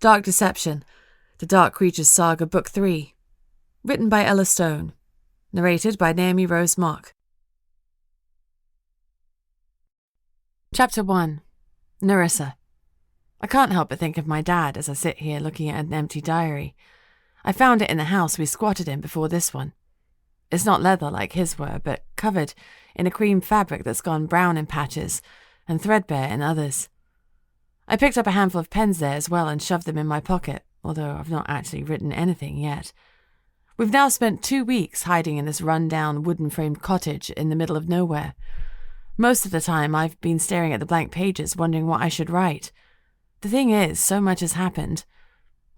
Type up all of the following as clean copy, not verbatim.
Dark Deception, The Dark Creatures Saga, Book 3. Written by Ella Stone. Narrated by Naomi Rose Mock. Chapter 1. Narissa. I can't help but think of my dad as I sit here looking at an empty diary. I found it in the house we squatted in before this one. It's not leather like his were, but covered in a cream fabric that's gone brown in patches and threadbare in others. I picked up a handful of pens there as well and shoved them in my pocket, although I've not actually written anything yet. We've now spent 2 weeks hiding in this run-down wooden-framed cottage in the middle of nowhere. Most of the time I've been staring at the blank pages, wondering what I should write. The thing is, so much has happened.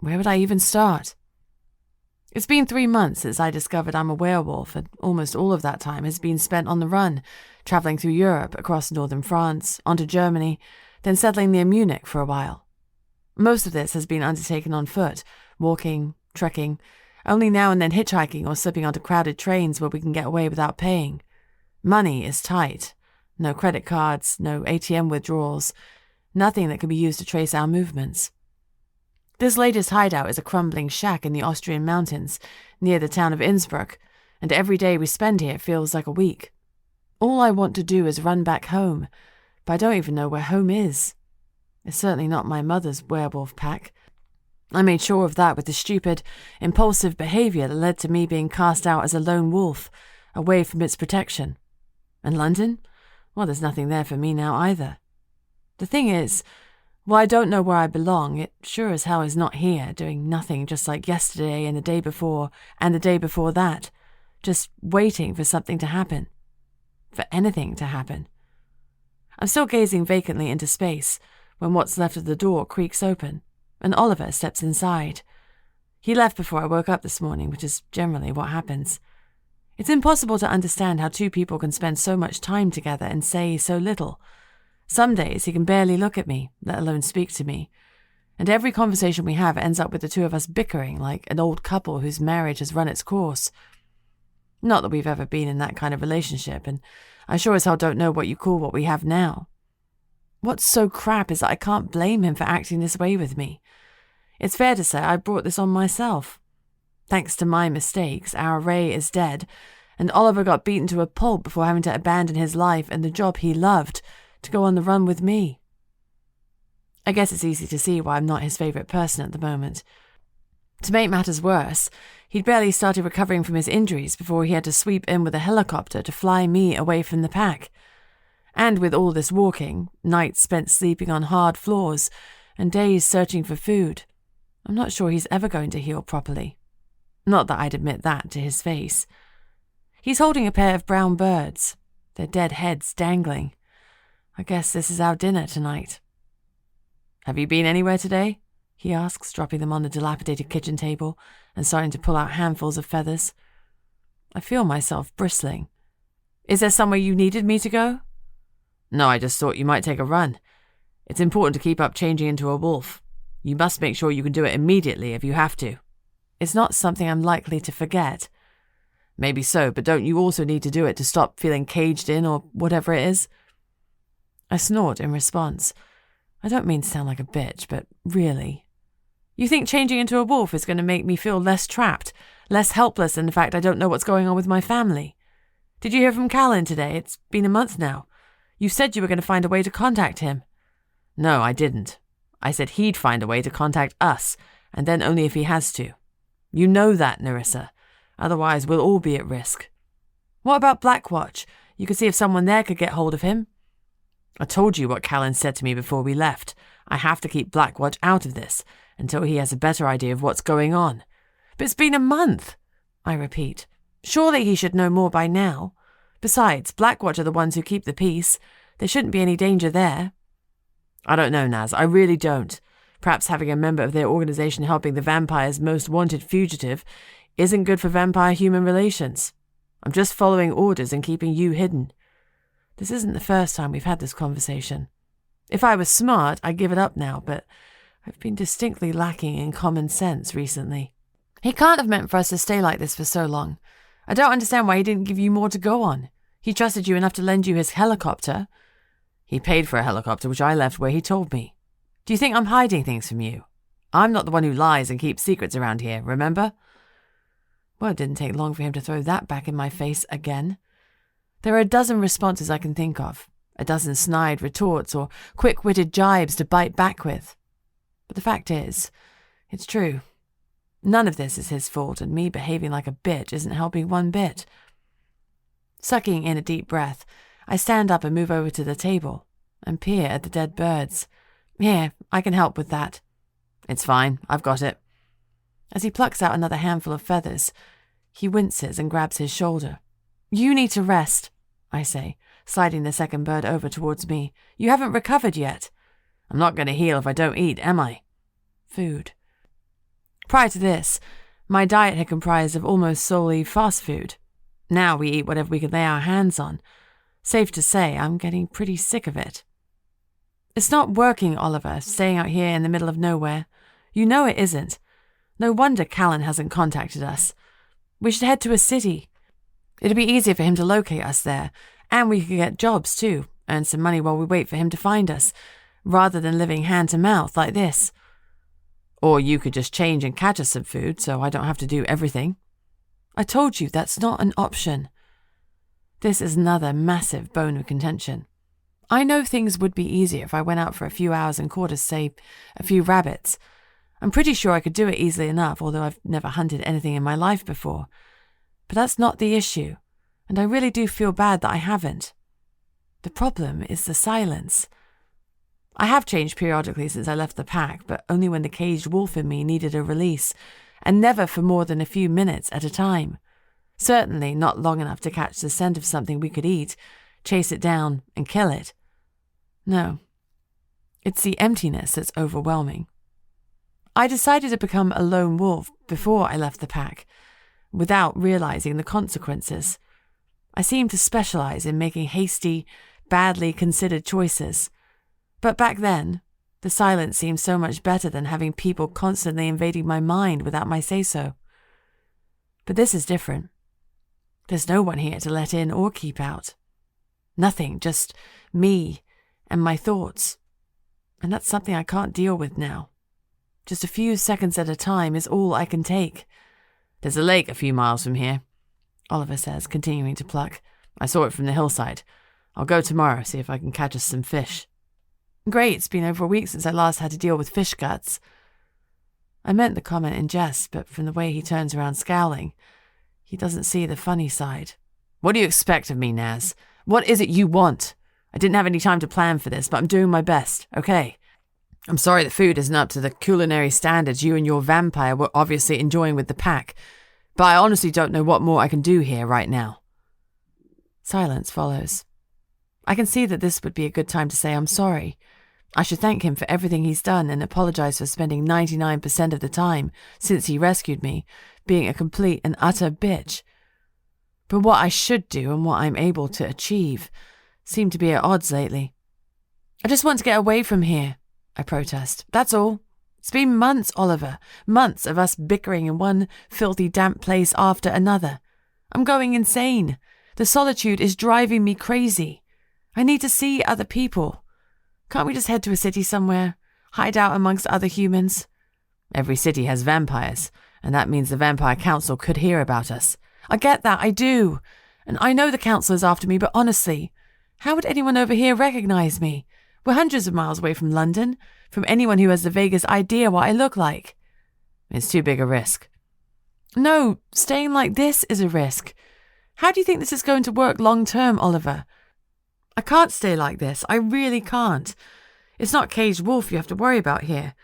Where would I even start? It's been 3 months since I discovered I'm a werewolf, and almost all of that time has been spent on the run, travelling through Europe, across northern France, onto Germany, then settling near Munich for a while. Most of this has been undertaken on foot, walking, trekking, only now and then hitchhiking or slipping onto crowded trains where we can get away without paying. Money is tight. No credit cards, no ATM withdrawals, nothing that can be used to trace our movements. This latest hideout is a crumbling shack in the Austrian mountains, near the town of Innsbruck, and every day we spend here feels like a week. All I want to do is run back home, but I don't even know where home is. It's certainly not my mother's werewolf pack. I made sure of that with the stupid, impulsive behaviour that led to me being cast out as a lone wolf, away from its protection. And London? Well, there's nothing there for me now either. The thing is, while I don't know where I belong, it sure as hell is not here, doing nothing just like yesterday and the day before that, just waiting for something to happen. For anything to happen. I'm still gazing vacantly into space when what's left of the door creaks open, and Oliver steps inside. He left before I woke up this morning, which is generally what happens. It's impossible to understand how two people can spend so much time together and say so little. Some days he can barely look at me, let alone speak to me, and every conversation we have ends up with the two of us bickering like an old couple whose marriage has run its course. Not that we've ever been in that kind of relationship, and I sure as hell don't know what you call what we have now. What's so crap is that I can't blame him for acting this way with me. It's fair to say I brought this on myself. Thanks to my mistakes, our Ray is dead, and Oliver got beaten to a pulp before having to abandon his life and the job he loved to go on the run with me. I guess it's easy to see why I'm not his favourite person at the moment. To make matters worse, he'd barely started recovering from his injuries before he had to sweep in with a helicopter to fly me away from the pack. And with all this walking, nights spent sleeping on hard floors, and days searching for food, I'm not sure he's ever going to heal properly. Not that I'd admit that to his face. He's holding a pair of brown birds, their dead heads dangling. I guess this is our dinner tonight. Have you been anywhere today? He asks, dropping them on the dilapidated kitchen table and starting to pull out handfuls of feathers. I feel myself bristling. Is there somewhere you needed me to go? No, I just thought you might take a run. It's important to keep up changing into a wolf. You must make sure you can do it immediately if you have to. It's not something I'm likely to forget. Maybe so, but don't you also need to do it to stop feeling caged in or whatever it is? I snort in response. I don't mean to sound like a bitch, but really. You think changing into a wolf is going to make me feel less trapped, less helpless in the fact I don't know what's going on with my family? Did you hear from Kalen today? It's been a month now. You said you were going to find a way to contact him. No, I didn't. I said he'd find a way to contact us, and then only if he has to. You know that, Narissa. Otherwise, we'll all be at risk. What about Blackwatch? You could see if someone there could get hold of him. I told you what Kalen said to me before we left. I have to keep Blackwatch out of this until he has a better idea of what's going on. But it's been a month, I repeat. Surely he should know more by now. Besides, Blackwatch are the ones who keep the peace. There shouldn't be any danger there. I don't know, Naz. I really don't. Perhaps having a member of their organization helping the vampire's most wanted fugitive isn't good for vampire-human relations. I'm just following orders and keeping you hidden. This isn't the first time we've had this conversation. If I was smart, I'd give it up now, but I've been distinctly lacking in common sense recently. He can't have meant for us to stay like this for so long. I don't understand why he didn't give you more to go on. He trusted you enough to lend you his helicopter. He paid for a helicopter, which I left where he told me. Do you think I'm hiding things from you? I'm not the one who lies and keeps secrets around here, remember? Well, it didn't take long for him to throw that back in my face again. There are a dozen responses I can think of, a dozen snide retorts or quick-witted jibes to bite back with. But the fact is, it's true. None of this is his fault, and me behaving like a bitch isn't helping one bit. Sucking in a deep breath, I stand up and move over to the table and peer at the dead birds. Here, I can help with that. It's fine, I've got it. As he plucks out another handful of feathers, he winces and grabs his shoulder. You need to rest, I say, sliding the second bird over towards me. You haven't recovered yet. I'm not going to heal if I don't eat, am I? Food. Prior to this, my diet had comprised of almost solely fast food. Now we eat whatever we can lay our hands on. Safe to say, I'm getting pretty sick of it. It's not working, Oliver, staying out here in the middle of nowhere. You know it isn't. No wonder Kalen hasn't contacted us. We should head to a city. It'd be easier for him to locate us there, and we could get jobs too, earn some money while we wait for him to find us, rather than living hand to mouth like this. Or you could just change and catch us some food so I don't have to do everything. I told you that's not an option. This is another massive bone of contention. I know things would be easier if I went out for a few hours and caught us, say, a few rabbits. I'm pretty sure I could do it easily enough, although I've never hunted anything in my life before. But that's not the issue, and I really do feel bad that I haven't. The problem is the silence. I have changed periodically since I left the pack, but only when the caged wolf in me needed a release, and never for more than a few minutes at a time. Certainly not long enough to catch the scent of something we could eat, chase it down, and kill it. No. It's the emptiness that's overwhelming. I decided to become a lone wolf before I left the pack, without realizing the consequences. I seemed to specialize in making hasty, badly considered choices. But back then, the silence seemed so much better than having people constantly invading my mind without my say-so. But this is different. There's no one here to let in or keep out. Nothing, just me and my thoughts. And that's something I can't deal with now. Just a few seconds at a time is all I can take. There's a lake a few miles from here, Oliver says, continuing to pluck. I saw it from the hillside. I'll go tomorrow, see if I can catch us some fish. Great, it's been over a week since I last had to deal with fish guts. I meant the comment in jest, but from the way he turns around scowling, he doesn't see the funny side. What do you expect of me, Naz? What is it you want? I didn't have any time to plan for this, but I'm doing my best, okay? I'm sorry the food isn't up to the culinary standards you and your vampire were obviously enjoying with the pack, but I honestly don't know what more I can do here right now. Silence follows. I can see that this would be a good time to say I'm sorry. I should thank him for everything he's done and apologize for spending 99% of the time since he rescued me being a complete and utter bitch. But what I should do and what I'm able to achieve seem to be at odds lately. I just want to get away from here, I protest. That's all. It's been months, Oliver. Months of us bickering in one filthy, damp place after another. I'm going insane. The solitude is driving me crazy. I need to see other people. Can't we just head to a city somewhere? Hide out amongst other humans? Every city has vampires, and that means the Vampire Council could hear about us. I get that, I do. And I know the council is after me, but honestly, how would anyone over here recognize me? We're hundreds of miles away from London, from anyone who has the vaguest idea what I look like. It's too big a risk. No, staying like this is a risk. How do you think this is going to work long-term, Oliver? I can't stay like this. I really can't. It's not caged wolf you have to worry about here.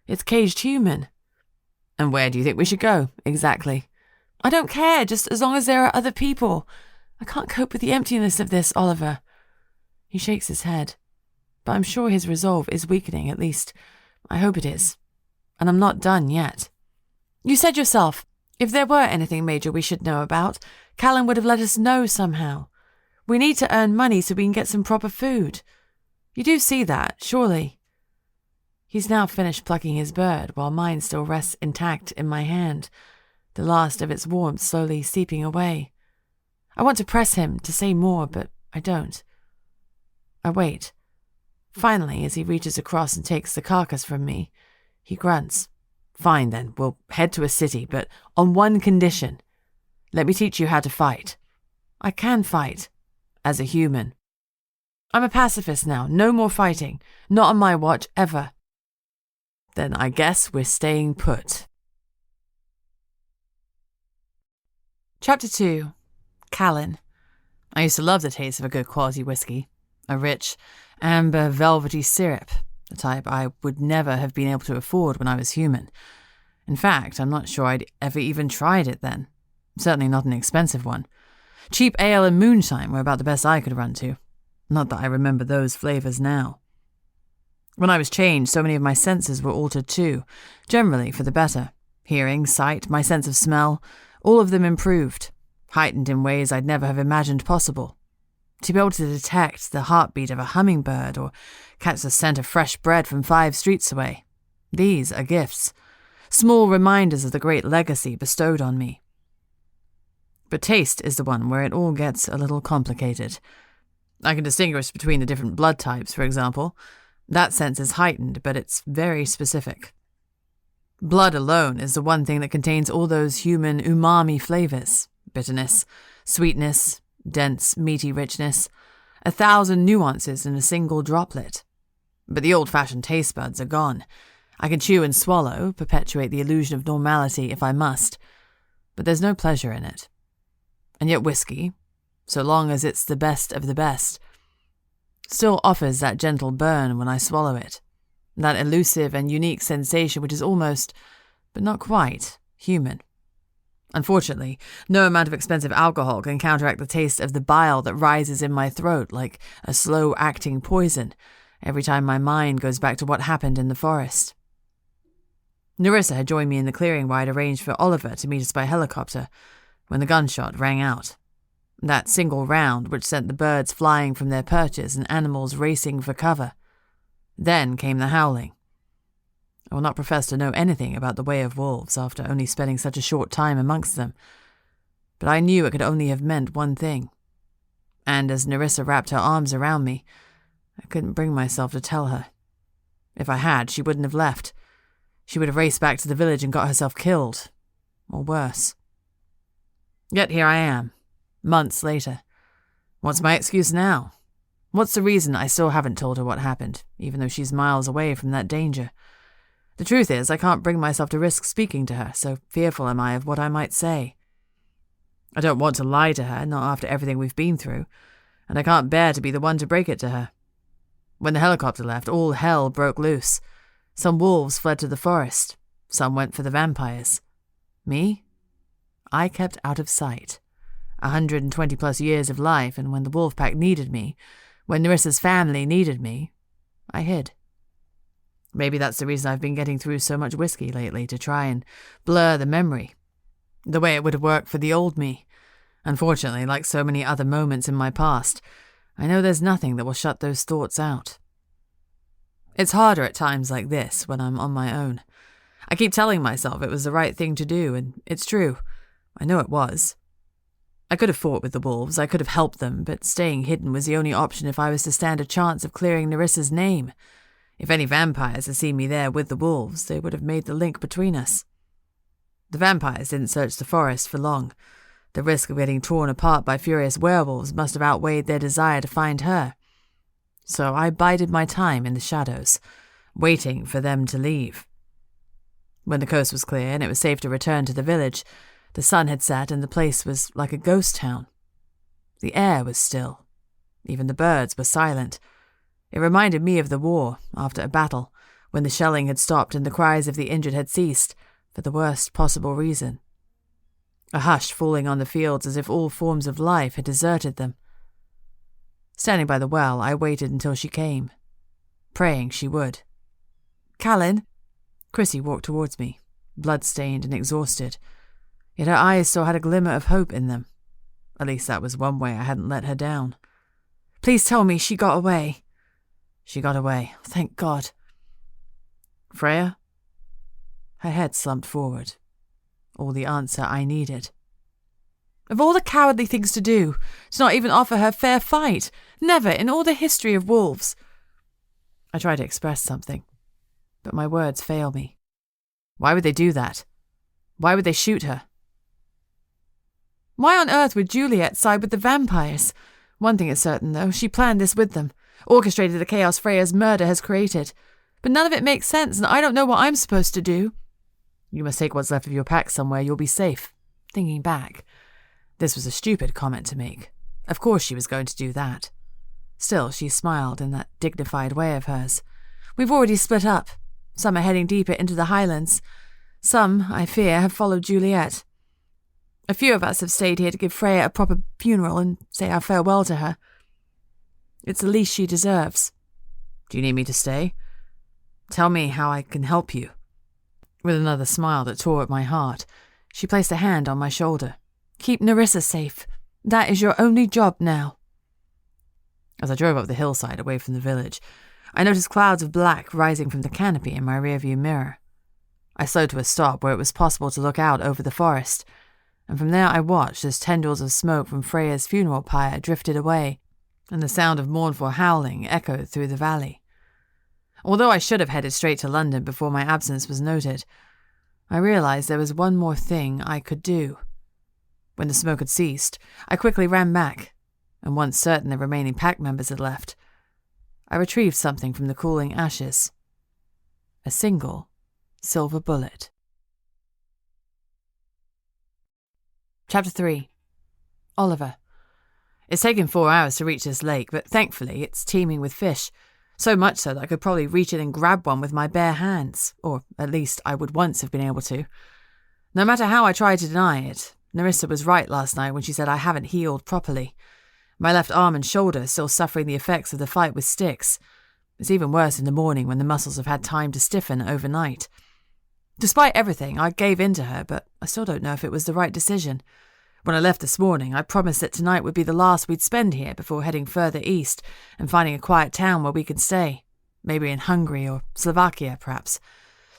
It's caged human. And where do you think we should go, exactly? I don't care, just as long as there are other people. I can't cope with the emptiness of this, Oliver. He shakes his head. But I'm sure his resolve is weakening, at least. I hope it is. And I'm not done yet. You said yourself, if there were anything major we should know about, Kalen would have let us know somehow. We need to earn money so we can get some proper food. You do see that, surely. He's now finished plucking his bird, while mine still rests intact in my hand, the last of its warmth slowly seeping away. I want to press him to say more, but I don't. I wait. Finally, as he reaches across and takes the carcass from me, he grunts, Fine then, we'll head to a city, but on one condition. Let me teach you how to fight. I can fight. As a human. I'm a pacifist now, no more fighting. Not on my watch, ever. Then I guess we're staying put. Chapter 2. Kalen. I used to love the taste of a good quality whiskey. A rich, amber, velvety syrup, the type I would never have been able to afford when I was human. In fact, I'm not sure I'd ever even tried it then. Certainly not an expensive one. Cheap ale and moonshine were about the best I could run to. Not that I remember those flavours now. When I was changed, so many of my senses were altered too, generally for the better. Hearing, sight, my sense of smell, all of them improved, heightened in ways I'd never have imagined possible. To be able to detect the heartbeat of a hummingbird or catch the scent of fresh bread from 5 streets away. These are gifts, small reminders of the great legacy bestowed on me. But taste is the one where it all gets a little complicated. I can distinguish between the different blood types, for example. That sense is heightened, but it's very specific. Blood alone is the one thing that contains all those human umami flavors. Bitterness, sweetness, dense, meaty richness. 1,000 nuances in a single droplet. But the old-fashioned taste buds are gone. I can chew and swallow, perpetuate the illusion of normality if I must. But there's no pleasure in it. And yet whiskey, so long as it's the best of the best, still offers that gentle burn when I swallow it. That elusive and unique sensation which is almost, but not quite, human. Unfortunately, no amount of expensive alcohol can counteract the taste of the bile that rises in my throat like a slow-acting poison every time my mind goes back to what happened in the forest. Narissa had joined me in the clearing where I'd arranged for Oliver to meet us by helicopter when the gunshot rang out. That single round which sent the birds flying from their perches and animals racing for cover. Then came the howling. I will not profess to know anything about the way of wolves after only spending such a short time amongst them, but I knew it could only have meant one thing. And as Narissa wrapped her arms around me, I couldn't bring myself to tell her. If I had, she wouldn't have left. She would have raced back to the village and got herself killed. Or worse. Yet here I am, months later. What's my excuse now? What's the reason I still haven't told her what happened, even though she's miles away from that danger? The truth is, I can't bring myself to risk speaking to her, so fearful am I of what I might say. I don't want to lie to her, not after everything we've been through, and I can't bear to be the one to break it to her. When the helicopter left, all hell broke loose. Some wolves fled to the forest. Some went for the vampires. Me? I kept out of sight. 120+ years of life, and when the wolf pack needed me, when Narissa's family needed me, I hid. Maybe that's the reason I've been getting through so much whiskey lately, to try and blur the memory. The way it would have worked for the old me. Unfortunately, like so many other moments in my past, I know there's nothing that will shut those thoughts out. It's harder at times like this, when I'm on my own. I keep telling myself it was the right thing to do, and it's true. I know it was. I could have fought with the wolves, I could have helped them, but staying hidden was the only option if I was to stand a chance of clearing Narissa's name. If any vampires had seen me there with the wolves, they would have made the link between us. The vampires didn't search the forest for long. The risk of getting torn apart by furious werewolves must have outweighed their desire to find her. So I bided my time in the shadows, waiting for them to leave. When the coast was clear and it was safe to return to the village, the sun had set and the place was like a ghost town. The air was still. Even the birds were silent. It reminded me of the war, after a battle, when the shelling had stopped and the cries of the injured had ceased, for the worst possible reason. A hush falling on the fields as if all forms of life had deserted them. Standing by the well, I waited until she came, praying she would. "Kalen?" Chrissy walked towards me, blood-stained and exhausted. Yet her eyes still had a glimmer of hope in them. At least that was one way I hadn't let her down. "Please tell me she got away." "She got away, thank God." "Freya?" Her head slumped forward. All the answer I needed. "Of all the cowardly things to do, to not even offer her fair fight. Never in all the history of wolves." I tried to express something, but my words fail me. Why would they do that? Why would they shoot her? Why on earth would Juliet side with the vampires? One thing is certain, though. She planned this with them, orchestrated the chaos Freya's murder has created. But none of it makes sense, and I don't know what I'm supposed to do. You must take what's left of your pack somewhere. You'll be safe. Thinking back, this was a stupid comment to make. Of course she was going to do that. Still, she smiled in that dignified way of hers. We've already split up. Some are heading deeper into the highlands. Some, I fear, have followed Juliet. A few of us have stayed here to give Freya a proper funeral and say our farewell to her. It's the least she deserves. Do you need me to stay? Tell me how I can help you. With another smile that tore at my heart, she placed a hand on my shoulder. Keep Narissa safe. That is your only job now. As I drove up the hillside away from the village, I noticed clouds of black rising from the canopy in my rearview mirror. I slowed to a stop where it was possible to look out over the forest, and from there I watched as tendrils of smoke from Freya's funeral pyre drifted away, and the sound of mournful howling echoed through the valley. Although I should have headed straight to London before my absence was noted, I realized there was one more thing I could do. When the smoke had ceased, I quickly ran back, and once certain the remaining pack members had left, I retrieved something from the cooling ashes. A single silver bullet. Chapter 3. Oliver. It's taken 4 hours to reach this lake, but thankfully it's teeming with fish, so much so that I could probably reach it and grab one with my bare hands, or at least I would once have been able to. No matter how I tried to deny it, Narissa was right last night when she said I haven't healed properly. My left arm and shoulder still suffering the effects of the fight with sticks. It's even worse in the morning when the muscles have had time to stiffen overnight. Despite everything, I gave in to her, but I still don't know if it was the right decision. When I left this morning, I promised that tonight would be the last we'd spend here before heading further east and finding a quiet town where we could stay. Maybe in Hungary or Slovakia, perhaps.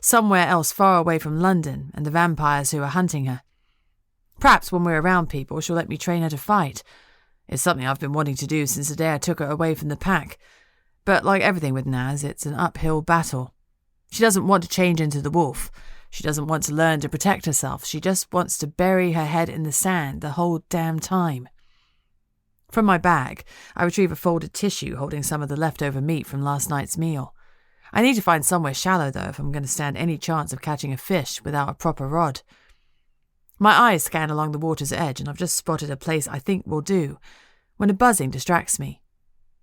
Somewhere else far away from London and the vampires who are hunting her. Perhaps when we're around people, she'll let me train her to fight. It's something I've been wanting to do since the day I took her away from the pack. But like everything with Naz, it's an uphill battle. She doesn't want to change into the wolf. She doesn't want to learn to protect herself. She just wants to bury her head in the sand the whole damn time. From my bag, I retrieve a folded tissue holding some of the leftover meat from last night's meal. I need to find somewhere shallow, though, if I'm going to stand any chance of catching a fish without a proper rod. My eyes scan along the water's edge, and I've just spotted a place I think will do, when a buzzing distracts me.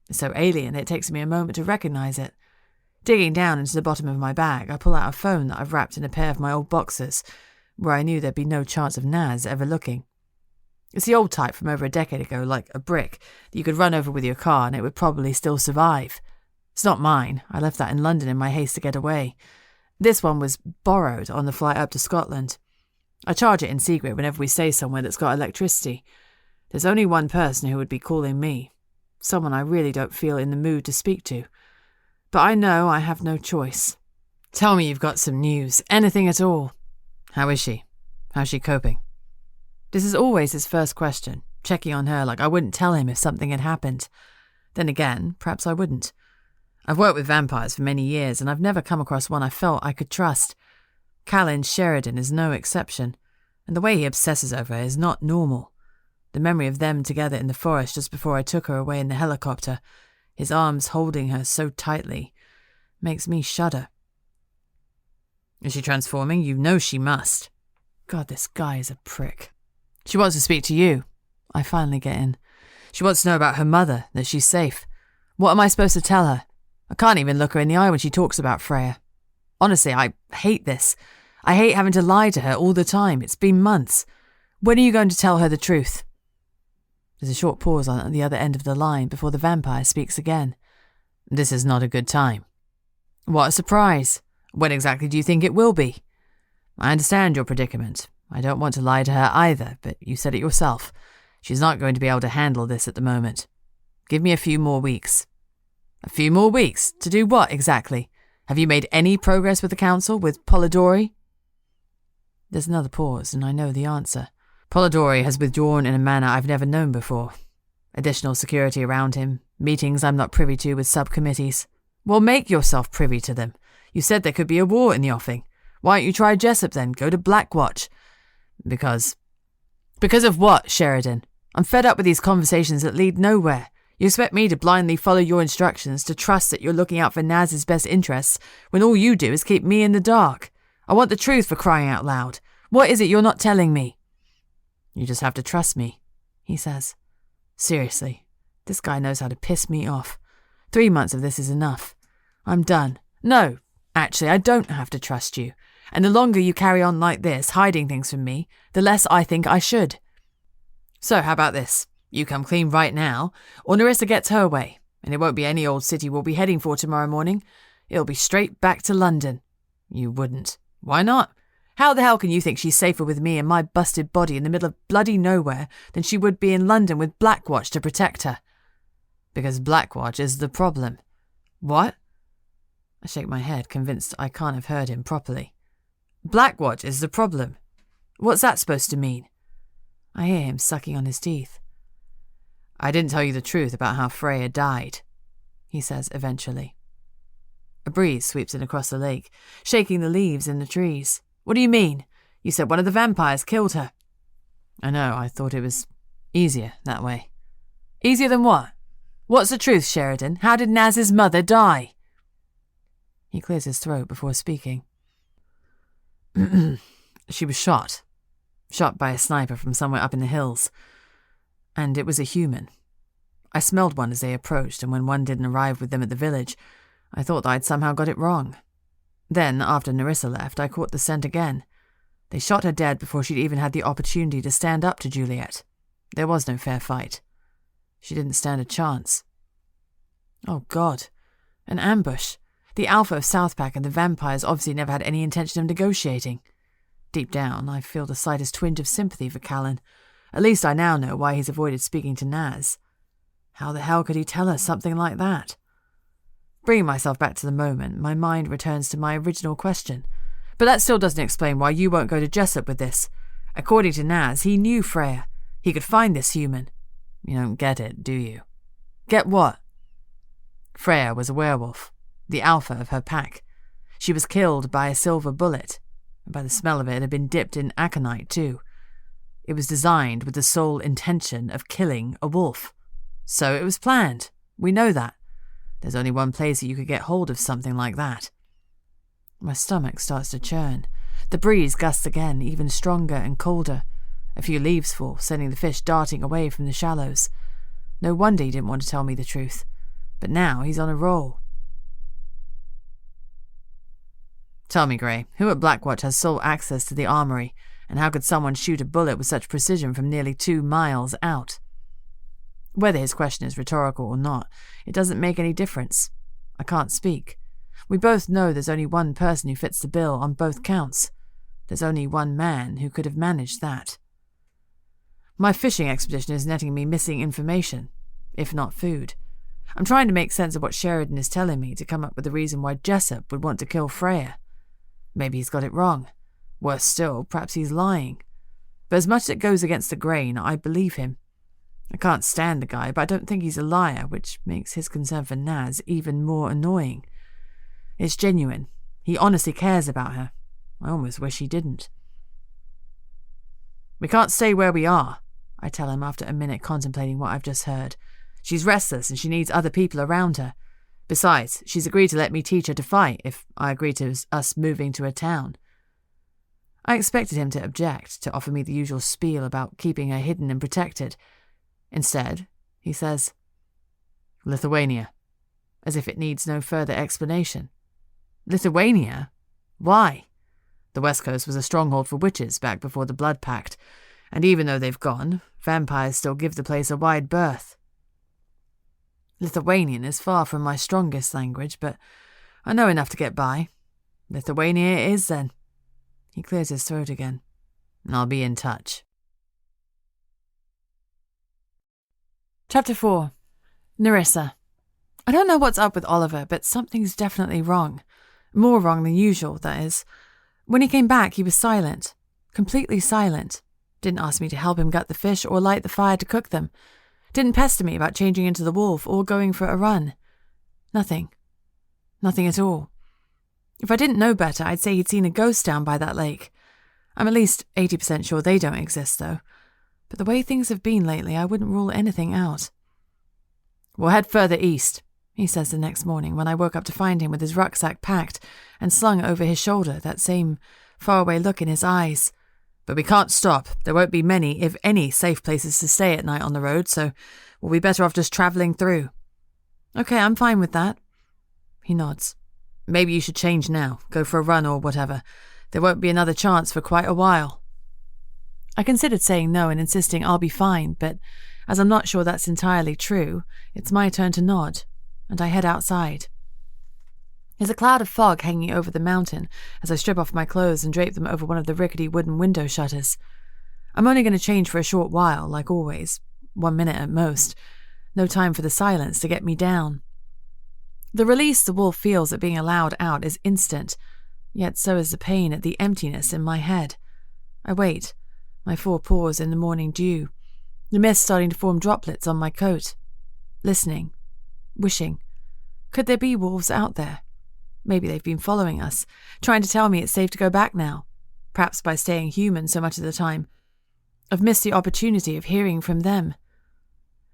It's so alien it takes me a moment to recognize it. Digging down into the bottom of my bag, I pull out a phone that I've wrapped in a pair of my old boxers, where I knew there'd be no chance of Naz ever looking. It's the old type from over a decade ago, like a brick, that you could run over with your car and it would probably still survive. It's not mine. I left that in London in my haste to get away. This one was borrowed on the flight up to Scotland. I charge it in secret whenever we stay somewhere that's got electricity. There's only one person who would be calling me. Someone I really don't feel in the mood to speak to. But I know I have no choice. Tell me you've got some news, anything at all. How is she? How's she coping? This is always his first question, checking on her like I wouldn't tell him if something had happened. Then again, perhaps I wouldn't. I've worked with vampires for many years, and I've never come across one I felt I could trust. Kalen Sheridan is no exception, and the way he obsesses over her is not normal. The memory of them together in the forest just before I took her away in the helicopter, his arms holding her so tightly, makes me shudder. Is she transforming? You know she must. God, this guy is a prick. She wants to speak to you. I finally get in. She wants to know about her mother, that she's safe. What am I supposed to tell her? I can't even look her in the eye when she talks about Freya. Honestly, I hate this. I hate having to lie to her all the time. It's been months. When are you going to tell her the truth? There's a short pause on the other end of the line before the vampire speaks again. This is not a good time. What a surprise. When exactly do you think it will be? I understand your predicament. I don't want to lie to her either, but you said it yourself. She's not going to be able to handle this at the moment. Give me a few more weeks. A few more weeks? To do what exactly? Have you made any progress with the council, with Polidori? There's another pause, and I know the answer. Polidori has withdrawn in a manner I've never known before. Additional security around him, meetings I'm not privy to with subcommittees. Well, make yourself privy to them. You said there could be a war in the offing. Why don't you try Jessup then? Go to Blackwatch. Because of what, Sheridan? I'm fed up with these conversations that lead nowhere. You expect me to blindly follow your instructions, to trust that you're looking out for Naz's best interests, when all you do is keep me in the dark. I want the truth, for crying out loud. What is it you're not telling me? You just have to trust me, he says. Seriously, this guy knows how to piss me off. 3 months of this is enough. I'm done. No, actually, I don't have to trust you. And the longer you carry on like this, hiding things from me, the less I think I should. So how about this? You come clean right now, or Narissa gets her way, and it won't be any old city we'll be heading for tomorrow morning. It'll be straight back to London. You wouldn't. Why not? How the hell can you think she's safer with me and my busted body in the middle of bloody nowhere than she would be in London with Blackwatch to protect her? Because Blackwatch is the problem. What? I shake my head, convinced I can't have heard him properly. Blackwatch is the problem. What's that supposed to mean? I hear him sucking on his teeth. I didn't tell you the truth about how Freya died, he says eventually. A breeze sweeps in across the lake, shaking the leaves in the trees. What do you mean? You said one of the vampires killed her. I know, I thought it was easier that way. Easier than what? What's the truth, Sheridan? How did Naz's mother die? He clears his throat before speaking. She was shot. Shot by a sniper from somewhere up in the hills. And it was a human. I smelled one as they approached, and when one didn't arrive with them at the village, I thought I'd somehow got it wrong. Then, after Narissa left, I caught the scent again. They shot her dead before she'd even had the opportunity to stand up to Juliet. There was no fair fight. She didn't stand a chance. Oh God, an ambush. The Alpha of Southpack and the vampires obviously never had any intention of negotiating. Deep down, I feel the slightest twinge of sympathy for Kalen. At least I now know why he's avoided speaking to Naz. How the hell could he tell her something like that? Bringing myself back to the moment, my mind returns to my original question. But that still doesn't explain why you won't go to Jessup with this. According to Naz, he knew Freya. He could find this human. You don't get it, do you? Get what? Freya was a werewolf, the alpha of her pack. She was killed by a silver bullet, and by the smell of it had been dipped in aconite too. It was designed with the sole intention of killing a wolf. So it was planned. We know that. There's only one place that you could get hold of something like that. My stomach starts to churn. The breeze gusts again, even stronger and colder. A few leaves fall, sending the fish darting away from the shallows. No wonder he didn't want to tell me the truth. But now he's on a roll. Tell me, Grey, who at Blackwatch has sole access to the armory, and how could someone shoot a bullet with such precision from nearly 2 miles out? Whether his question is rhetorical or not, it doesn't make any difference. I can't speak. We both know there's only one person who fits the bill on both counts. There's only one man who could have managed that. My fishing expedition is netting me missing information, if not food. I'm trying to make sense of what Sheridan is telling me to come up with a reason why Jessup would want to kill Freya. Maybe he's got it wrong. Worse still, perhaps he's lying. But as much as it goes against the grain, I believe him. I can't stand the guy, but I don't think he's a liar, which makes his concern for Naz even more annoying. It's genuine. He honestly cares about her. I almost wish he didn't. We can't stay where we are, I tell him after a minute contemplating what I've just heard. She's restless and she needs other people around her. Besides, she's agreed to let me teach her to fight if I agree to us moving to a town. I expected him to object, to offer me the usual spiel about keeping her hidden and protected. Instead, he says, Lithuania, as if it needs no further explanation. Lithuania? Why? The West Coast was a stronghold for witches back before the Blood Pact, and even though they've gone, vampires still give the place a wide berth. Lithuanian is far from my strongest language, but I know enough to get by. Lithuania it is, then. He clears his throat again. I'll be in touch. Chapter 4. Narissa. I don't know what's up with Oliver, but something's definitely wrong. More wrong than usual, that is. When he came back, he was silent. Completely silent. Didn't ask me to help him gut the fish or light the fire to cook them. Didn't pester me about changing into the wolf or going for a run. Nothing. Nothing at all. If I didn't know better, I'd say he'd seen a ghost down by that lake. I'm at least 80% sure they don't exist, though. But the way things have been lately, I wouldn't rule anything out. We'll head further east, he says the next morning when I woke up to find him with his rucksack packed and slung over his shoulder, that same faraway look in his eyes. But we can't stop. There won't be many, if any, safe places to stay at night on the road, so we'll be better off just travelling through. Okay, I'm fine with that. He nods. Maybe you should change now, go for a run or whatever. There won't be another chance for quite a while. I considered saying no and insisting I'll be fine, but as I'm not sure that's entirely true, it's my turn to nod, and I head outside. There's a cloud of fog hanging over the mountain as I strip off my clothes and drape them over one of the rickety wooden window shutters. I'm only going to change for a short while, like always, 1 minute at most. No time for the silence to get me down. The release the wolf feels at being allowed out is instant, yet so is the pain at the emptiness in my head. I wait, my forepaws in the morning dew, the mist starting to form droplets on my coat. Listening, wishing. Could there be wolves out there? Maybe they've been following us, trying to tell me it's safe to go back now, perhaps by staying human so much of the time. I've missed the opportunity of hearing from them.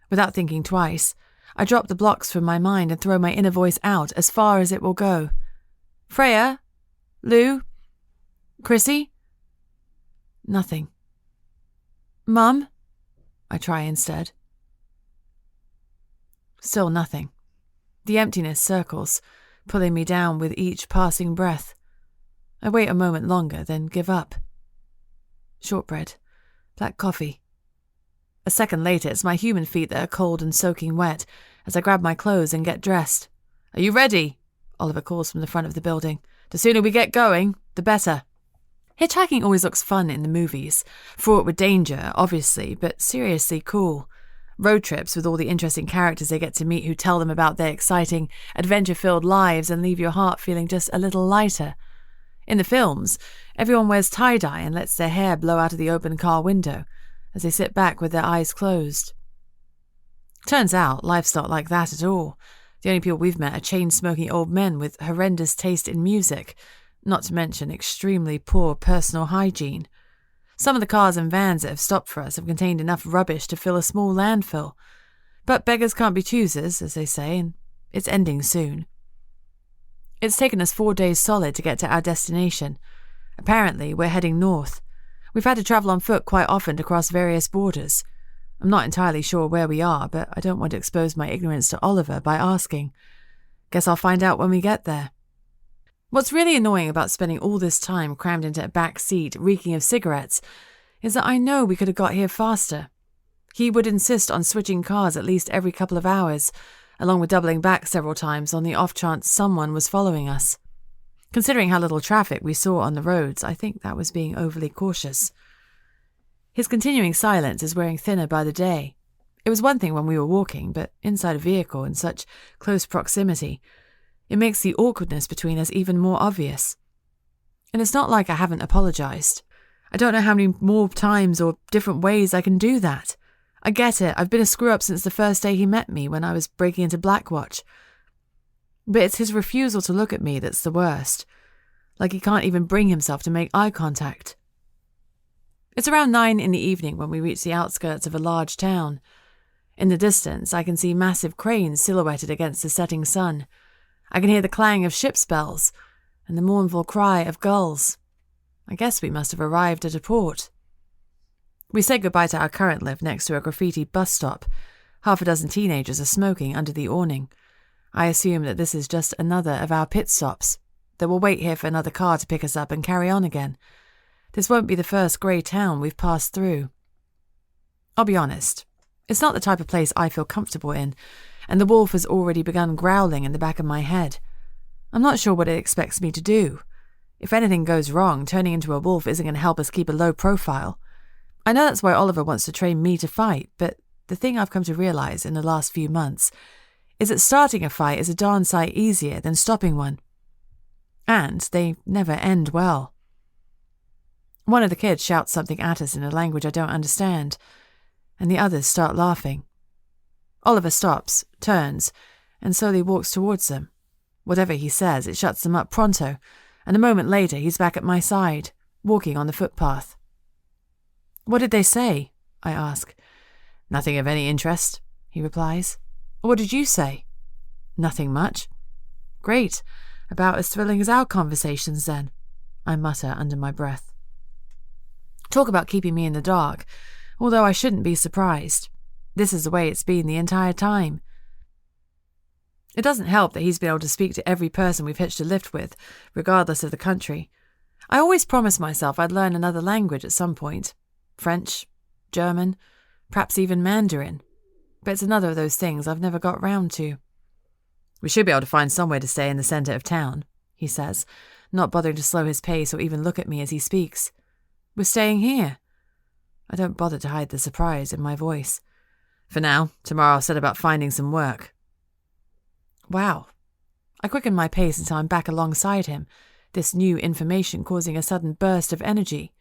Without thinking twice, I drop the blocks from my mind and throw my inner voice out as far as it will go. Freya? Lou? Chrissy? Nothing. Mum? I try instead. Still nothing. The emptiness circles, pulling me down with each passing breath. I wait a moment longer, then give up. Shortbread. Black coffee. A second later, it's my human feet that are cold and soaking wet as I grab my clothes and get dressed. Are you ready? Oliver calls from the front of the building. The sooner we get going, the better. Hitchhiking always looks fun in the movies, fraught with danger, obviously, but seriously cool. Road trips with all the interesting characters they get to meet who tell them about their exciting, adventure-filled lives and leave your heart feeling just a little lighter. In the films, everyone wears tie-dye and lets their hair blow out of the open car window as they sit back with their eyes closed. Turns out, life's not like that at all. The only people we've met are chain-smoking old men with horrendous taste in music, not to mention extremely poor personal hygiene. Some of the cars and vans that have stopped for us have contained enough rubbish to fill a small landfill. But beggars can't be choosers, as they say, and it's ending soon. It's taken us 4 days solid to get to our destination. Apparently, we're heading north. We've had to travel on foot quite often to cross various borders. I'm not entirely sure where we are, but I don't want to expose my ignorance to Oliver by asking. Guess I'll find out when we get there. What's really annoying about spending all this time crammed into a back seat reeking of cigarettes is that I know we could have got here faster. He would insist on switching cars at least every couple of hours, along with doubling back several times on the off chance someone was following us. Considering how little traffic we saw on the roads, I think that was being overly cautious. His continuing silence is wearing thinner by the day. It was one thing when we were walking, but inside a vehicle in such close proximity, it makes the awkwardness between us even more obvious. And it's not like I haven't apologized. I don't know how many more times or different ways I can do that. I get it, I've been a screw-up since the first day he met me when I was breaking into Blackwatch. But it's his refusal to look at me that's the worst. Like he can't even bring himself to make eye contact. It's around 9 in the evening when we reach the outskirts of a large town. In the distance, I can see massive cranes silhouetted against the setting sun. I can hear the clang of ship's bells and the mournful cry of gulls. I guess we must have arrived at a port. We say goodbye to our current lift next to a graffiti bus stop. Half a dozen teenagers are smoking under the awning. I assume that this is just another of our pit stops, that we'll wait here for another car to pick us up and carry on again. This won't be the first grey town we've passed through. I'll be honest, it's not the type of place I feel comfortable in, and the wolf has already begun growling in the back of my head. I'm not sure what it expects me to do. If anything goes wrong, turning into a wolf isn't going to help us keep a low profile. I know that's why Oliver wants to train me to fight, but the thing I've come to realise in the last few months is that starting a fight is a darn sight easier than stopping one. And they never end well. One of the kids shouts something at us in a language I don't understand, and the others start laughing. Oliver stops, turns, and slowly walks towards them. Whatever he says, it shuts him up pronto, and a moment later he's back at my side, walking on the footpath. "What did they say?" I ask. "Nothing of any interest," he replies. "What did you say?" "Nothing much." "Great. About as thrilling as our conversations, then," I mutter under my breath. Talk about keeping me in the dark, although I shouldn't be surprised. This is the way it's been the entire time. It doesn't help that he's been able to speak to every person we've hitched a lift with, regardless of the country. I always promised myself I'd learn another language at some point. French, German, perhaps even Mandarin. But it's another of those things I've never got round to. "We should be able to find somewhere to stay in the centre of town," he says, not bothering to slow his pace or even look at me as he speaks. "We're staying here." I don't bother to hide the surprise in my voice. "For now, tomorrow I'll set about finding some work." Wow. I quicken my pace until I'm back alongside him, this new information causing a sudden burst of energy.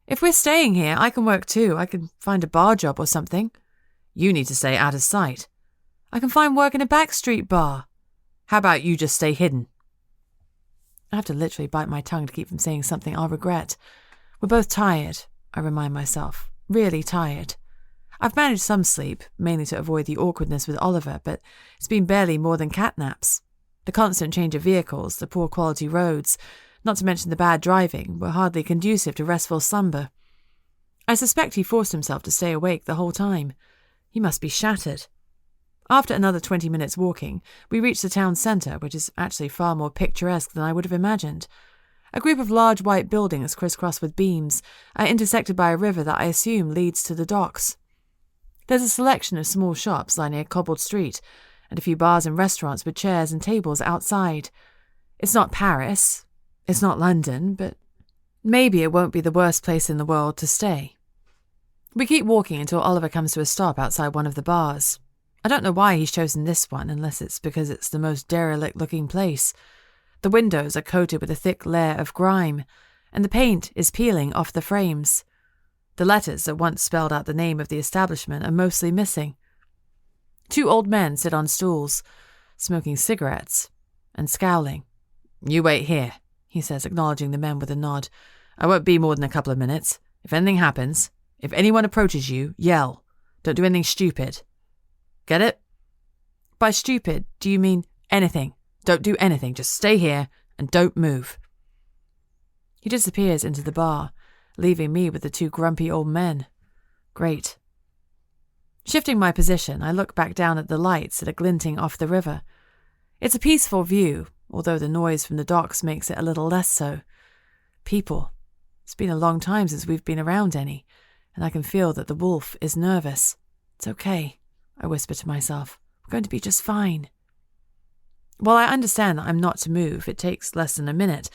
"If we're staying here, I can work too. I can find a bar job or something." "You need to stay out of sight." "I can find work in a backstreet bar." "How about you just stay hidden?" I have to literally bite my tongue to keep from saying something I'll regret. We're both tired, I remind myself. Really tired. I've managed some sleep, mainly to avoid the awkwardness with Oliver, but it's been barely more than catnaps. The constant change of vehicles, the poor quality roads, not to mention the bad driving, were hardly conducive to restful slumber. I suspect he forced himself to stay awake the whole time. He must be shattered. After another 20 minutes walking, we reached the town centre, which is actually far more picturesque than I would have imagined. A group of large white buildings crisscrossed with beams are intersected by a river that I assume leads to the docks. There's a selection of small shops lining a cobbled street, and a few bars and restaurants with chairs and tables outside. It's not Paris, it's not London, but maybe it won't be the worst place in the world to stay. We keep walking until Oliver comes to a stop outside one of the bars. I don't know why he's chosen this one, unless it's because it's the most derelict-looking place. The windows are coated with a thick layer of grime, and the paint is peeling off the frames. The letters that once spelled out the name of the establishment are mostly missing. Two old men sit on stools, smoking cigarettes and scowling. "You wait here," he says, acknowledging the men with a nod. "I won't be more than a couple of minutes. If anything happens, if anyone approaches you, yell. Don't do anything stupid. Get it?" "By stupid, do you mean anything? Don't do anything. Just stay here and don't move." He disappears into the bar, leaving me with the two grumpy old men. Great. Shifting my position, I look back down at the lights that are glinting off the river. It's a peaceful view, although the noise from the docks makes it a little less so. People. It's been a long time since we've been around any, and I can feel that the wolf is nervous. "It's okay," I whisper to myself. "We're going to be just fine." While I understand that I'm not to move, it takes less than a minute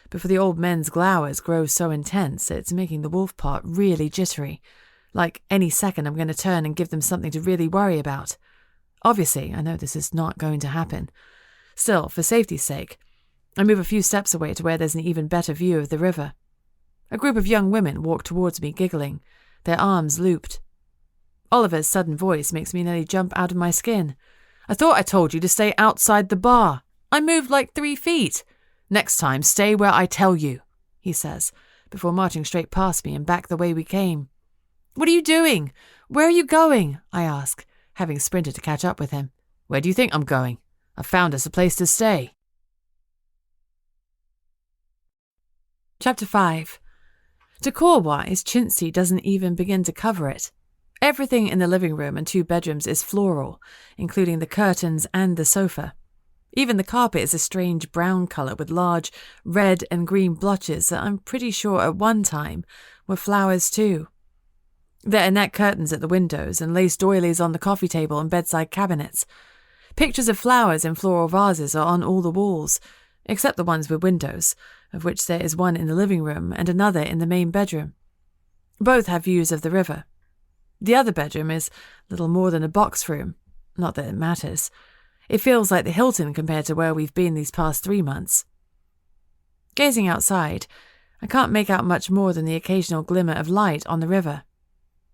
before the old men's glowers grow so intense that it's making the wolf part really jittery. Like any second I'm going to turn and give them something to really worry about. Obviously, I know this is not going to happen. Still, for safety's sake, I move a few steps away to where there's an even better view of the river. A group of young women walk towards me giggling, their arms looped. Oliver's sudden voice makes me nearly jump out of my skin. "I thought I told you to stay outside the bar. I moved like 3 feet. Next time, stay where I tell you," he says, before marching straight past me and back the way we came. "What are you doing? Where are you going?" I ask, having sprinted to catch up with him. "Where do you think I'm going? I've found us a place to stay." Chapter 5. Decor-wise, chintzy doesn't even begin to cover it. Everything in the living room and 2 bedrooms is floral, including the curtains and the sofa. Even the carpet is a strange brown colour with large red and green blotches that I'm pretty sure at one time were flowers too. There are net curtains at the windows and lace doilies on the coffee table and bedside cabinets. Pictures of flowers in floral vases are on all the walls, except the ones with windows, of which there is one in the living room and another in the main bedroom. Both have views of the river. The other bedroom is little more than a box room. Not that it matters. It feels like the Hilton compared to where we've been these past 3 months. Gazing outside, I can't make out much more than the occasional glimmer of light on the river.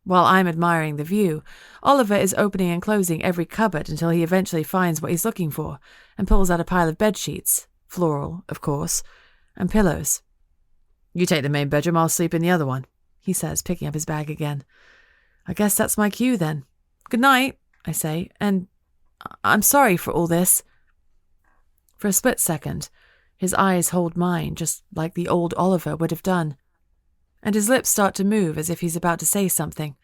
While I'm admiring the view, Oliver is opening and closing every cupboard until he eventually finds what he's looking for and pulls out a pile of bedsheets, floral, of course, and pillows. "You take the main bedroom, I'll sleep in the other one," he says, picking up his bag again. "I guess that's my cue then. Good night," I say, "and I'm sorry for all this." For a split second, his eyes hold mine just like the old Oliver would have done, and his lips start to move as if he's about to say something.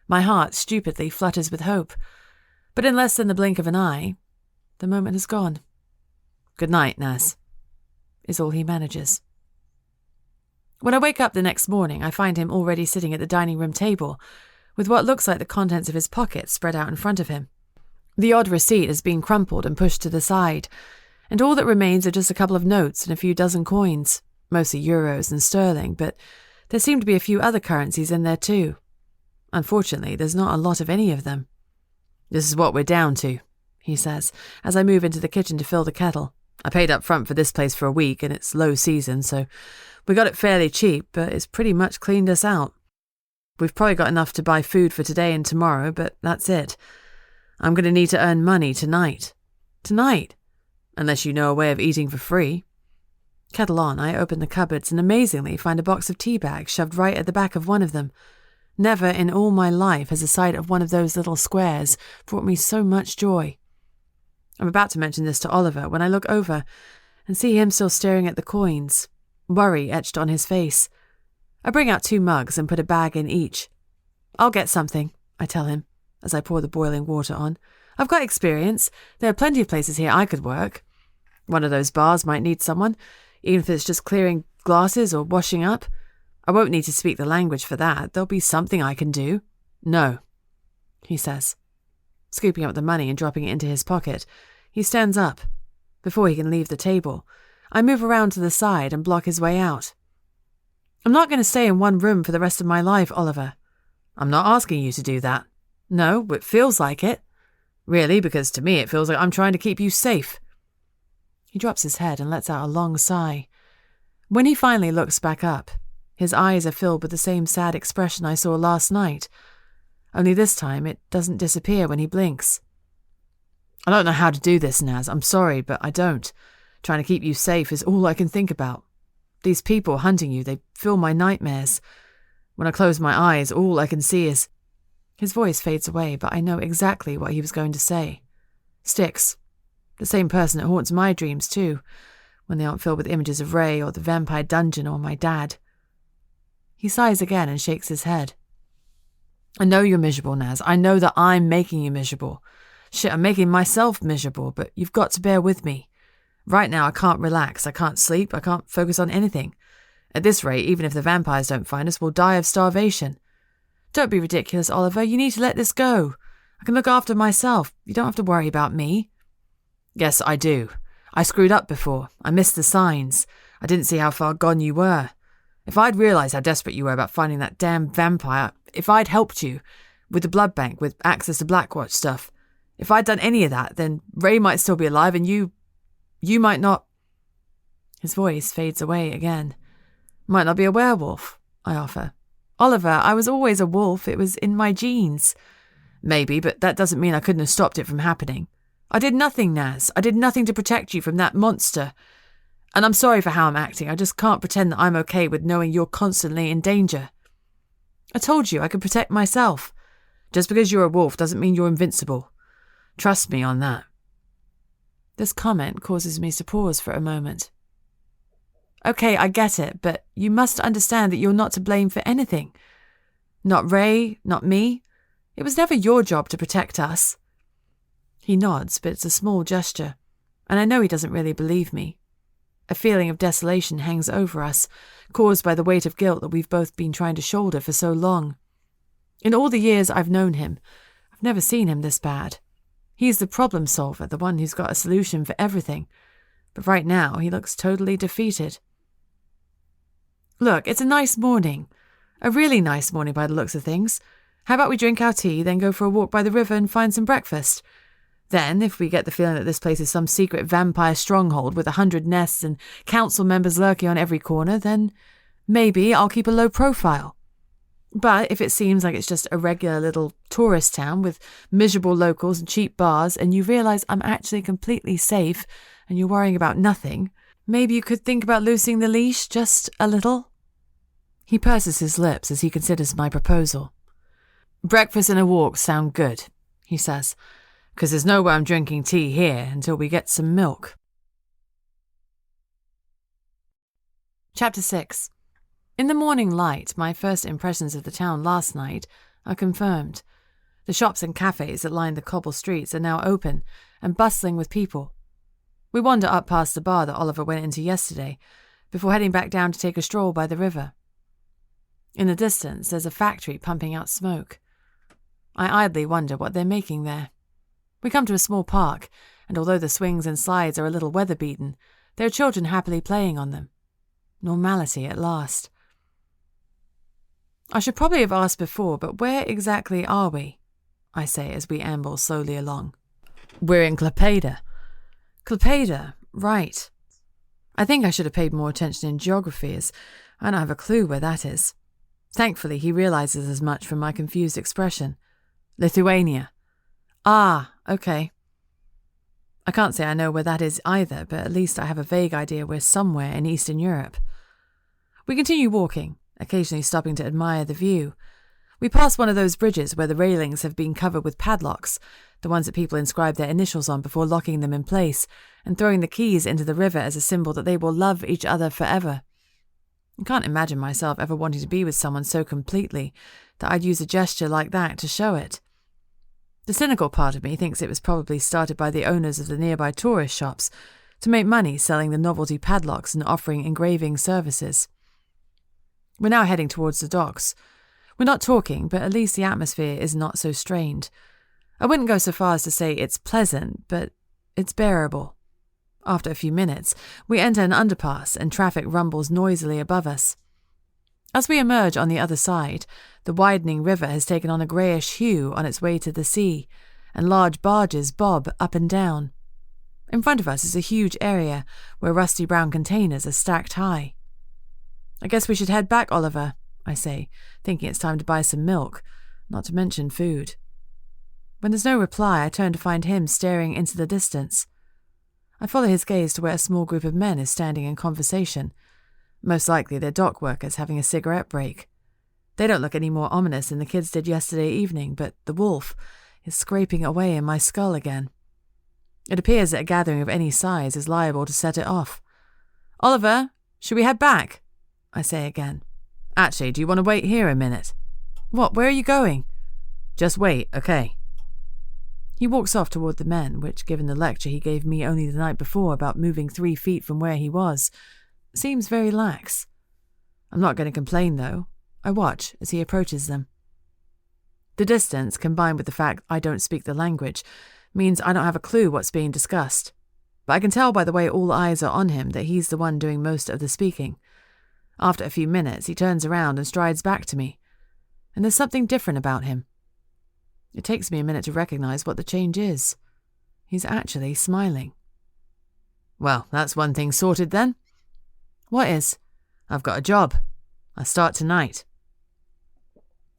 My heart stupidly flutters with hope, but in less than the blink of an eye, the moment has gone. "Good night, Naz," is all he manages. When I wake up the next morning, I find him already sitting at the dining room table, with what looks like the contents of his pockets spread out in front of him. The odd receipt has been crumpled and pushed to the side, and all that remains are just a couple of notes and a few dozen coins, mostly euros and sterling, but there seem to be a few other currencies in there too. Unfortunately, there's not a lot of any of them. "This is what we're down to," he says, as I move into the kitchen to fill the kettle. "I paid up front for this place for a week, and it's low season, so we got it fairly cheap, but it's pretty much cleaned us out. We've probably got enough to buy food for today and tomorrow, but that's it. I'm going to need to earn money tonight. Tonight! Unless you know a way of eating for free." Kettle on, I open the cupboards and amazingly find a box of tea bags shoved right at the back of one of them. Never in all my life has the sight of one of those little squares brought me so much joy. I'm about to mention this to Oliver when I look over and see him still staring at the coins, worry etched on his face. I bring out 2 mugs and put a bag in each. "I'll get something," I tell him, as I pour the boiling water on. "I've got experience. There are plenty of places here I could work. One of those bars might need someone, even if it's just clearing glasses or washing up. I won't need to speak the language for that. There'll be something I can do." "No," he says. Scooping up the money and dropping it into his pocket, he stands up. Before he can leave the table, I move around to the side and block his way out. "I'm not going to stay in one room for the rest of my life, Oliver." "I'm not asking you to do that." "No, it feels like it." "Really, because to me it feels like I'm trying to keep you safe." He drops his head and lets out a long sigh. When he finally looks back up, his eyes are filled with the same sad expression I saw last night, only this time it doesn't disappear when he blinks. "I don't know how to do this, Naz. I'm sorry, but I don't. Trying to keep you safe is all I can think about. These people hunting you, they fill my nightmares. When I close my eyes, all I can see is—" His voice fades away, but I know exactly what he was going to say. "Styx. The same person that haunts my dreams too, when they aren't filled with images of Ray or the vampire dungeon or my dad." He sighs again and shakes his head. "I know you're miserable, Naz. I know that I'm making you miserable. Shit, I'm making myself miserable, but you've got to bear with me. Right now I can't relax, I can't sleep, I can't focus on anything. At this rate, even if the vampires don't find us, we'll die of starvation. Don't be ridiculous, Oliver. You need to let this go. I can look after myself. You don't have to worry about me." "Yes, I do. I screwed up before. I missed the signs. I didn't see how far gone you were. If I'd realised how desperate you were about finding that damn vampire, if I'd helped you with the blood bank, with access to Blackwatch stuff, if I'd done any of that, then Ray might still be alive and you might not—" His voice fades away again. "Might not be a werewolf," I offer. "Oliver, I was always a wolf. It was in my genes." "Maybe, but that doesn't mean I couldn't have stopped it from happening. I did nothing, Naz. I did nothing to protect you from that monster. And I'm sorry for how I'm acting. I just can't pretend that I'm okay with knowing you're constantly in danger. I told you I could protect myself. Just because you're a wolf doesn't mean you're invincible. Trust me on that." This comment causes me to pause for a moment. "Okay, I get it, but you must understand that you're not to blame for anything. Not Ray, not me. It was never your job to protect us." He nods, but it's a small gesture, and I know he doesn't really believe me. A feeling of desolation hangs over us, caused by the weight of guilt that we've both been trying to shoulder for so long. In all the years I've known him, I've never seen him this bad. He's the problem solver, the one who's got a solution for everything, but right now he looks totally defeated. "Look, it's a nice morning. A really nice morning by the looks of things. How about we drink our tea, then go for a walk by the river and find some breakfast? Then, if we get the feeling that this place is some secret vampire stronghold with 100 nests and council members lurking on every corner, then maybe I'll keep a low profile. But if it seems like it's just a regular little tourist town with miserable locals and cheap bars, and you realise I'm actually completely safe and you're worrying about nothing, maybe you could think about loosening the leash just a little? He purses his lips as he considers my proposal. Breakfast and a walk sound good, he says, because there's no way I'm drinking tea here until we get some milk. Chapter 6. In the morning light, my first impressions of the town last night are confirmed. The shops and cafes that line the cobble streets are now open and bustling with people. We wander up past the bar that Oliver went into yesterday, before heading back down to take a stroll by the river. In the distance, there's a factory pumping out smoke. I idly wonder what they're making there. We come to a small park, and although the swings and slides are a little weather-beaten, there are children happily playing on them. Normality at last. I should probably have asked before, but where exactly are we? I say as we amble slowly along. We're in Clepeda. Clepeda, right. I think I should have paid more attention in geography, as I don't have a clue where that is. Thankfully, he realizes as much from my confused expression. Lithuania. Ah, okay. I can't say I know where that is either, but at least I have a vague idea we're somewhere in Eastern Europe. We continue walking, occasionally stopping to admire the view. We pass one of those bridges where the railings have been covered with padlocks, the ones that people inscribe their initials on before locking them in place and throwing the keys into the river as a symbol that they will love each other forever. I can't imagine myself ever wanting to be with someone so completely that I'd use a gesture like that to show it. The cynical part of me thinks it was probably started by the owners of the nearby tourist shops to make money selling the novelty padlocks and offering engraving services. We're now heading towards the docks. We're not talking, but at least the atmosphere is not so strained. I wouldn't go so far as to say it's pleasant, but it's bearable. After a few minutes, we enter an underpass and traffic rumbles noisily above us. As we emerge on the other side, the widening river has taken on a greyish hue on its way to the sea, and large barges bob up and down. In front of us is a huge area where rusty brown containers are stacked high. I guess we should head back, Oliver, I say, thinking it's time to buy some milk, not to mention food. When there's no reply, I turn to find him staring into the distance. I follow his gaze to where a small group of men is standing in conversation. Most likely they're dock workers having a cigarette break. They don't look any more ominous than the kids did yesterday evening, but the wolf is scraping away in my skull again. It appears that a gathering of any size is liable to set it off. Oliver, should we head back? I say again. Actually, do you want to wait here a minute? What, where are you going? Just wait, okay. He walks off toward the men, which, given the lecture he gave me only the night before about moving 3 feet from where he was, seems very lax. I'm not going to complain, though. I watch as he approaches them. The distance, combined with the fact I don't speak the language, means I don't have a clue what's being discussed. But I can tell by the way all eyes are on him that he's the one doing most of the speaking. After a few minutes, he turns around and strides back to me. And there's something different about him. It takes me a minute to recognize what the change is. He's actually smiling. Well, that's one thing sorted then. What is? I've got a job. I start tonight.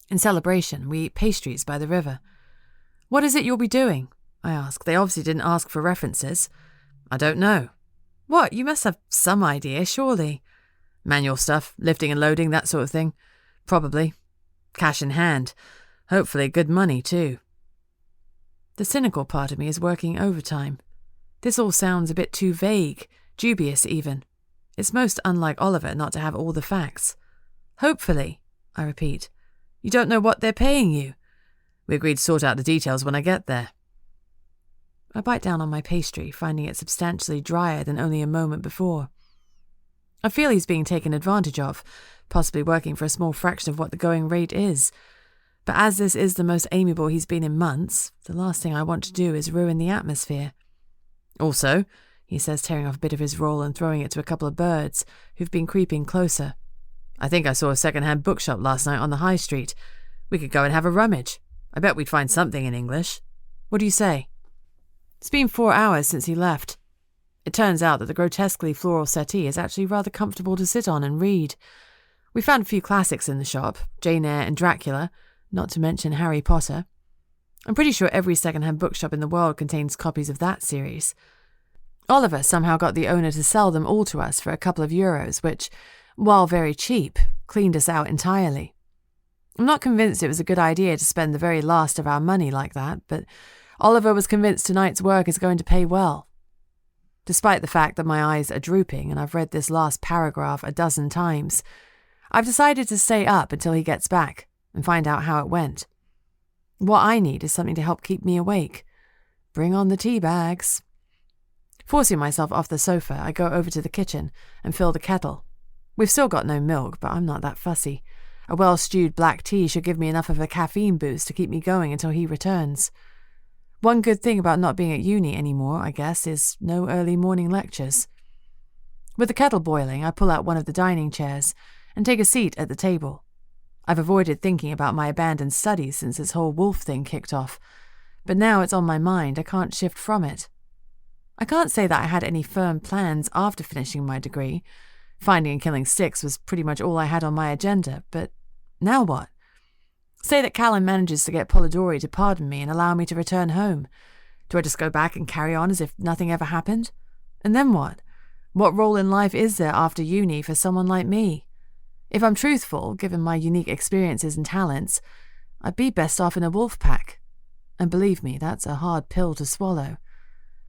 In celebration, we eat pastries by the river. What is it you'll be doing? I ask. They obviously didn't ask for references. I don't know. What? You must have some idea, surely. Manual stuff, lifting and loading, that sort of thing. Probably. Cash in hand. Hopefully good money, too. The cynical part of me is working overtime. This all sounds a bit too vague, dubious even. It's most unlike Oliver not to have all the facts. Hopefully, I repeat. You don't know what they're paying you. We agreed to sort out the details when I get there. I bite down on my pastry, finding it substantially drier than only a moment before. I feel he's being taken advantage of, possibly working for a small fraction of what the going rate is. But as this is the most amiable he's been in months, the last thing I want to do is ruin the atmosphere. Also, he says, tearing off a bit of his roll and throwing it to a couple of birds who've been creeping closer. I think I saw a second-hand bookshop last night on the high street. We could go and have a rummage. I bet we'd find something in English. What do you say? It's been 4 hours since he left. It turns out that the grotesquely floral settee is actually rather comfortable to sit on and read. We found a few classics in the shop, Jane Eyre and Dracula, not to mention Harry Potter. I'm pretty sure every second-hand bookshop in the world contains copies of that series. Oliver somehow got the owner to sell them all to us for a couple of euros, which, while very cheap, cleaned us out entirely. I'm not convinced it was a good idea to spend the very last of our money like that, but Oliver was convinced tonight's work is going to pay well. Despite the fact that my eyes are drooping and I've read this last paragraph a dozen times, I've decided to stay up until he gets back and find out how it went. What I need is something to help keep me awake. Bring on the tea bags. Forcing myself off the sofa, I go over to the kitchen and fill the kettle. We've still got no milk, but I'm not that fussy. A well-stewed black tea should give me enough of a caffeine boost to keep me going until he returns. One good thing about not being at uni anymore, I guess, is no early morning lectures. With the kettle boiling, I pull out one of the dining chairs and take a seat at the table. I've avoided thinking about my abandoned studies since this whole wolf thing kicked off, but now it's on my mind, I can't shift from it. I can't say that I had any firm plans after finishing my degree. Finding and killing sticks was pretty much all I had on my agenda, but now what? Say that Kalen manages to get Polidori to pardon me and allow me to return home. Do I just go back and carry on as if nothing ever happened? And then what? What role in life is there after uni for someone like me? If I'm truthful, given my unique experiences and talents, I'd be best off in a wolf pack. And believe me, that's a hard pill to swallow.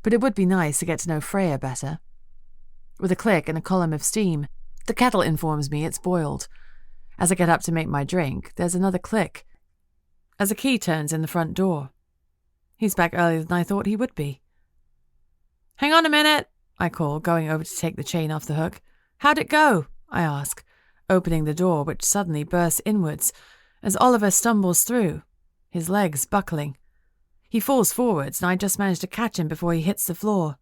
But it would be nice to get to know Freya better. With a click and a column of steam, the kettle informs me it's boiled. As I get up to make my drink, there's another click, as a key turns in the front door. He's back earlier than I thought he would be. "Hang on a minute," I call, going over to take the chain off the hook. "How'd it go?" I ask, opening the door, which suddenly bursts inwards as Oliver stumbles through, his legs buckling. He falls forwards, and I just manage to catch him before he hits the floor.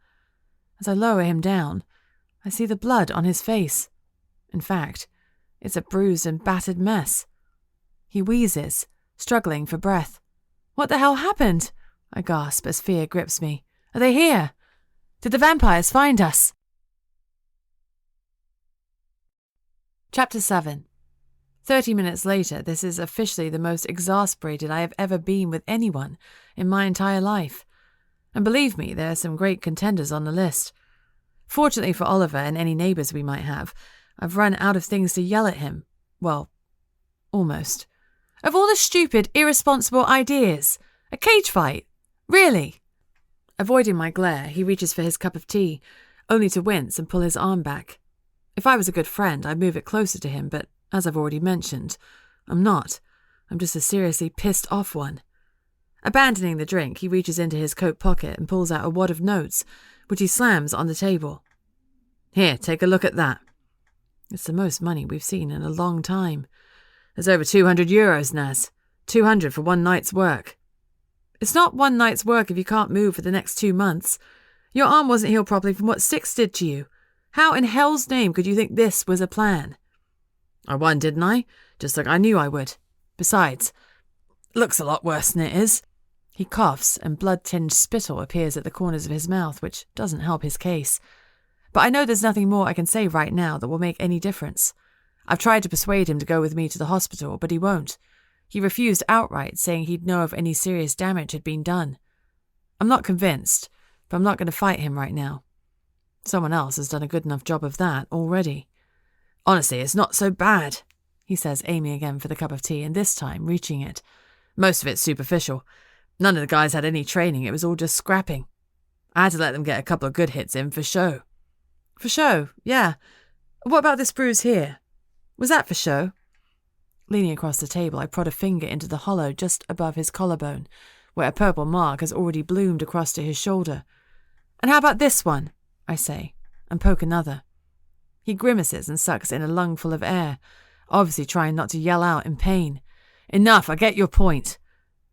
As I lower him down, I see the blood on his face. In fact, it's a bruised and battered mess. He wheezes, struggling for breath. "What the hell happened?" I gasp as fear grips me. "Are they here? Did the vampires find us?" Chapter 7. 30 minutes later, this is officially the most exasperated I have ever been with anyone in my entire life. And believe me, there are some great contenders on the list. Fortunately for Oliver and any neighbours we might have, I've run out of things to yell at him. Well, almost. Of all the stupid, irresponsible ideas! A cage fight! Really? Avoiding my glare, he reaches for his cup of tea, only to wince and pull his arm back. If I was a good friend, I'd move it closer to him, but as I've already mentioned, I'm not. I'm just a seriously pissed off one. Abandoning the drink, he reaches into his coat pocket and pulls out a wad of notes, which he slams on the table. "Here, take a look at that." It's the most money we've seen in a long time. There's over 200 euros, Naz. 200 for one night's work. It's not one night's work if you can't move for the next 2 months. Your arm wasn't healed properly from what Six did to you. How in hell's name could you think this was a plan? I won, didn't I? Just like I knew I would. Besides, looks a lot worse than it is. He coughs and blood-tinged spittle appears at the corners of his mouth, which doesn't help his case. But I know there's nothing more I can say right now that will make any difference. I've tried to persuade him to go with me to the hospital, but he won't. He refused outright, saying he'd know if any serious damage had been done. I'm not convinced, but I'm not going to fight him right now. Someone else has done a good enough job of that already. Honestly, it's not so bad, he says, aiming again for the cup of tea, and this time reaching it. Most of it's superficial. None of the guys had any training, it was all just scrapping. I had to let them get a couple of good hits in for show. For show, yeah. What about this bruise here? Was that for show? Leaning across the table, I prod a finger into the hollow just above his collarbone, where a purple mark has already bloomed across to his shoulder. And how about this one? I say, and poke another. He grimaces and sucks in a lungful of air, obviously trying not to yell out in pain. Enough, I get your point.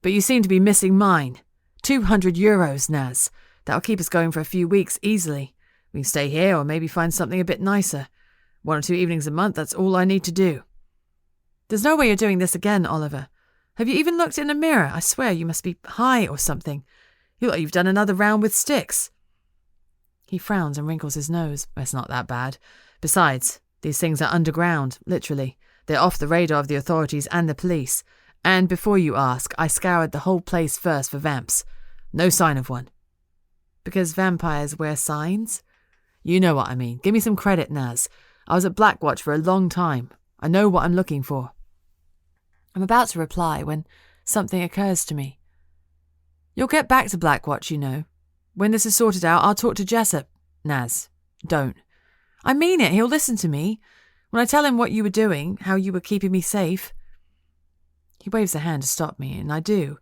But you seem to be missing mine. 200 euros, Naz. That'll keep us going for a few weeks easily. We can stay here or maybe find something a bit nicer. 1 or 2 evenings a month, that's all I need to do. There's no way you're doing this again, Oliver. Have you even looked in the mirror? I swear you must be high or something. You look like you've done another round with sticks. He frowns and wrinkles his nose. It's not that bad. Besides, these things are underground, literally. They're off the radar of the authorities and the police. And before you ask, I scoured the whole place first for vamps. No sign of one. Because vampires wear signs? You know what I mean. Give me some credit, Naz. I was at Blackwatch for a long time. I know what I'm looking for. I'm about to reply when something occurs to me. You'll get back to Blackwatch, you know. When this is sorted out, I'll talk to Jessup. Naz, don't. I mean it. He'll listen to me. When I tell him what you were doing, how you were keeping me safe. He waves a hand to stop me, and I do,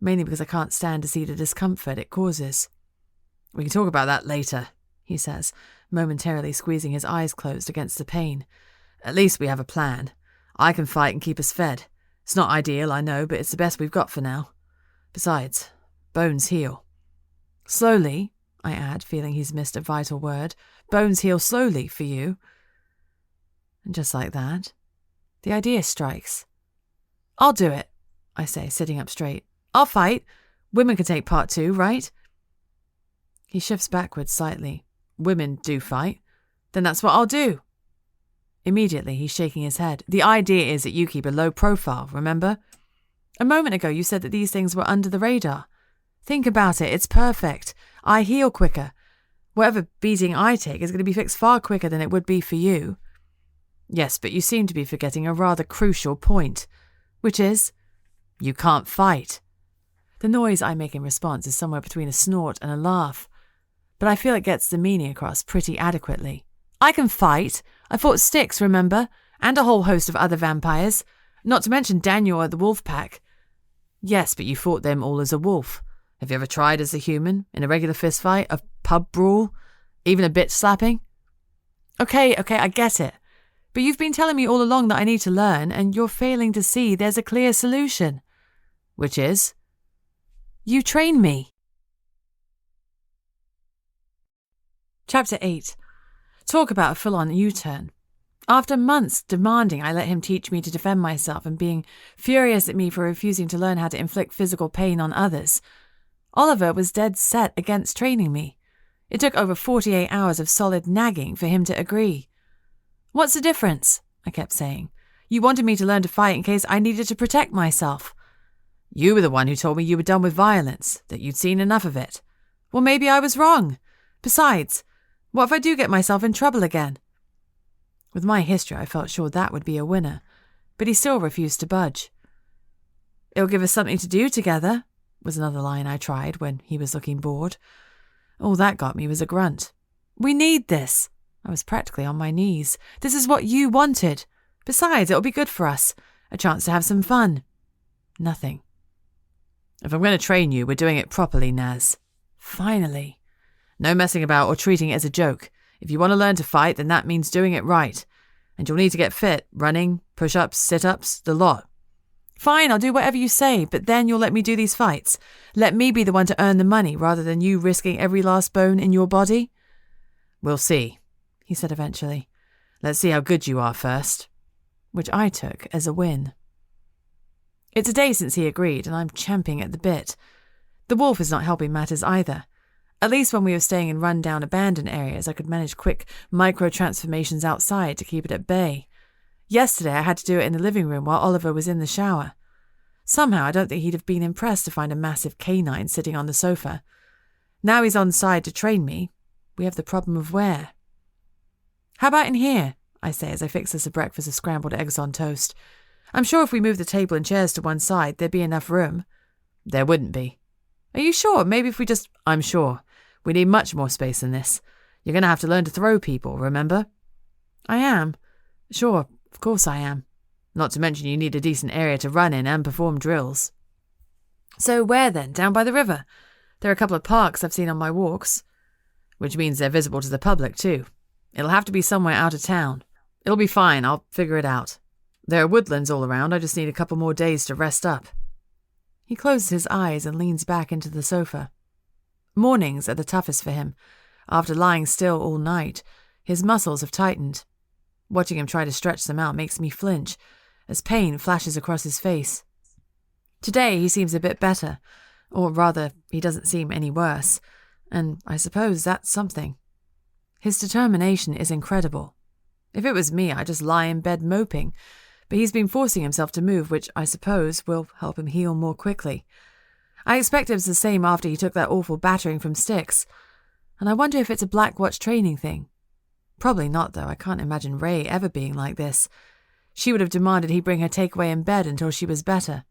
mainly because I can't stand to see the discomfort it causes. We can talk about that later, he says, momentarily squeezing his eyes closed against the pain. At least we have a plan. I can fight and keep us fed. It's not ideal, I know, but it's the best we've got for now. Besides, bones heal. Slowly, I add, feeling he's missed a vital word. Bones heal slowly for you. And just like that, the idea strikes. I'll do it, I say, sitting up straight. I'll fight. Women can take part too, right? He shifts backwards slightly. Women do fight. Then that's what I'll do. Immediately, he's shaking his head. The idea is that you keep a low profile, remember? A moment ago, you said that these things were under the radar. Think about it. It's perfect. I heal quicker. Whatever beating I take is going to be fixed far quicker than it would be for you. Yes, but you seem to be forgetting a rather crucial point, which is, you can't fight. The noise I make in response is somewhere between a snort and a laugh, but I feel it gets the meaning across pretty adequately. I can fight. I fought Styx, remember? And a whole host of other vampires, not to mention Daniel at the wolf pack. Yes, but you fought them all as a wolf. Have you ever tried as a human, in a regular fistfight, a pub brawl, even a bitch slapping? Okay, I get it. But you've been telling me all along that I need to learn, and you're failing to see there's a clear solution. Which is? You train me. Chapter 8. Talk about a full-on U-turn. After months demanding I let him teach me to defend myself and being furious at me for refusing to learn how to inflict physical pain on others, Oliver was dead set against training me. It took over 48 hours of solid nagging for him to agree. What's the difference? I kept saying. You wanted me to learn to fight in case I needed to protect myself. You were the one who told me you were done with violence, that you'd seen enough of it. Well, maybe I was wrong. Besides, what if I do get myself in trouble again? With my history, I felt sure that would be a winner, but he still refused to budge. It'll give us something to do together, was another line I tried when he was looking bored. All that got me was a grunt. We need this. I was practically on my knees. This is what you wanted. Besides, it'll be good for us. A chance to have some fun. Nothing. If I'm going to train you, we're doing it properly, Naz. Finally. No messing about or treating it as a joke. If you want to learn to fight, then that means doing it right. And you'll need to get fit. Running, push-ups, sit-ups, the lot. Fine, I'll do whatever you say, but then you'll let me do these fights. Let me be the one to earn the money rather than you risking every last bone in your body. We'll see, he said eventually. Let's see how good you are first. Which I took as a win. It's a day since he agreed, and I'm champing at the bit. The wolf is not helping matters either. At least when we were staying in run-down abandoned areas, I could manage quick micro-transformations outside to keep it at bay. Yesterday I had to do it in the living room while Oliver was in the shower. Somehow I don't think he'd have been impressed to find a massive canine sitting on the sofa. Now he's on side to train me. We have the problem of where. How about in here? I say as I fix us a breakfast of scrambled eggs on toast. I'm sure if we moved the table and chairs to one side, there'd be enough room. There wouldn't be. Are you sure? Maybe if we just... I'm sure. We need much more space than this. You're going to have to learn to throw people, remember? I am. Sure, of course I am. Not to mention you need a decent area to run in and perform drills. So where then? Down by the river? There are a couple of parks I've seen on my walks. Which means they're visible to the public too. It'll have to be somewhere out of town. It'll be fine, I'll figure it out. There are woodlands all around, I just need a couple more days to rest up. He closes his eyes and leans back into the sofa. Mornings are the toughest for him. After lying still all night, his muscles have tightened. Watching him try to stretch them out makes me flinch, as pain flashes across his face. Today he seems a bit better, or rather, he doesn't seem any worse, and I suppose that's something. His determination is incredible. If it was me, I'd just lie in bed moping, but he's been forcing himself to move, which I suppose will help him heal more quickly. I expect it was the same after he took that awful battering from Styx, and I wonder if it's a Black Watch training thing. Probably not, though. I can't imagine Ray ever being like this. She would have demanded he bring her takeaway in bed until she was better.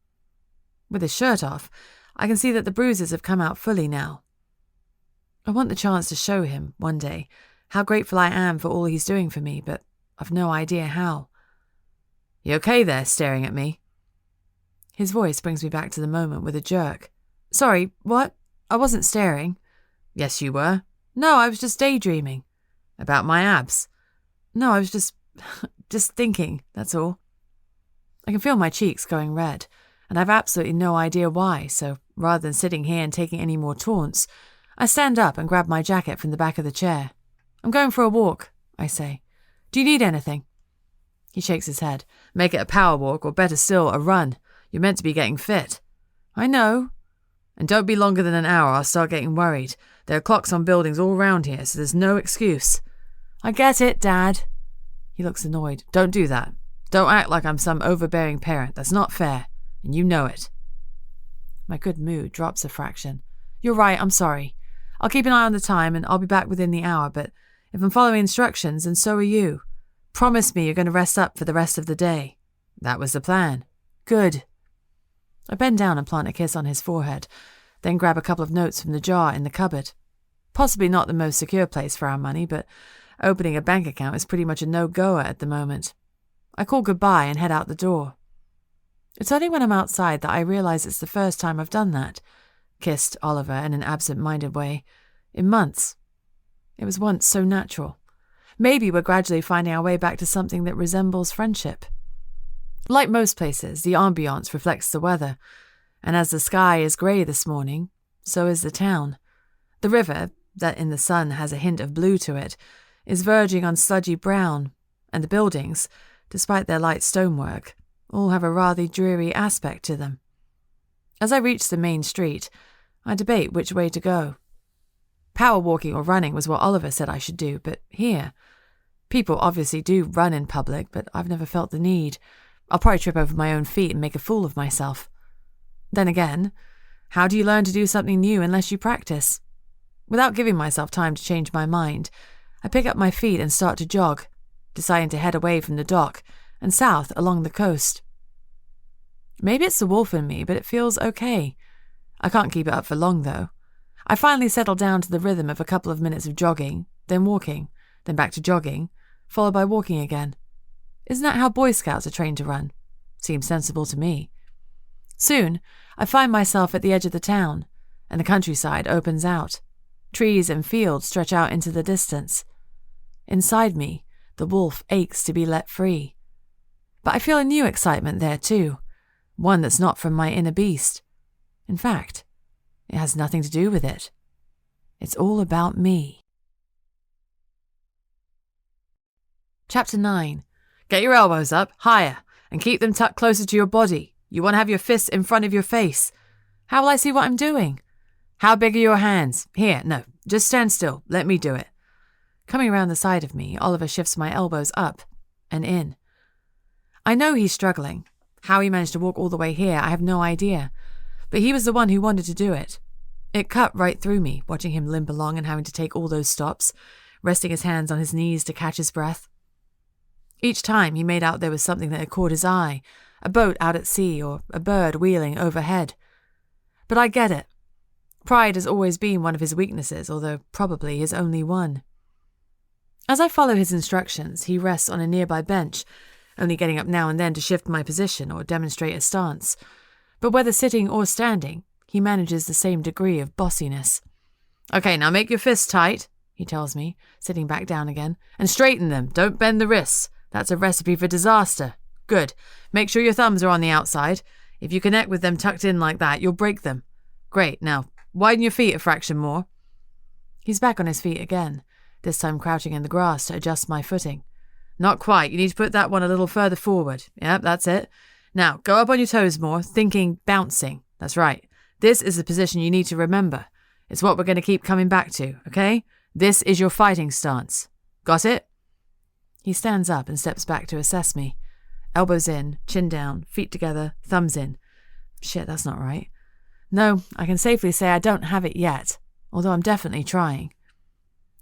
With his shirt off, I can see that the bruises have come out fully now. I want the chance to show him, one day, how grateful I am for all he's doing for me, but I've no idea how. "You okay there, staring at me?" His voice brings me back to the moment with a jerk. "Sorry, what? I wasn't staring." "Yes, you were." "No, I was just daydreaming." "About my abs?" "No, I was just thinking, that's all." I can feel my cheeks going red, and I've absolutely no idea why, so rather than sitting here and taking any more taunts, I stand up and grab my jacket from the back of the chair. "I'm going for a walk," I say. "Do you need anything?" He shakes his head. "Make it a power walk, or better still, a run. You're meant to be getting fit." "I know." "And don't be longer than an hour, I'll start getting worried. There are clocks on buildings all around here, so there's no excuse." "I get it, Dad." He looks annoyed. "Don't do that. Don't act like I'm some overbearing parent. That's not fair, and you know it." My good mood drops a fraction. "You're right, I'm sorry. I'll keep an eye on the time, and I'll be back within the hour, but if I'm following instructions, and so are you. Promise me you're going to rest up for the rest of the day." "That was the plan." "Good." I bend down and plant a kiss on his forehead, then grab a couple of notes from the jar in the cupboard. Possibly not the most secure place for our money, but opening a bank account is pretty much a no-goer at the moment. I call goodbye and head out the door. It's only when I'm outside that I realize it's the first time I've done that. Kissed Oliver in an absent-minded way. In months. It was once so natural. Maybe we're gradually finding our way back to something that resembles friendship. Like most places, the ambiance reflects the weather, and as the sky is grey this morning, so is the town. The river, that in the sun has a hint of blue to it, is verging on sludgy brown, and the buildings, despite their light stonework, all have a rather dreary aspect to them. As I reach the main street, I debate which way to go. Power walking or running was what Oliver said I should do, but here, people obviously do run in public, but I've never felt the need. I'll probably trip over my own feet and make a fool of myself. Then again, how do you learn to do something new unless you practice? Without giving myself time to change my mind, I pick up my feet and start to jog, deciding to head away from the dock and south along the coast. Maybe it's the wolf in me, but it feels okay. I can't keep it up for long, though. I finally settle down to the rhythm of a couple of minutes of jogging, then walking, then back to jogging, followed by walking again. Isn't that how Boy Scouts are trained to run? Seems sensible to me. Soon, I find myself at the edge of the town, and the countryside opens out. Trees and fields stretch out into the distance. Inside me, the wolf aches to be let free. But I feel a new excitement there, too. One that's not from my inner beast. In fact, it has nothing to do with it. It's all about me. Chapter 9. Get your elbows up, higher, and keep them tucked closer to your body. You want to have your fists in front of your face. How will I see what I'm doing? How big are your hands? Here, no, just stand still. Let me do it. Coming around the side of me, Oliver shifts my elbows up and in. I know he's struggling. How he managed to walk all the way here, I have no idea. But he was the one who wanted to do it. It cut right through me, watching him limp along and having to take all those stops, resting his hands on his knees to catch his breath. Each time he made out there was something that had caught his eye, a boat out at sea or a bird wheeling overhead. But I get it. Pride has always been one of his weaknesses, although probably his only one. As I follow his instructions, he rests on a nearby bench, only getting up now and then to shift my position or demonstrate a stance. But whether sitting or standing, he manages the same degree of bossiness. Okay, now make your fists tight, he tells me, sitting back down again, and straighten them. Don't bend the wrists. That's a recipe for disaster. Good. Make sure your thumbs are on the outside. If you connect with them tucked in like that, you'll break them. Great. Now, widen your feet a fraction more. He's back on his feet again, this time crouching in the grass to adjust my footing. Not quite. You need to put that one a little further forward. Yep, that's it. Now, go up on your toes more, thinking bouncing. That's right. This is the position you need to remember. It's what we're going to keep coming back to, okay? This is your fighting stance. Got it? He stands up and steps back to assess me. Elbows in, chin down, feet together, thumbs in. Shit, that's not right. No, I can safely say I don't have it yet, although I'm definitely trying.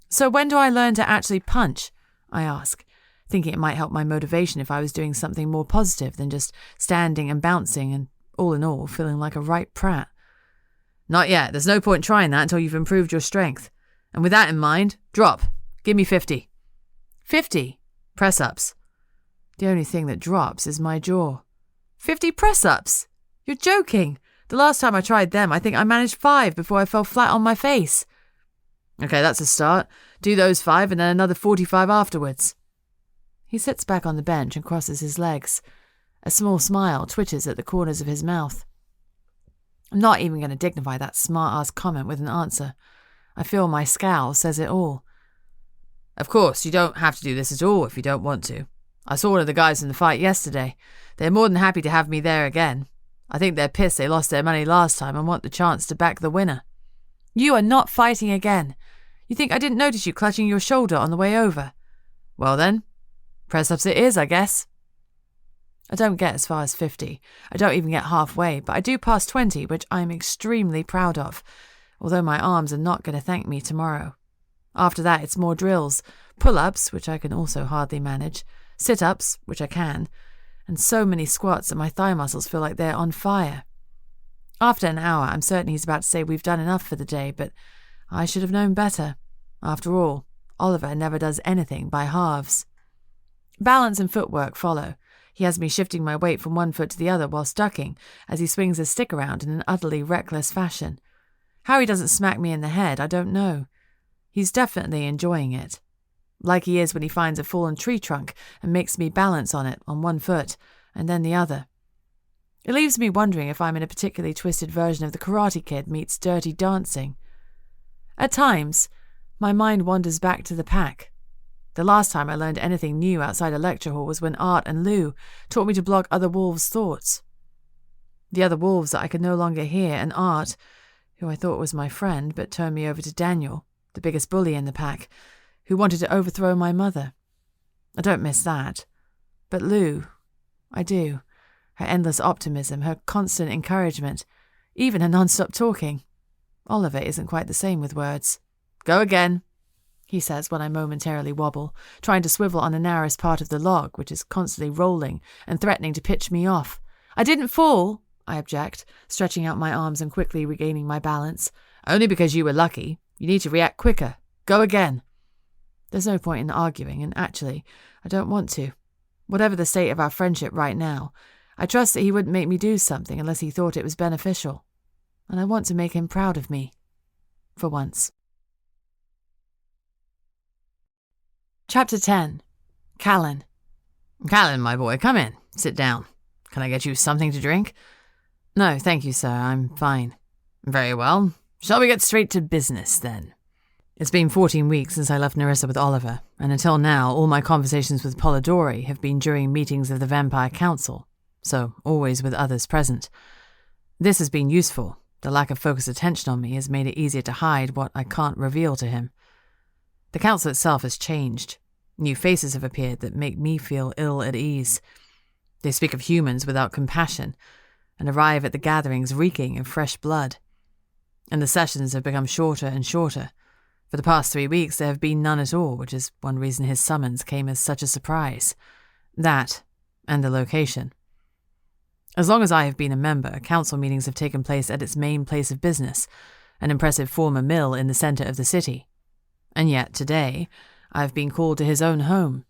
So when do I learn to actually punch? I ask, thinking it might help my motivation if I was doing something more positive than just standing and bouncing and, all in all, feeling like a right prat. Not yet. There's no point trying that until you've improved your strength. And with that in mind, drop. Give me 50. 50? Press-ups. The only thing that drops is my jaw. 50 press-ups? You're joking. The last time I tried them, I think I managed 5 before I fell flat on my face. Okay, that's a start. Do those 5 and then another 45 afterwards. He sits back on the bench and crosses his legs. A small smile twitches at the corners of his mouth. I'm not even going to dignify that smart-ass comment with an answer. I feel my scowl says it all. Of course, you don't have to do this at all if you don't want to. I saw one of the guys in the fight yesterday. They're more than happy to have me there again. I think they're pissed they lost their money last time and want the chance to back the winner. You are not fighting again. You think I didn't notice you clutching your shoulder on the way over? Well then, press-ups it is, I guess. I don't get as far as 50. I don't even get halfway, but I do pass 20, which I'm extremely proud of, although my arms are not going to thank me tomorrow. After that, it's more drills, pull-ups, which I can also hardly manage, sit-ups, which I can, and so many squats that my thigh muscles feel like they're on fire. After an hour, I'm certain he's about to say we've done enough for the day, but I should have known better. After all, Oliver never does anything by halves. Balance and footwork follow. He has me shifting my weight from one foot to the other whilst ducking as he swings his stick around in an utterly reckless fashion. How he doesn't smack me in the head, I don't know. He's definitely enjoying it. Like he is when he finds a fallen tree trunk and makes me balance on it on one foot and then the other. It leaves me wondering if I'm in a particularly twisted version of the Karate Kid meets Dirty Dancing. At times, my mind wanders back to the pack. The last time I learned anything new outside a lecture hall was when Art and Lou taught me to block other wolves' thoughts. The other wolves that I could no longer hear, and Art, who I thought was my friend but turned me over to Daniel, the biggest bully in the pack, who wanted to overthrow my mother. I don't miss that. But Lou, I do. Her endless optimism, her constant encouragement, even her non-stop talking. Oliver isn't quite the same with words. Go again, he says when I momentarily wobble, trying to swivel on the narrowest part of the log, which is constantly rolling and threatening to pitch me off. I didn't fall, I object, stretching out my arms and quickly regaining my balance. Only because you were lucky. You need to react quicker. Go again. There's no point in arguing, and actually, I don't want to. Whatever the state of our friendship right now, I trust that he wouldn't make me do something unless he thought it was beneficial. And I want to make him proud of me. For once. Chapter 10. Kalen. Kalen, my boy, come in. Sit down. Can I get you something to drink? No, thank you, sir. I'm fine. Very well. Shall we get straight to business, then? It's been 14 weeks since I left Narissa with Oliver, and until now all my conversations with Polidori have been during meetings of the Vampire Council, so always with others present. This has been useful. The lack of focused attention on me has made it easier to hide what I can't reveal to him. The council itself has changed. New faces have appeared that make me feel ill at ease. They speak of humans without compassion, and arrive at the gatherings reeking of fresh blood. And the sessions have become shorter and shorter. For the past 3 weeks there have been none at all, which is one reason his summons came as such a surprise. That, and the location. As long as I have been a member, council meetings have taken place at its main place of business, an impressive former mill in the centre of the city. And yet, today, I have been called to his own home,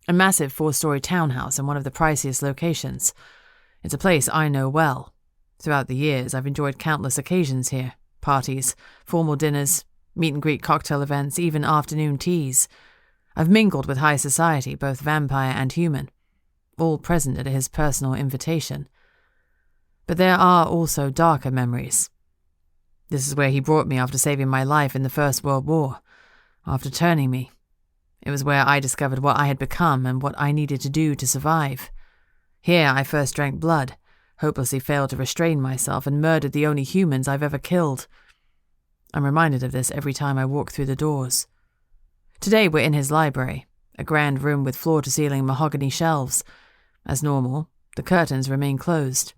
a massive 4-story townhouse in one of the priciest locations. It's a place I know well. Throughout the years, I've enjoyed countless occasions here, parties, formal dinners, meet-and-greet cocktail events, even afternoon teas. I've mingled with high society, both vampire and human, all present at his personal invitation. But there are also darker memories. This is where he brought me after saving my life in the First World War, after turning me. It was where I discovered what I had become and what I needed to do to survive. Here I first drank blood, hopelessly failed to restrain myself, and murdered the only humans I've ever killed. I'm reminded of this every time I walk through the doors. Today we're in his library, a grand room with floor-to-ceiling mahogany shelves. As normal, the curtains remain closed.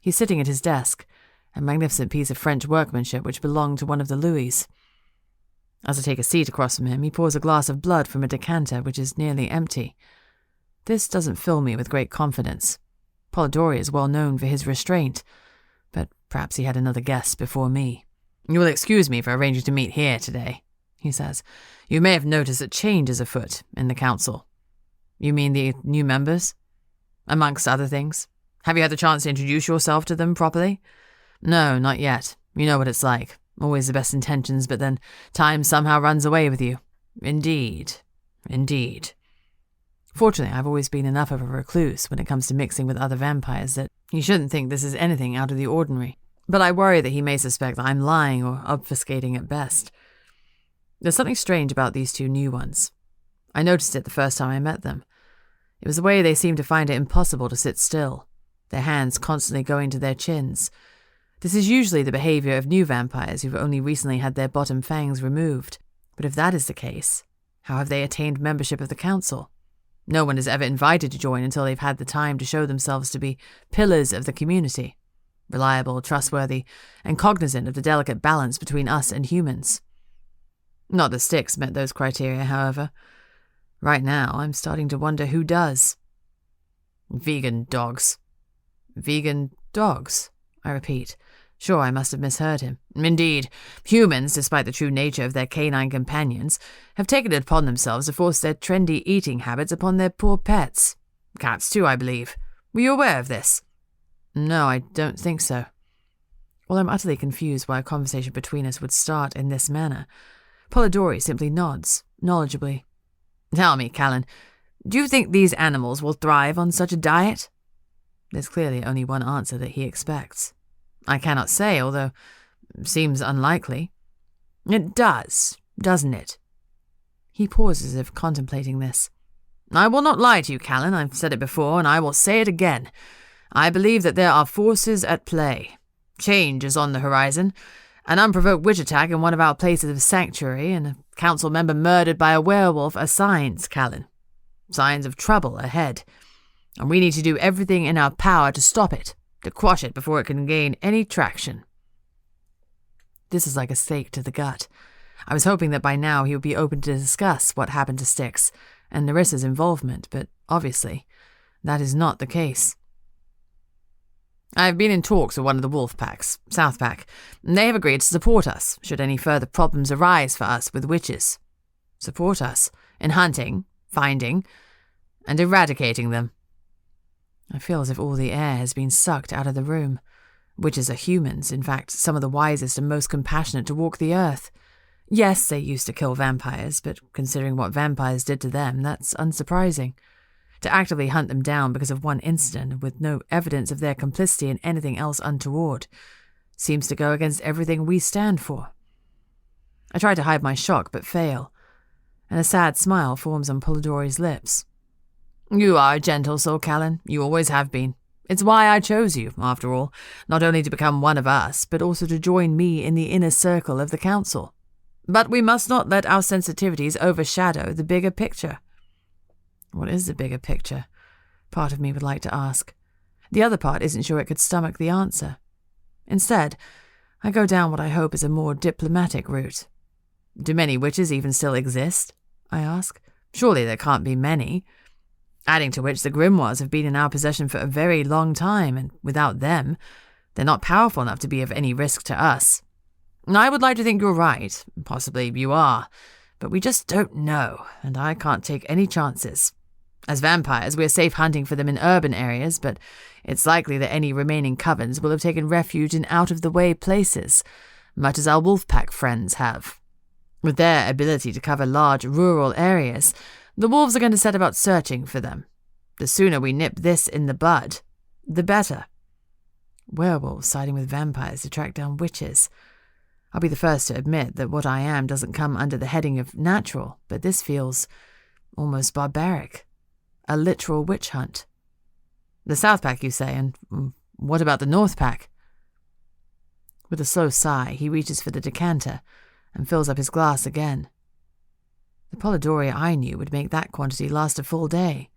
He's sitting at his desk, a magnificent piece of French workmanship which belonged to one of the Louis. As I take a seat across from him, he pours a glass of blood from a decanter which is nearly empty. This doesn't fill me with great confidence. Polidori is well known for his restraint, but perhaps he had another guest before me. "You will excuse me for arranging to meet here today," he says. "You may have noticed that change is afoot in the council." "You mean the new members?" "Amongst other things. Have you had the chance to introduce yourself to them properly?" "No, not yet. You know what it's like. Always the best intentions, but then time somehow runs away with you." "Indeed. Indeed." Fortunately, I've always been enough of a recluse when it comes to mixing with other vampires that he shouldn't think this is anything out of the ordinary. But I worry that he may suspect that I'm lying or obfuscating at best. There's something strange about these two new ones. I noticed it the first time I met them. It was the way they seemed to find it impossible to sit still, their hands constantly going to their chins. This is usually the behavior of new vampires who've only recently had their bottom fangs removed. But if that is the case, how have they attained membership of the council? No one is ever invited to join until they've had the time to show themselves to be pillars of the community, reliable, trustworthy, and cognizant of the delicate balance between us and humans. Not that Styx met those criteria, however. Right now, I'm starting to wonder who does. "Vegan dogs." "Vegan dogs?" I repeat. Sure, I must have misheard him. "Indeed, humans, despite the true nature of their canine companions, have taken it upon themselves to force their trendy eating habits upon their poor pets. Cats too, I believe. Were you aware of this?" "No, I don't think so." While I'm utterly confused why a conversation between us would start in this manner, Polidori simply nods, knowledgeably. "Tell me, Kalen, do you think these animals will thrive on such a diet?" There's clearly only one answer that he expects. "I cannot say, although it seems unlikely." "It does, doesn't it?" He pauses as if contemplating this. "I will not lie to you, Kalen. I've said it before, and I will say it again. I believe that there are forces at play. Change is on the horizon. An unprovoked witch attack in one of our places of sanctuary, and a council member murdered by a werewolf are signs, Kalen. Signs of trouble ahead. And we need to do everything in our power to stop it, to quash it before it can gain any traction." This is like a stake to the gut. I was hoping that by now he would be open to discuss what happened to Styx and Narissa's involvement, but obviously that is not the case. "I've been in talks with one of the wolf packs, South Pack, and they have agreed to support us should any further problems arise for us with witches. Support us in hunting, finding, and eradicating them." I feel as if all the air has been sucked out of the room. Witches are humans, in fact, some of the wisest and most compassionate to walk the earth. Yes, they used to kill vampires, but considering what vampires did to them, that's unsurprising. To actively hunt them down because of one incident with no evidence of their complicity in anything else untoward seems to go against everything we stand for. I try to hide my shock but fail, and a sad smile forms on Polidori's lips. "You are a gentle soul, Kalen. You always have been. It's why I chose you, after all, not only to become one of us, but also to join me in the inner circle of the council. But we must not let our sensitivities overshadow the bigger picture." What is the bigger picture? Part of me would like to ask. The other part isn't sure it could stomach the answer. Instead, I go down what I hope is a more diplomatic route. "Do many witches even still exist?" I ask. "Surely there can't be many. Adding to which, the grimoires have been in our possession for a very long time, and without them, they're not powerful enough to be of any risk to us. I would like to think you're right. Possibly you are. But we just don't know, and I can't take any chances. As vampires, we're safe hunting for them in urban areas, but it's likely that any remaining covens will have taken refuge in out-of-the-way places, much as our wolf-pack friends have. With their ability to cover large rural areas, the wolves are going to set about searching for them. The sooner we nip this in the bud, the better. Werewolves siding with vampires to track down witches. I'll be the first to admit that what I am doesn't come under the heading of natural, but this feels almost barbaric. A literal witch hunt. The South Pack, you say, and what about the North Pack? With a slow sigh, he reaches for the decanter and fills up his glass again. The Polidori I knew would make that quantity last a full day.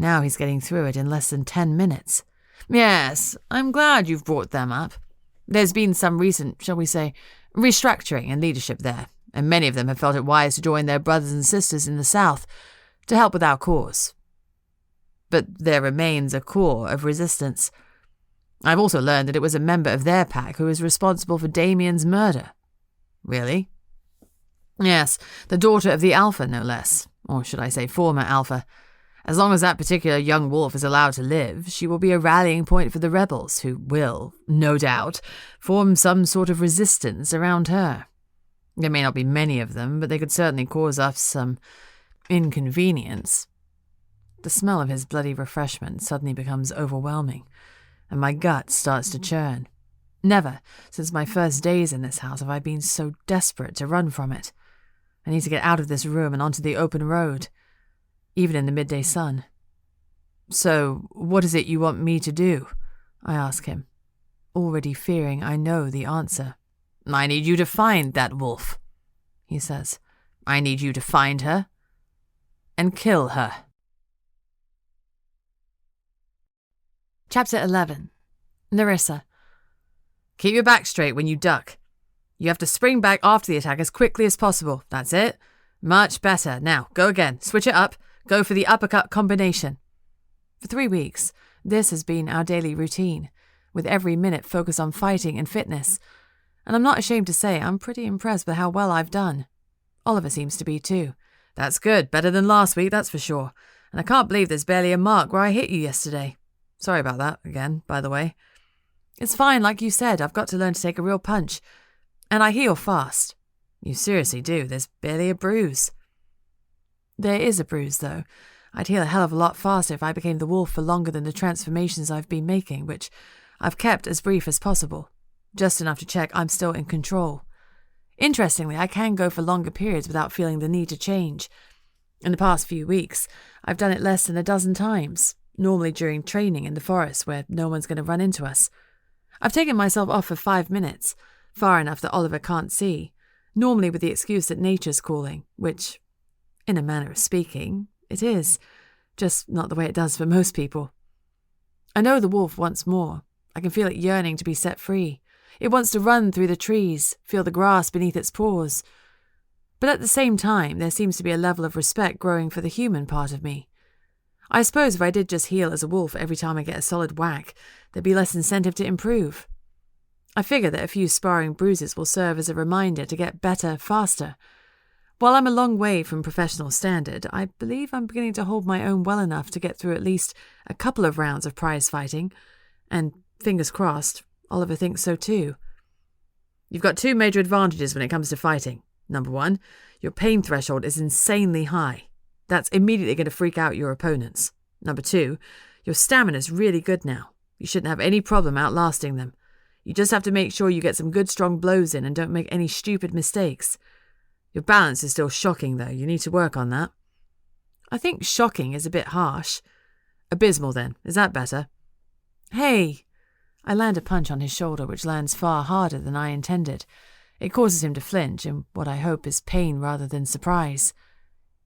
Now he's getting through it in less than 10 minutes. Yes, I'm glad you've brought them up. There's been some recent, shall we say, restructuring in leadership there, and many of them have felt it wise to join their brothers and sisters in the South to help with our cause. But there remains a core of resistance. I've also learned that it was a member of their pack who was responsible for Damien's murder. Really? Yes, the daughter of the Alpha, no less. Or should I say former Alpha. As long as that particular young wolf is allowed to live, she will be a rallying point for the rebels, who will, no doubt, form some sort of resistance around her. There may not be many of them, but they could certainly cause us some inconvenience. The smell of his bloody refreshment suddenly becomes overwhelming, and my gut starts to churn. Never, since my first days in this house, have I been so desperate to run from it. I need to get out of this room and onto the open road, even in the midday sun. So, what is it you want me to do? I ask him, already fearing I know the answer. I need you to find that wolf, he says. I need you to find her and kill her. Chapter 11. Narissa. Keep your back straight when you duck. You have to spring back after the attack as quickly as possible. That's it. Much better. Now, go again. Switch it up. Go for the uppercut combination. For 3 weeks, this has been our daily routine, with every minute focused on fighting and fitness. And I'm not ashamed to say I'm pretty impressed with how well I've done. Oliver seems to be too. That's good. Better than last week, that's for sure. And I can't believe there's barely a mark where I hit you yesterday. Sorry about that, again, by the way. It's fine, like you said, I've got to learn to take a real punch. And I heal fast. You seriously do, there's barely a bruise. There is a bruise, though. I'd heal a hell of a lot faster if I became the wolf for longer than the transformations I've been making, which I've kept as brief as possible. Just enough to check I'm still in control. Interestingly, I can go for longer periods without feeling the need to change. In the past few weeks, I've done it less than a dozen times, normally during training in the forest where no one's going to run into us. I've taken myself off for 5 minutes, far enough that Oliver can't see, normally with the excuse that nature's calling, which, in a manner of speaking, it is, just not the way it does for most people. I know the wolf wants more. I can feel it yearning to be set free. It wants to run through the trees, feel the grass beneath its paws. But at the same time, there seems to be a level of respect growing for the human part of me. I suppose if I did just heal as a wolf every time I get a solid whack, there'd be less incentive to improve. I figure that a few sparring bruises will serve as a reminder to get better faster. While I'm a long way from professional standard, I believe I'm beginning to hold my own well enough to get through at least a couple of rounds of prize fighting, and, fingers crossed, Oliver thinks so too. You've got 2 major advantages when it comes to fighting. Number 1, your pain threshold is insanely high. That's immediately going to freak out your opponents. Number 2, your stamina's really good now. You shouldn't have any problem outlasting them. You just have to make sure you get some good strong blows in and don't make any stupid mistakes. Your balance is still shocking, though. You need to work on that. I think shocking is a bit harsh. Abysmal, then. Is that better? Hey! I land a punch on his shoulder, which lands far harder than I intended. It causes him to flinch, in what I hope is pain rather than surprise.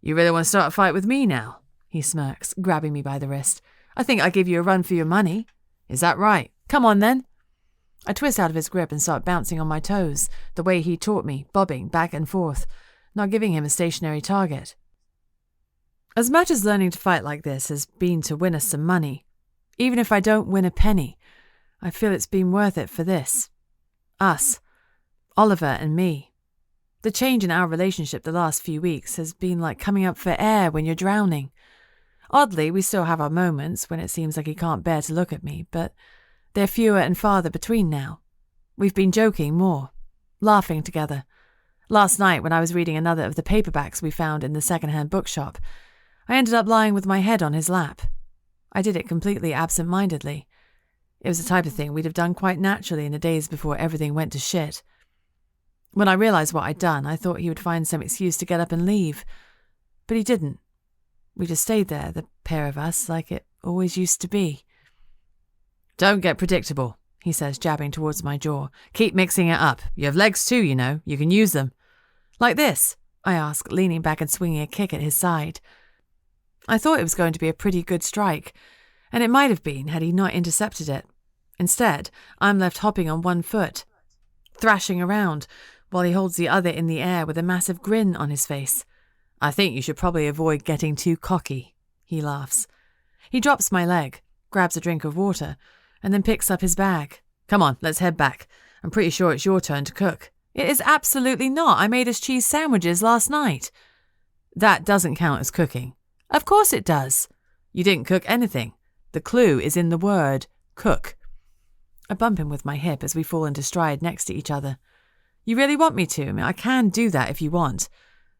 You really want to start a fight with me now? He smirks, grabbing me by the wrist. I think I give you a run for your money. Is that right? Come on, then. I twist out of his grip and start bouncing on my toes, the way he taught me, bobbing back and forth, not giving him a stationary target. As much as learning to fight like this has been to win us some money, even if I don't win a penny, I feel it's been worth it for this. Us. Oliver and me. The change in our relationship the last few weeks has been like coming up for air when you're drowning. Oddly, we still have our moments when it seems like he can't bear to look at me, but they're fewer and farther between now. We've been joking more, laughing together. Last night, when I was reading another of the paperbacks we found in the second-hand bookshop, I ended up lying with my head on his lap. I did it completely absent-mindedly. It was the type of thing we'd have done quite naturally in the days before everything went to shit. When I realized what I'd done, I thought he would find some excuse to get up and leave. But he didn't. We just stayed there, the pair of us, like it always used to be. Don't get predictable, he says, jabbing towards my jaw. Keep mixing it up. You have legs too, you know. You can use them. Like this? I ask, leaning back and swinging a kick at his side. I thought it was going to be a pretty good strike, and it might have been had he not intercepted it. Instead, I'm left hopping on one foot, thrashing around, while he holds the other in the air with a massive grin on his face. I think you should probably avoid getting too cocky, he laughs. He drops my leg, grabs a drink of water, and then picks up his bag. Come on, let's head back. I'm pretty sure it's your turn to cook. It is absolutely not. I made us cheese sandwiches last night. That doesn't count as cooking. Of course it does. You didn't cook anything. The clue is in the word cook. I bump him with my hip as we fall into stride next to each other. You really want me to? I mean, I can do that if you want.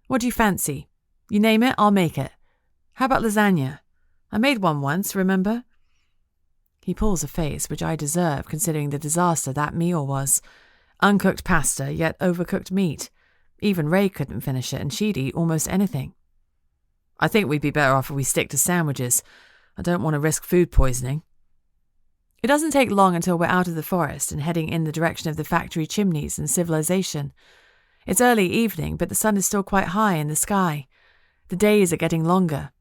What do you fancy? You name it, I'll make it. How about lasagna? I made one once, remember? He pulls a face, which I deserve considering the disaster that meal was. Uncooked pasta, yet overcooked meat. Even Ray couldn't finish it, and she'd eat almost anything. I think we'd be better off if we stick to sandwiches. I don't want to risk food poisoning. It doesn't take long until we're out of the forest and heading in the direction of the factory chimneys and civilization. It's early evening, but the sun is still quite high in the sky. The days are getting longer.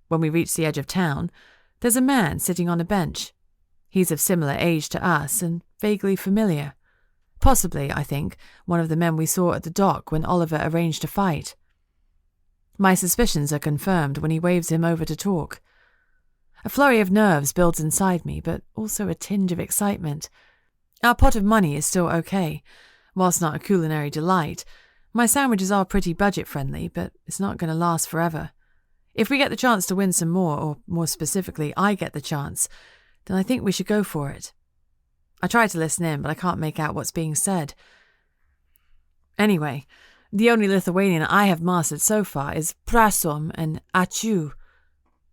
When we reach the edge of town, there's a man sitting on a bench. He's of similar age to us and vaguely familiar. Possibly, I think, one of the men we saw at the dock when Oliver arranged a fight. My suspicions are confirmed when he waves him over to talk. A flurry of nerves builds inside me, but also a tinge of excitement. Our pot of money is still okay. Whilst not a culinary delight, my sandwiches are pretty budget-friendly, but it's not going to last forever. If we get the chance to win some more, or more specifically, I get the chance, then I think we should go for it. I try to listen in, but I can't make out what's being said. Anyway, the only Lithuanian I have mastered so far is prasom and achu.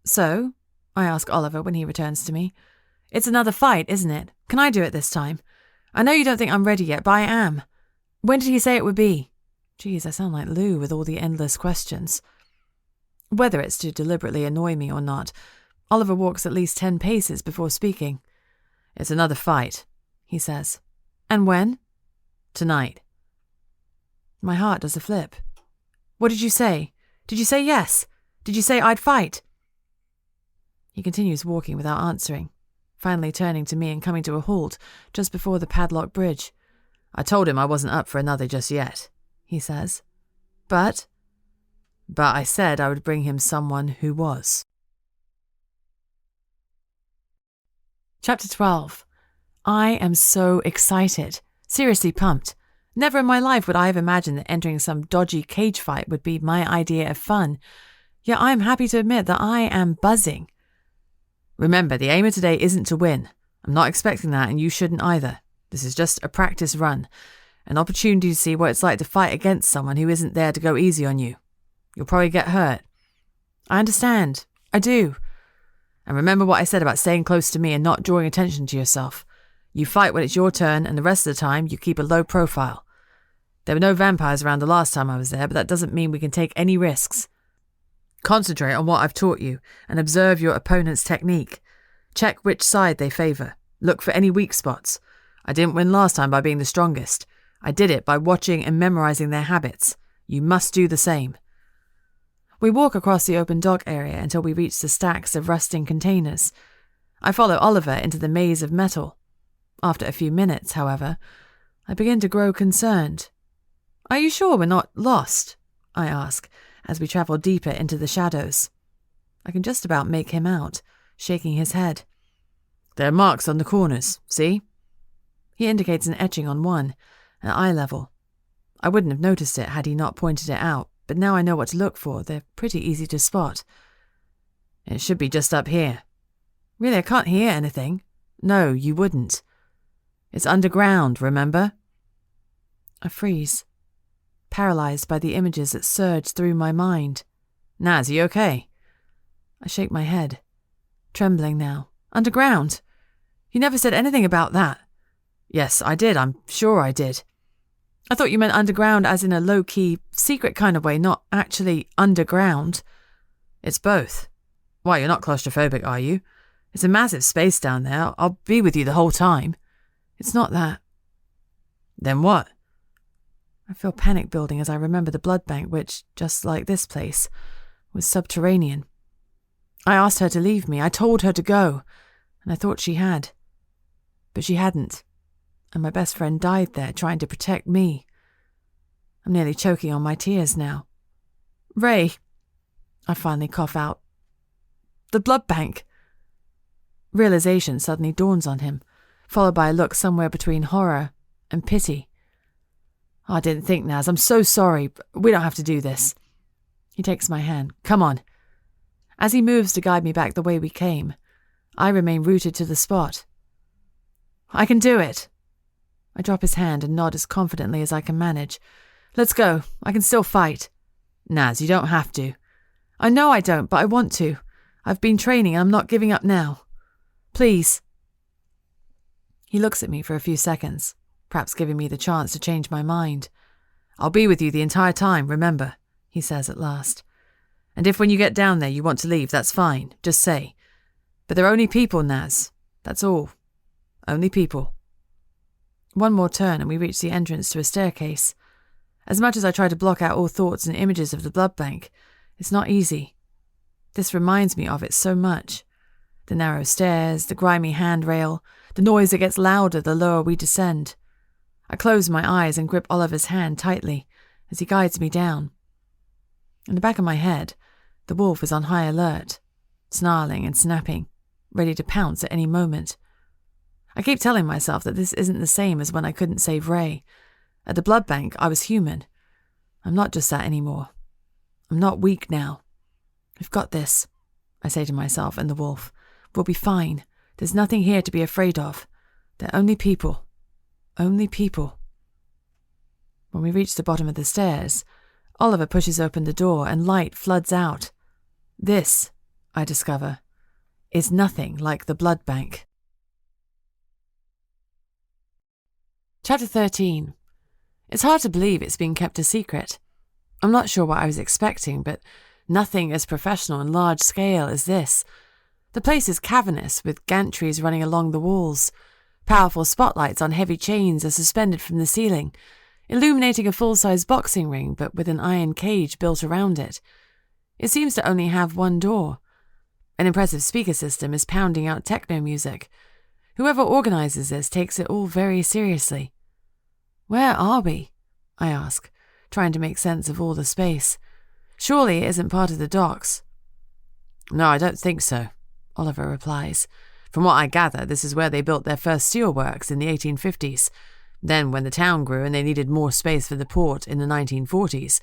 So, I ask Oliver when he returns to me, it's another fight, isn't it? Can I do it this time? I know you don't think I'm ready yet, but I am. When did he say it would be? Geez, I sound like Lou with all the endless questions. Whether it's to deliberately annoy me or not, Oliver walks at least 10 paces before speaking. It's another fight, he says. And when? Tonight. My heart does a flip. What did you say? Did you say yes? Did you say I'd fight? He continues walking without answering, finally turning to me and coming to a halt just before the padlock bridge. I told him I wasn't up for another just yet, he says. But I said I would bring him someone who was. Chapter 12. I am so excited. Seriously pumped. Never in my life would I have imagined that entering some dodgy cage fight would be my idea of fun. Yet I am happy to admit that I am buzzing. Remember, the aim of today isn't to win. I'm not expecting that, and you shouldn't either. This is just a practice run. An opportunity to see what it's like to fight against someone who isn't there to go easy on you. You'll probably get hurt. I understand. I do. And remember what I said about staying close to me and not drawing attention to yourself. You fight when it's your turn, and the rest of the time, you keep a low profile. There were no vampires around the last time I was there, but that doesn't mean we can take any risks. Concentrate on what I've taught you, and observe your opponent's technique. Check which side they favour. Look for any weak spots. I didn't win last time by being the strongest. I did it by watching and memorising their habits. You must do the same. We walk across the open dock area until we reach the stacks of rusting containers. I follow Oliver into the maze of metal. After a few minutes, however, I begin to grow concerned. Are you sure we're not lost? I ask, as we travel deeper into the shadows. I can just about make him out, shaking his head. There are marks on the corners, see? He indicates an etching on one, at eye level. I wouldn't have noticed it had he not pointed it out, but now I know what to look for. They're pretty easy to spot. It should be just up here. Really, I can't hear anything. No, you wouldn't. It's underground, remember? I freeze, paralysed by the images that surge through my mind. Naz, you okay? I shake my head, trembling now. Underground? You never said anything about that. Yes, I did. I'm sure I did. I thought you meant underground as in a low-key, secret kind of way, not actually underground. It's both. Why, you're not claustrophobic, are you? It's a massive space down there. I'll be with you the whole time. It's not that. Then what? I feel panic building as I remember the blood bank, which, just like this place, was subterranean. I asked her to leave me. I told her to go, and I thought she had. But she hadn't, and my best friend died there trying to protect me. I'm nearly choking on my tears now. Ray, I finally cough out. The blood bank. Realization suddenly dawns on him, followed by a look somewhere between horror and pity. I didn't think, Naz. I'm so sorry, but we don't have to do this. He takes my hand. Come on. As he moves to guide me back the way we came, I remain rooted to the spot. I can do it. I drop his hand and nod as confidently as I can manage. Let's go. I can still fight. Naz, you don't have to. I know I don't, but I want to. I've been training and I'm not giving up now. Please. He looks at me for a few seconds, perhaps giving me the chance to change my mind. I'll be with you the entire time, remember, he says at last. And if when you get down there you want to leave, that's fine, just say. But they're only people, Naz. That's all. Only people. One more turn and we reach the entrance to a staircase. As much as I try to block out all thoughts and images of the blood bank, it's not easy. This reminds me of it so much. The narrow stairs, the grimy handrail, the noise that gets louder the lower we descend. I close my eyes and grip Oliver's hand tightly as he guides me down. In the back of my head, the wolf is on high alert, snarling and snapping, ready to pounce at any moment. I keep telling myself that this isn't the same as when I couldn't save Ray. At the blood bank, I was human. I'm not just that anymore. I'm not weak now. We've got this, I say to myself and the wolf. We'll be fine. There's nothing here to be afraid of. They're only people. Only people. When we reach the bottom of the stairs, Oliver pushes open the door and light floods out. This, I discover, is nothing like the blood bank. Chapter 13. It's hard to believe it's been kept a secret. I'm not sure what I was expecting, but nothing as professional and large-scale as this. The place is cavernous, with gantries running along the walls. Powerful spotlights on heavy chains are suspended from the ceiling, illuminating a full-size boxing ring but with an iron cage built around it. It seems to only have one door. An impressive speaker system is pounding out techno music. Whoever organizes this takes it all very seriously. Where are we? I ask, trying to make sense of all the space. Surely it isn't part of the docks. No, I don't think so, Oliver replies. From what I gather, this is where they built their first steelworks in the 1850s. Then, when the town grew and they needed more space for the port in the 1940s,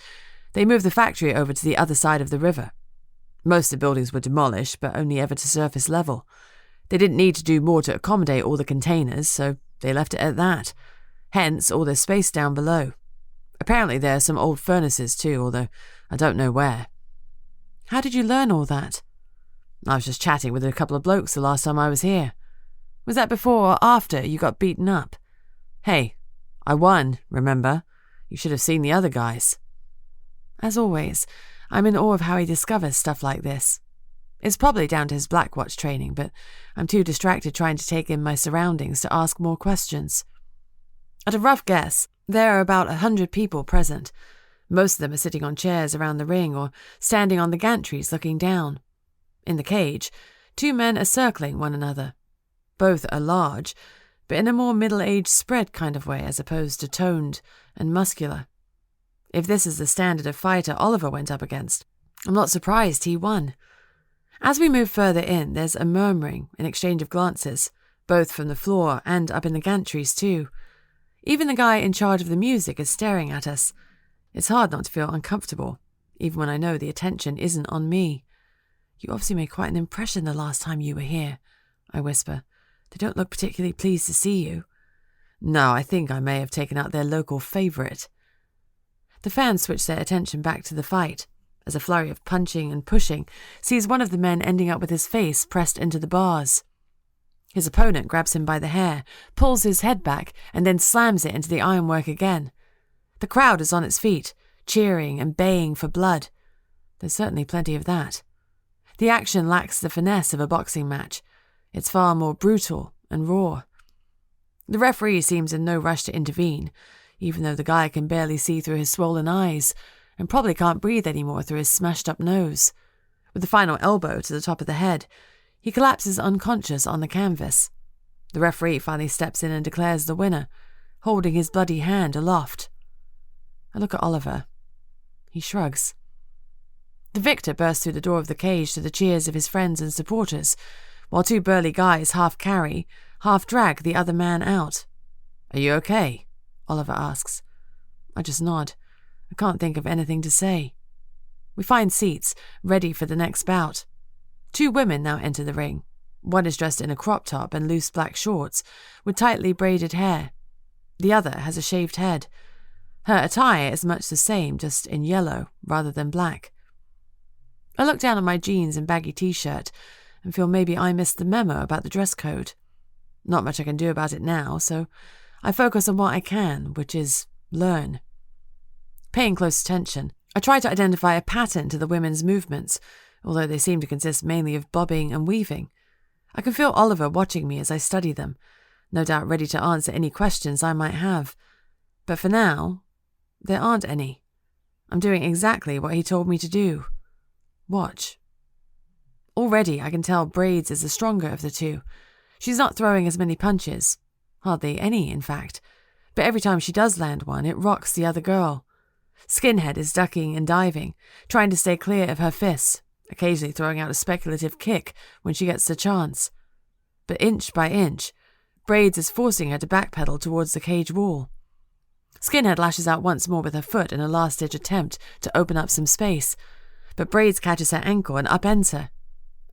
they moved the factory over to the other side of the river. Most of the buildings were demolished, but only ever to surface level. They didn't need to do more to accommodate all the containers, so they left it at that. Hence, all the space down below. Apparently there are some old furnaces too, although I don't know where. How did you learn all that? I was just chatting with a couple of blokes the last time I was here. Was that before or after you got beaten up? Hey, I won, remember? You should have seen the other guys. As always, I'm in awe of how he discovers stuff like this. It's probably down to his Blackwatch training, but I'm too distracted trying to take in my surroundings to ask more questions. At a rough guess, there are about 100 people present. Most of them are sitting on chairs around the ring or standing on the gantries looking down. In the cage, 2 men are circling one another. Both are large, but in a more middle-aged spread kind of way as opposed to toned and muscular. If this is the standard of fighter Oliver went up against, I'm not surprised he won. As we move further in, there's a murmuring, an exchange of glances, both from the floor and up in the gantries too. Even the guy in charge of the music is staring at us. It's hard not to feel uncomfortable, even when I know the attention isn't on me. You obviously made quite an impression the last time you were here, I whisper. They don't look particularly pleased to see you. No, I think I may have taken out their local favourite. The fans switch their attention back to the fight, as a flurry of punching and pushing sees one of the men ending up with his face pressed into the bars. His opponent grabs him by the hair, pulls his head back, and then slams it into the ironwork again. The crowd is on its feet, cheering and baying for blood. There's certainly plenty of that. The action lacks the finesse of a boxing match. It's far more brutal and raw. The referee seems in no rush to intervene, even though the guy can barely see through his swollen eyes and probably can't breathe anymore through his smashed-up nose. With a final elbow to the top of the head, he collapses unconscious on the canvas. The referee finally steps in and declares the winner, holding his bloody hand aloft. I look at Oliver. He shrugs. The victor bursts through the door of the cage to the cheers of his friends and supporters, while two burly guys half carry, half drag the other man out. "Are you okay?" Oliver asks. I just nod. I can't think of anything to say. We find seats, ready for the next bout. Two women now enter the ring. One is dressed in a crop top and loose black shorts, with tightly braided hair. The other has a shaved head. Her attire is much the same, just in yellow rather than black. I look down at my jeans and baggy t-shirt and feel maybe I missed the memo about the dress code. Not much I can do about it now, so I focus on what I can, which is learn. Paying close attention, I try to identify a pattern to the women's movements, although they seem to consist mainly of bobbing and weaving. I can feel Oliver watching me as I study them, no doubt ready to answer any questions I might have. But for now, there aren't any. I'm doing exactly what he told me to do. Watch. Already I can tell Braids is the stronger of the two. She's not throwing as many punches. Hardly any, in fact. But every time she does land one, it rocks the other girl. Skinhead is ducking and diving, trying to stay clear of her fists, occasionally throwing out a speculative kick when she gets the chance. But inch by inch, Braids is forcing her to backpedal towards the cage wall. Skinhead lashes out once more with her foot in a last-ditch attempt to open up some space, but Braids catches her ankle and upends her.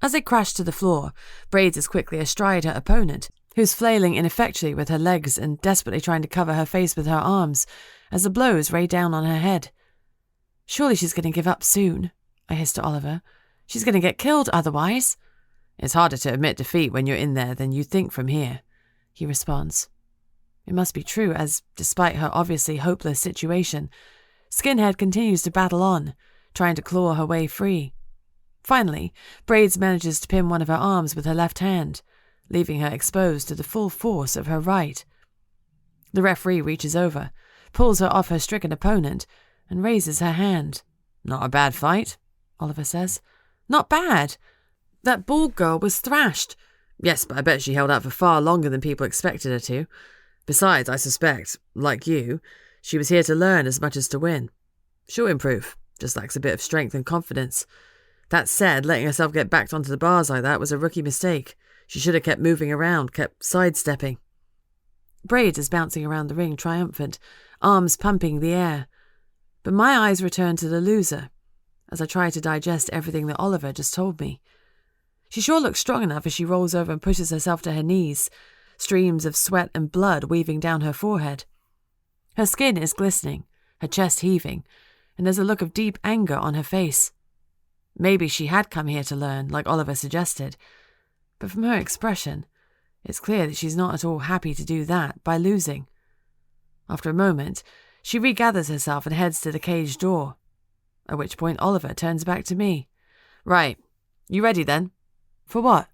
As they crash to the floor, Braids is quickly astride her opponent, who's flailing ineffectually with her legs and desperately trying to cover her face with her arms as the blows rain down on her head. "Surely she's going to give up soon," I hiss to Oliver. "She's going to get killed otherwise." "It's harder to admit defeat when you're in there than you think from here," he responds. It must be true, as, despite her obviously hopeless situation, Skinhead continues to battle on, trying to claw her way free. Finally, Braids manages to pin one of her arms with her left hand, leaving her exposed to the full force of her right. The referee reaches over, pulls her off her stricken opponent, and raises her hand. "Not a bad fight," Oliver says. "Not bad. That bald girl was thrashed." "Yes, but I bet she held out for far longer than people expected her to. Besides, I suspect, like you, she was here to learn as much as to win. She'll improve, just lacks a bit of strength and confidence. That said, letting herself get backed onto the bars like that was a rookie mistake. She should have kept moving around, kept sidestepping." Braids is bouncing around the ring triumphant, arms pumping the air. But my eyes return to the loser, as I try to digest everything that Oliver just told me. She sure looks strong enough as she rolls over and pushes herself to her knees, streams of sweat and blood weaving down her forehead. Her skin is glistening, her chest heaving, and there's a look of deep anger on her face. Maybe she had come here to learn, like Oliver suggested, but from her expression, it's clear that she's not at all happy to do that by losing. After a moment, she regathers herself and heads to the cage door, at which point Oliver turns back to me. "Right, you ready then?" "For what?"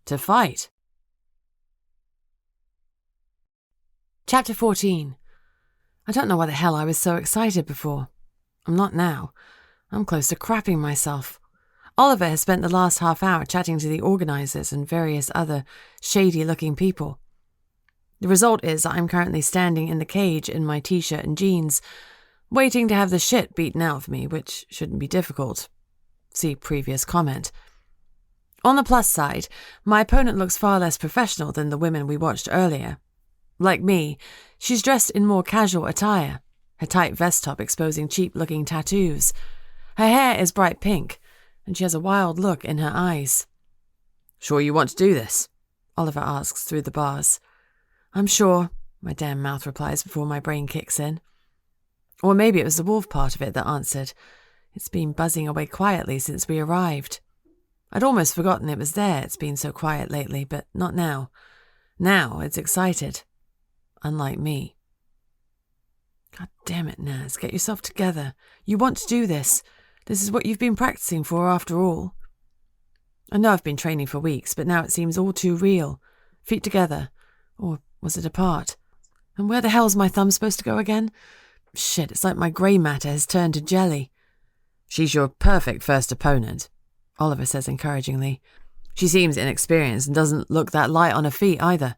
"To fight." Chapter 14. I don't know why the hell I was so excited before. I'm not now. I'm close to crapping myself. Oliver has spent the last half hour chatting to the organisers and various other shady-looking people. The result is that I'm currently standing in the cage in my t-shirt and jeans, waiting to have the shit beaten out of me, which shouldn't be difficult. See previous comment. On the plus side, my opponent looks far less professional than the women we watched earlier. Like me, she's dressed in more casual attire, her tight vest top exposing cheap-looking tattoos. Her hair is bright pink, and she has a wild look in her eyes. "Sure you want to do this?" Oliver asks through the bars. "I'm sure," my damn mouth replies before my brain kicks in. Or maybe it was the wolf part of it that answered. It's been buzzing away quietly since we arrived. I'd almost forgotten it was there. It's been so quiet lately, but not now. Now it's excited. Unlike me. "God damn it, Naz, get yourself together. You want to do this. This is what you've been practicing for after all." I know I've been training for weeks, but now it seems all too real. Feet together. Or was it apart? And where the hell's my thumb supposed to go again? Shit, it's like my grey matter has turned to jelly. "She's your perfect first opponent," Oliver says encouragingly. She seems inexperienced and doesn't look that light on her feet either.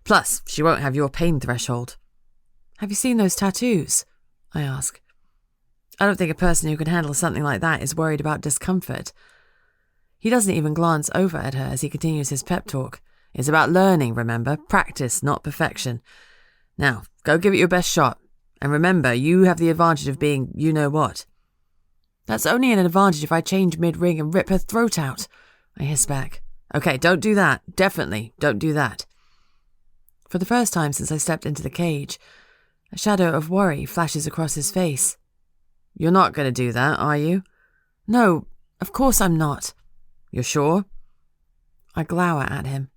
Plus, she won't have your pain threshold. Have you seen those tattoos? I ask. I don't think a person who can handle something like that is worried about discomfort. He doesn't even glance over at her as he continues his pep talk. It's about learning, remember? Practice, not perfection. Now, go give it your best shot. And remember, you have the advantage of being you-know-what. That's only an advantage if I change mid-ring and rip her throat out, I hiss back. Okay, don't do that. Definitely don't do that. For the first time since I stepped into the cage, a shadow of worry flashes across his face. You're not going to do that, are you? No, of course I'm not. You're sure? I glower at him.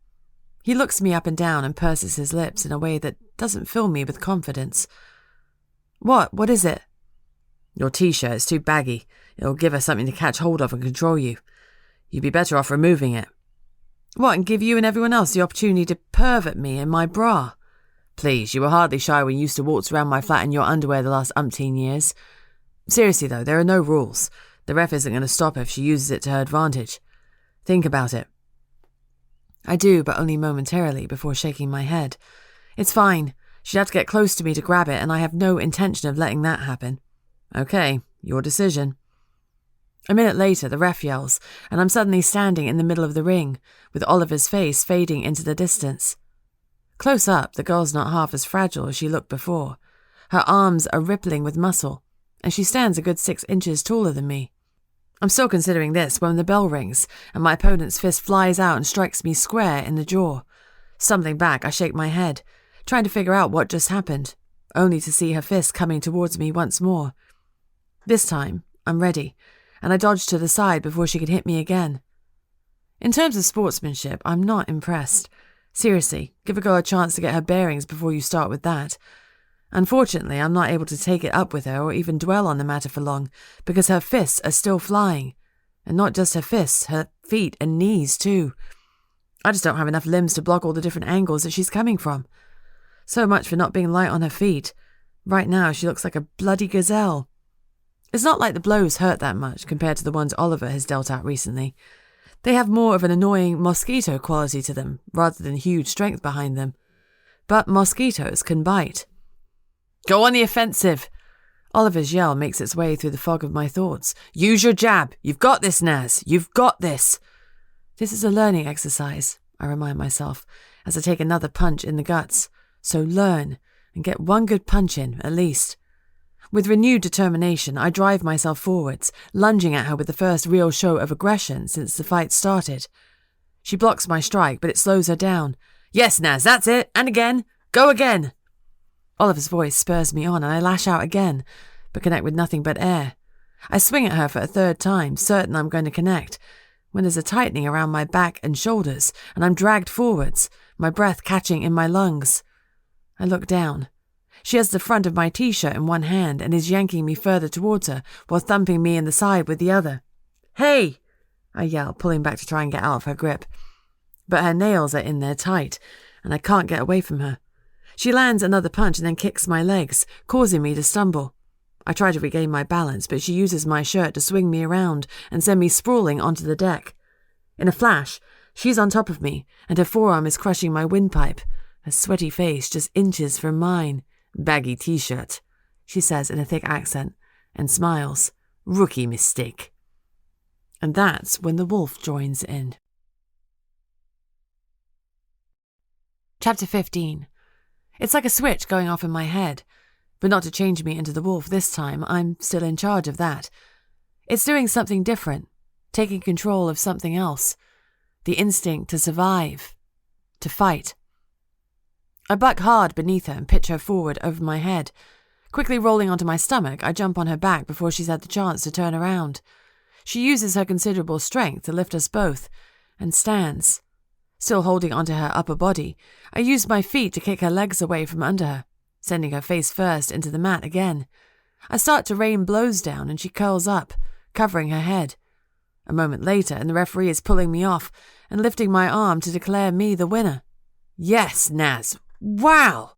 He looks me up and down and purses his lips in a way that doesn't fill me with confidence. What? What is it? Your t-shirt is too baggy. It'll give her something to catch hold of and control you. You'd be better off removing it. What, and give you and everyone else the opportunity to perv at me in my bra? Please, you were hardly shy when you used to waltz around my flat in your underwear the last umpteen years. Seriously though, there are no rules. The ref isn't going to stop her if she uses it to her advantage. Think about it. I do, but only momentarily before shaking my head. It's fine. She'd have to get close to me to grab it, and I have no intention of letting that happen. Okay, your decision. A minute later, the ref yells, and I'm suddenly standing in the middle of the ring, with Oliver's face fading into the distance. Close up, the girl's not half as fragile as she looked before. Her arms are rippling with muscle, and she stands a good 6 inches taller than me. I'm still considering this when the bell rings, and my opponent's fist flies out and strikes me square in the jaw. Stumbling back, I shake my head, trying to figure out what just happened, only to see her fist coming towards me once more. This time, I'm ready, and I dodge to the side before she can hit me again. In terms of sportsmanship, I'm not impressed. Seriously, give a girl a chance to get her bearings before you start with that. Unfortunately, I'm not able to take it up with her or even dwell on the matter for long, because her fists are still flying. And not just her fists, her feet and knees too. I just don't have enough limbs to block all the different angles that she's coming from. So much for not being light on her feet. Right now, she looks like a bloody gazelle. It's not like the blows hurt that much compared to the ones Oliver has dealt out recently. They have more of an annoying mosquito quality to them, rather than huge strength behind them. But mosquitoes can bite. Go on the offensive! Oliver's yell makes its way through the fog of my thoughts. Use your jab! You've got this, Naz! You've got this! This is a learning exercise, I remind myself, as I take another punch in the guts. So learn, and get one good punch in, at least. With renewed determination, I drive myself forwards, lunging at her with the first real show of aggression since the fight started. She blocks my strike, but it slows her down. Yes, Naz, that's it! And again! Go again! Oliver's voice spurs me on, and I lash out again, but connect with nothing but air. I swing at her for a third time, certain I'm going to connect, when there's a tightening around my back and shoulders, and I'm dragged forwards, my breath catching in my lungs. I look down. She has the front of my t-shirt in one hand and is yanking me further towards her while thumping me in the side with the other. Hey! I yell, pulling back to try and get out of her grip. But her nails are in there tight, and I can't get away from her. She lands another punch and then kicks my legs, causing me to stumble. I try to regain my balance, but she uses my shirt to swing me around and send me sprawling onto the deck. In a flash, she's on top of me, and her forearm is crushing my windpipe, her sweaty face just inches from mine. Baggy t-shirt, she says in a thick accent, and smiles. Rookie mistake. And that's when the wolf joins in. Chapter 15. It's like a switch going off in my head, but not to change me into the wolf this time. I'm still in charge of that. It's doing something different, taking control of something else. The instinct to survive, to fight. I buck hard beneath her and pitch her forward over my head. Quickly rolling onto my stomach, I jump on her back before she's had the chance to turn around. She uses her considerable strength to lift us both, and stands. Still holding onto her upper body, I use my feet to kick her legs away from under her, sending her face first into the mat again. I start to rain blows down and she curls up, covering her head. A moment later, and the referee is pulling me off and lifting my arm to declare me the winner. Yes, Naz! Wow!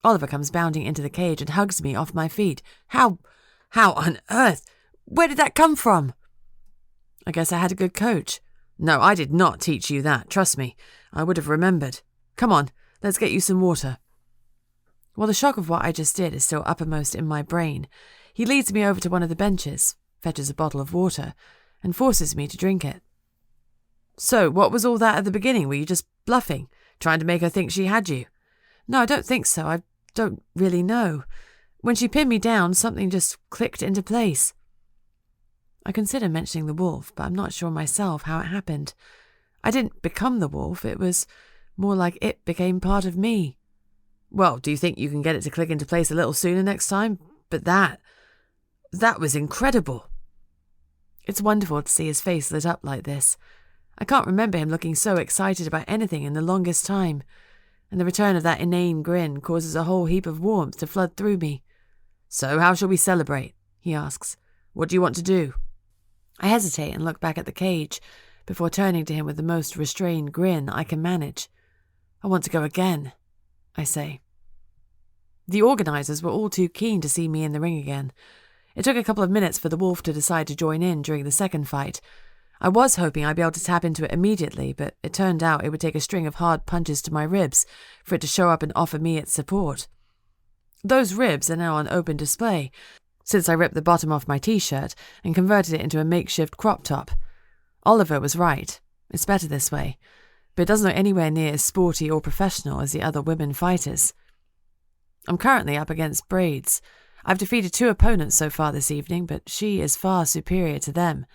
Oliver comes bounding into the cage and hugs me off my feet. How on earth? Where did that come from? I guess I had a good coach. No, I did not teach you that, trust me. I would have remembered. Come on, let's get you some water. While the shock of what I just did is still uppermost in my brain, he leads me over to one of the benches, fetches a bottle of water, and forces me to drink it. So, what was all that at the beginning? Were you just bluffing, trying to make her think she had you? No, I don't think so. I don't really know. When she pinned me down, something just clicked into place. I consider mentioning the wolf, but I'm not sure myself how it happened. I didn't become the wolf. It was more like it became part of me. Well, do you think you can get it to click into place a little sooner next time? But that was incredible. It's wonderful to see his face lit up like this. I can't remember him looking so excited about anything in the longest time, and the return of that inane grin causes a whole heap of warmth to flood through me. So how shall we celebrate? He asks. What do you want to do? I hesitate and look back at the cage before turning to him with the most restrained grin I can manage. I want to go again, I say. The organisers were all too keen to see me in the ring again. It took a couple of minutes for the wolf to decide to join in during the second fight. I was hoping I'd be able to tap into it immediately, but it turned out it would take a string of hard punches to my ribs for it to show up and offer me its support. Those ribs are now on open display, since I ripped the bottom off my t-shirt and converted it into a makeshift crop top. Oliver was right. It's better this way, but it doesn't look anywhere near as sporty or professional as the other women fighters. I'm currently up against Braids. I've defeated 2 opponents so far this evening, but she is far superior to them.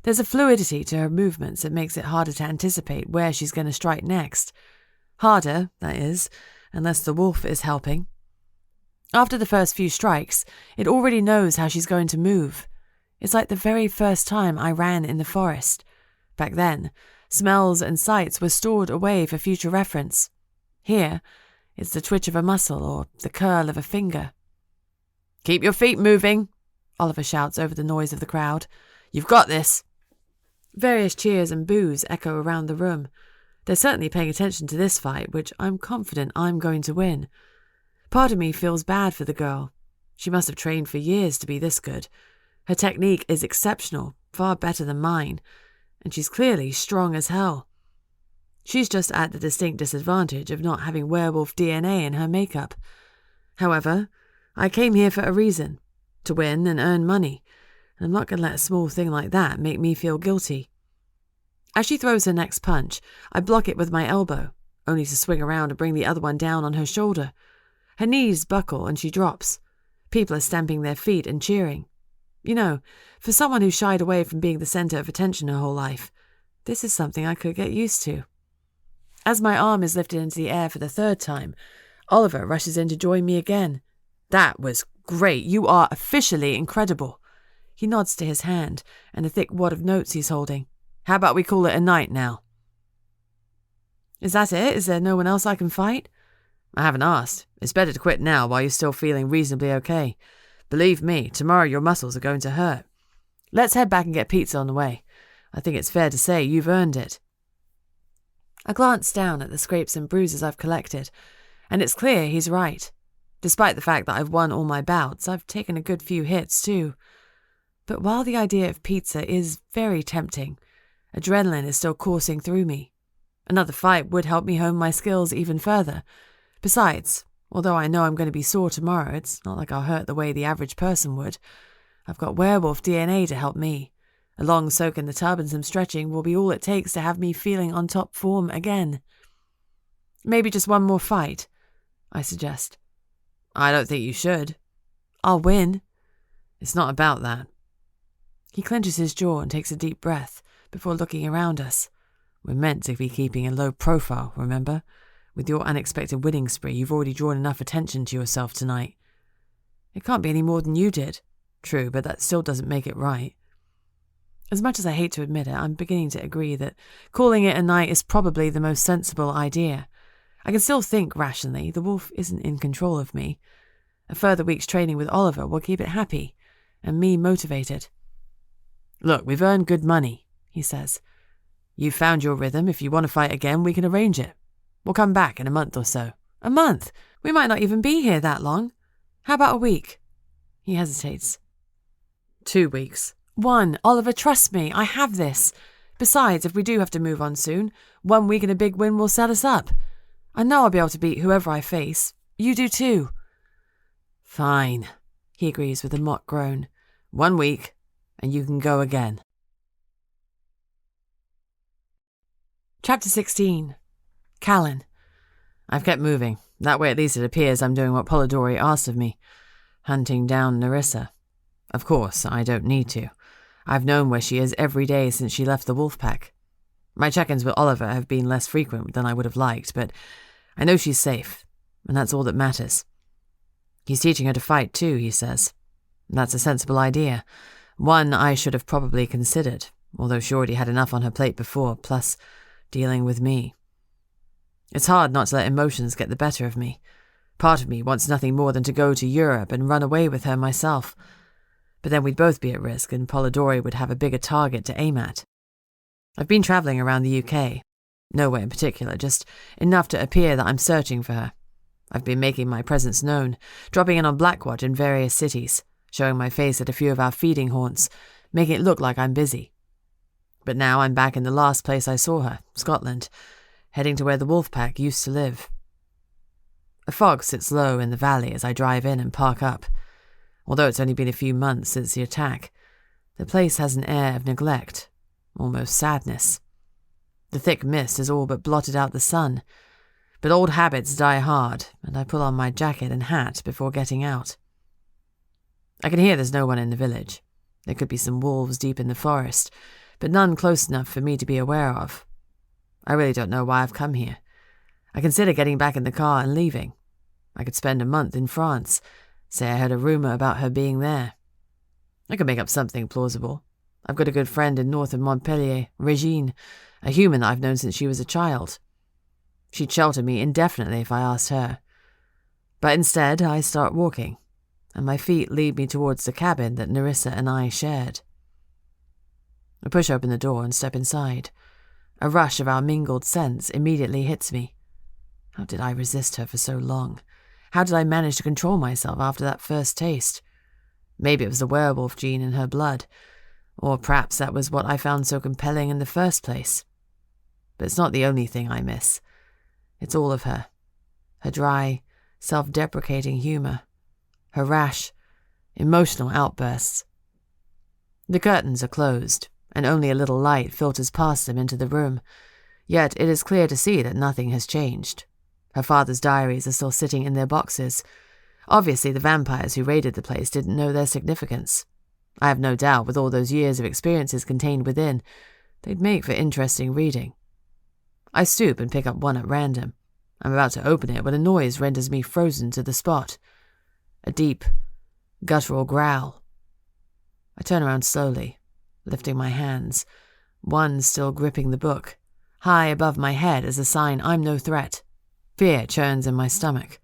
There's a fluidity to her movements that makes it harder to anticipate where she's going to strike next. Harder, that is, unless the wolf is helping. After the first few strikes, it already knows how she's going to move. It's like the very first time I ran in the forest. Back then, smells and sights were stored away for future reference. Here, it's the twitch of a muscle or the curl of a finger. Keep your feet moving, Oliver shouts over the noise of the crowd. You've got this. Various cheers and boos echo around the room. They're certainly paying attention to this fight, which I'm confident I'm going to win. Part of me feels bad for the girl. She must have trained for years to be this good. Her technique is exceptional, far better than mine, and she's clearly strong as hell. She's just at the distinct disadvantage of not having werewolf DNA in her makeup. However, I came here for a reason, to win and earn money, and I'm not going to let a small thing like that make me feel guilty. As she throws her next punch, I block it with my elbow, only to swing around and bring the other one down on her shoulder. Her knees buckle and she drops. People are stamping their feet and cheering. You know, for someone who shied away from being the centre of attention her whole life, this is something I could get used to. As my arm is lifted into the air for the 3rd time, Oliver rushes in to join me again. That was great. You are officially incredible. He nods to his hand and the thick wad of notes he's holding. How about we call it a night now? Is that it? Is there no one else I can fight? I haven't asked. It's better to quit now while you're still feeling reasonably okay. Believe me, tomorrow your muscles are going to hurt. Let's head back and get pizza on the way. I think it's fair to say you've earned it. I glance down at the scrapes and bruises I've collected, and it's clear he's right. Despite the fact that I've won all my bouts, I've taken a good few hits too. But while the idea of pizza is very tempting, adrenaline is still coursing through me. Another fight would help me hone my skills even further. Besides, although I know I'm going to be sore tomorrow, it's not like I'll hurt the way the average person would. I've got werewolf DNA to help me. A long soak in the tub and some stretching will be all it takes to have me feeling on top form again. Maybe just one more fight, I suggest. I don't think you should. I'll win. It's not about that. He clenches his jaw and takes a deep breath before looking around us. We're meant to be keeping a low profile, remember? With your unexpected winning spree, you've already drawn enough attention to yourself tonight. It can't be any more than you did. True, but that still doesn't make it right. As much as I hate to admit it, I'm beginning to agree that calling it a night is probably the most sensible idea. I can still think rationally. The wolf isn't in control of me. A further week's training with Oliver will keep it happy, and me motivated. Look, we've earned good money, he says. You've found your rhythm. If you want to fight again, we can arrange it. We'll come back in a month or so. A month? We might not even be here that long. How about a week? He hesitates. 2 weeks. 1, Oliver, trust me, I have this. Besides, if we do have to move on soon, 1 week and a big win will set us up. I know I'll be able to beat whoever I face. You do too. Fine, he agrees with a mock groan. 1 week, and you can go again. Chapter 16. Kalen. I've kept moving. That way at least it appears I'm doing what Polidori asked of me. Hunting down Narissa. Of course, I don't need to. I've known where she is every day since she left the wolf pack. My check-ins with Oliver have been less frequent than I would have liked, but I know she's safe, and that's all that matters. He's teaching her to fight too, he says. That's a sensible idea. One I should have probably considered, although she already had enough on her plate before, plus dealing with me. It's hard not to let emotions get the better of me. Part of me wants nothing more than to go to Europe and run away with her myself. But then we'd both be at risk, and Polidori would have a bigger target to aim at. I've been travelling around the UK. Nowhere in particular, just enough to appear that I'm searching for her. I've been making my presence known, dropping in on Blackwatch in various cities, showing my face at a few of our feeding haunts, making it look like I'm busy. But now I'm back in the last place I saw her, Scotland, heading to where the wolf pack used to live. A fog sits low in the valley as I drive in and park up. Although it's only been a few months since the attack, the place has an air of neglect, almost sadness. The thick mist has all but blotted out the sun, but old habits die hard, and I pull on my jacket and hat before getting out. I can hear there's no one in the village. There could be some wolves deep in the forest, but none close enough for me to be aware of. I really don't know why I've come here. I consider getting back in the car and leaving. I could spend a month in France, say I heard a rumour about her being there. I could make up something plausible. I've got a good friend in north of Montpellier, Regine, a human I've known since she was a child. She'd shelter me indefinitely if I asked her. But instead, I start walking, and my feet lead me towards the cabin that Narissa and I shared. I push open the door and step inside. A rush of our mingled scents immediately hits me. How did I resist her for so long? How did I manage to control myself after that first taste? Maybe it was the werewolf gene in her blood, or perhaps that was what I found so compelling in the first place. But it's not the only thing I miss. It's all of her. Her dry, self-deprecating humour. Her rash, emotional outbursts. The curtains are closed, and only a little light filters past them into the room. Yet it is clear to see that nothing has changed. Her father's diaries are still sitting in their boxes. Obviously, the vampires who raided the place didn't know their significance. I have no doubt, with all those years of experiences contained within, they'd make for interesting reading. I stoop and pick up one at random. I'm about to open it when a noise renders me frozen to the spot. A deep, guttural growl. I turn around slowly, lifting my hands, one still gripping the book, high above my head as a sign I'm no threat. Fear churns in my stomach.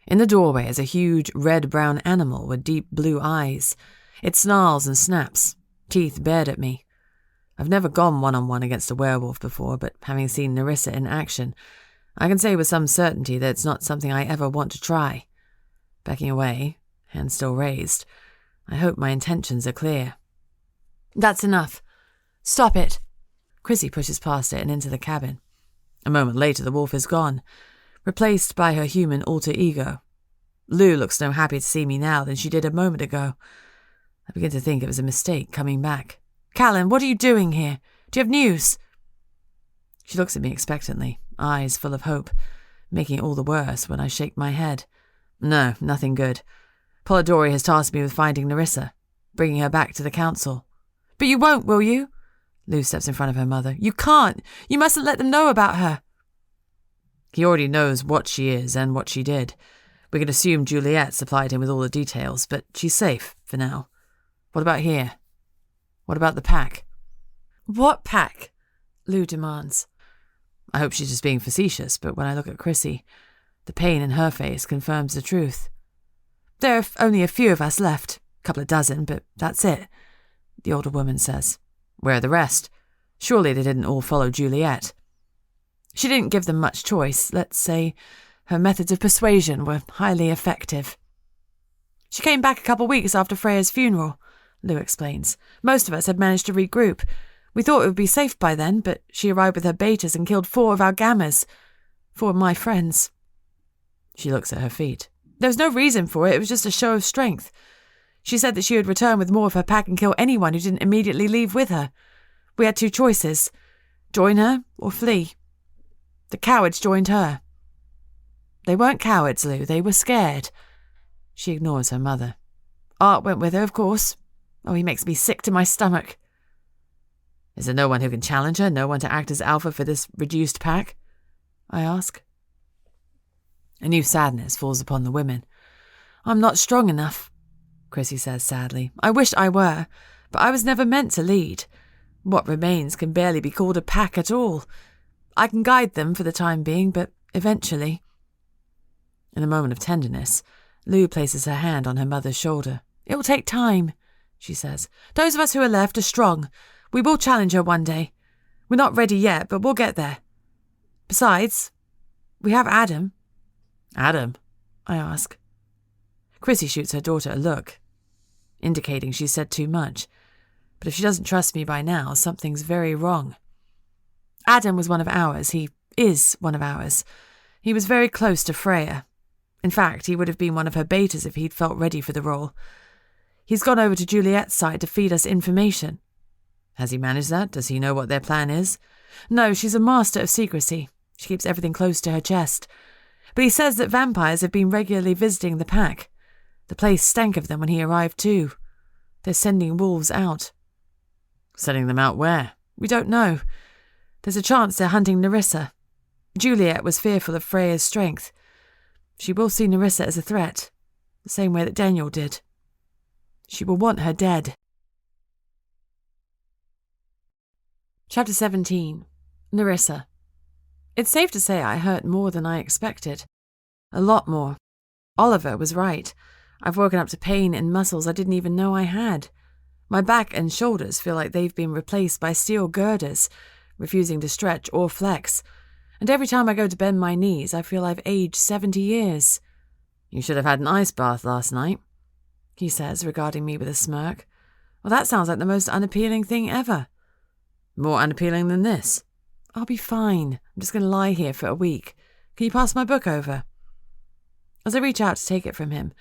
In the doorway is a huge red-brown animal with deep blue eyes. It snarls and snaps, teeth bared at me. I've never gone one-on-one against a werewolf before, but having seen Narissa in action, I can say with some certainty that it's not something I ever want to try. Backing away, hand still raised, I hope my intentions are clear. That's enough. Stop it. Chrissy pushes past it and into the cabin. A moment later, the wolf is gone, replaced by her human alter ego. Lou looks no happier to see me now than she did a moment ago. I begin to think it was a mistake coming back. Kalen, what are you doing here? Do you have news? She looks at me expectantly, eyes full of hope, making it all the worse when I shake my head. No, nothing good. Polidori has tasked me with finding Narissa, bringing her back to the council. But you won't, will you? Lou steps in front of her mother. You can't. You mustn't let them know about her. He already knows what she is and what she did. We can assume Juliet supplied him with all the details, but she's safe for now. What about here? What about the pack? What pack? Lou demands. I hope she's just being facetious, but when I look at Chrissy, the pain in her face confirms the truth. There are only a few of us left. A couple of dozen, but that's it, the older woman says. Where are the rest? Surely they didn't all follow Juliet. She didn't give them much choice. Let's say her methods of persuasion were highly effective. She came back a couple weeks after Freya's funeral, Lou explains. Most of us had managed to regroup. We thought it would be safe by then, but she arrived with her betas and killed 4 of our gammas. 4 of my friends. She looks at her feet. There was no reason for it, it was just a show of strength. She said that she would return with more of her pack and kill anyone who didn't immediately leave with her. We had 2 choices. Join her or flee. The cowards joined her. They weren't cowards, Lou, they were scared. She ignores her mother. Art went with her, of course. Oh, he makes me sick to my stomach. Is there no one who can challenge her? No one to act as alpha for this reduced pack? I ask. A new sadness falls upon the women. I'm not strong enough, Chrissy says sadly. I wish I were, but I was never meant to lead. What remains can barely be called a pack at all. I can guide them for the time being, but eventually. In a moment of tenderness, Lou places her hand on her mother's shoulder. It will take time, she says. Those of us who are left are strong. We will challenge her one day. We're not ready yet, but we'll get there. Besides, we have Adam. Adam? I ask. Chrissy shoots her daughter a look, indicating she's said too much. But if she doesn't trust me by now, something's very wrong. Adam was one of ours. He is one of ours. He was very close to Freya. In fact, he would have been one of her betas if he'd felt ready for the role. He's gone over to Juliet's side to feed us information. Has he managed that? Does he know what their plan is? No, she's a master of secrecy. She keeps everything close to her chest. But he says that vampires have been regularly visiting the pack. The place stank of them when he arrived too. They're sending wolves out. Sending them out where? We don't know. There's a chance they're hunting Narissa. Juliet was fearful of Freya's strength. She will see Narissa as a threat, the same way that Daniel did. She will want her dead. Chapter 17. Narissa. It's safe to say I hurt more than I expected. A lot more. Oliver was right. I've woken up to pain in muscles I didn't even know I had. My back and shoulders feel like they've been replaced by steel girders, refusing to stretch or flex. And every time I go to bend my knees, I feel I've aged 70 years. You should have had an ice bath last night, he says, regarding me with a smirk. Well, that sounds like the most unappealing thing ever. More unappealing than this. I'll be fine. I'm just going to lie here for a week. Can you pass my book over? As I reach out to take it from him,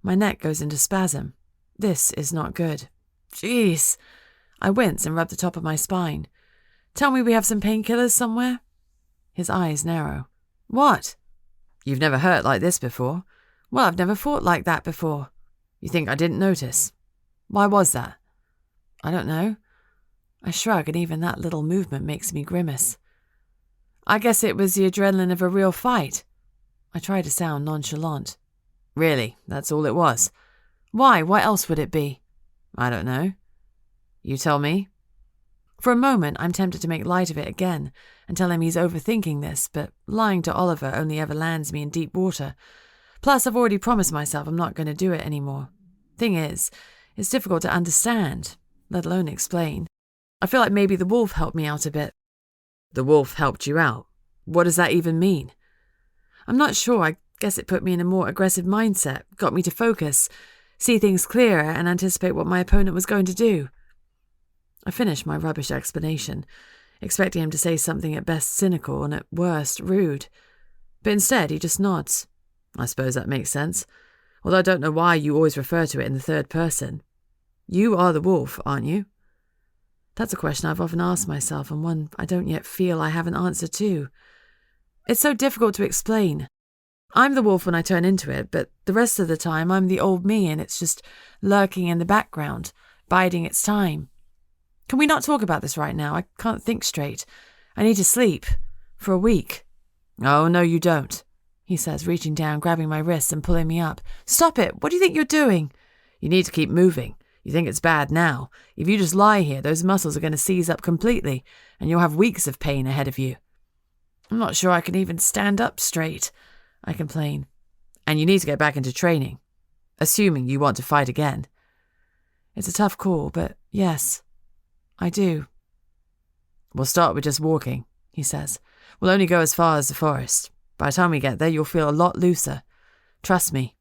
my neck goes into spasm. This is not good. Jeez. I wince and rub the top of my spine. Tell me we have some painkillers somewhere? His eyes narrow. What? You've never hurt like this before. Well, I've never fought like that before. You think I didn't notice? Why was that? I don't know. I shrug, and even that little movement makes me grimace. I guess it was the adrenaline of a real fight. I try to sound nonchalant. Really, that's all it was. Why? What else would it be? I don't know. You tell me. For a moment, I'm tempted to make light of it again and tell him he's overthinking this, but lying to Oliver only ever lands me in deep water. Plus, I've already promised myself I'm not going to do it anymore. Thing is, it's difficult to understand, let alone explain. I feel like maybe the wolf helped me out a bit. The wolf helped you out? What does that even mean? I'm not sure. I guess it put me in a more aggressive mindset, got me to focus, see things clearer and anticipate what my opponent was going to do. I finish my rubbish explanation, expecting him to say something at best cynical and at worst rude. But instead, he just nods. I suppose that makes sense, although I don't know why you always refer to it in the third person. You are the wolf, aren't you? That's a question I've often asked myself, and one I don't yet feel I have an answer to. It's so difficult to explain. I'm the wolf when I turn into it, but the rest of the time I'm the old me and it's just lurking in the background, biding its time. Can we not talk about this right now? I can't think straight. I need to sleep. For a week. Oh, no, you don't, he says, reaching down, grabbing my wrists and pulling me up. Stop it! What do you think you're doing? You need to keep moving. You think it's bad now. If you just lie here, those muscles are going to seize up completely, and you'll have weeks of pain ahead of you. I'm not sure I can even stand up straight, I complain. And you need to get back into training, assuming you want to fight again. It's a tough call, but yes, I do. We'll start with just walking, he says. We'll only go as far as the forest. By the time we get there, you'll feel a lot looser. Trust me.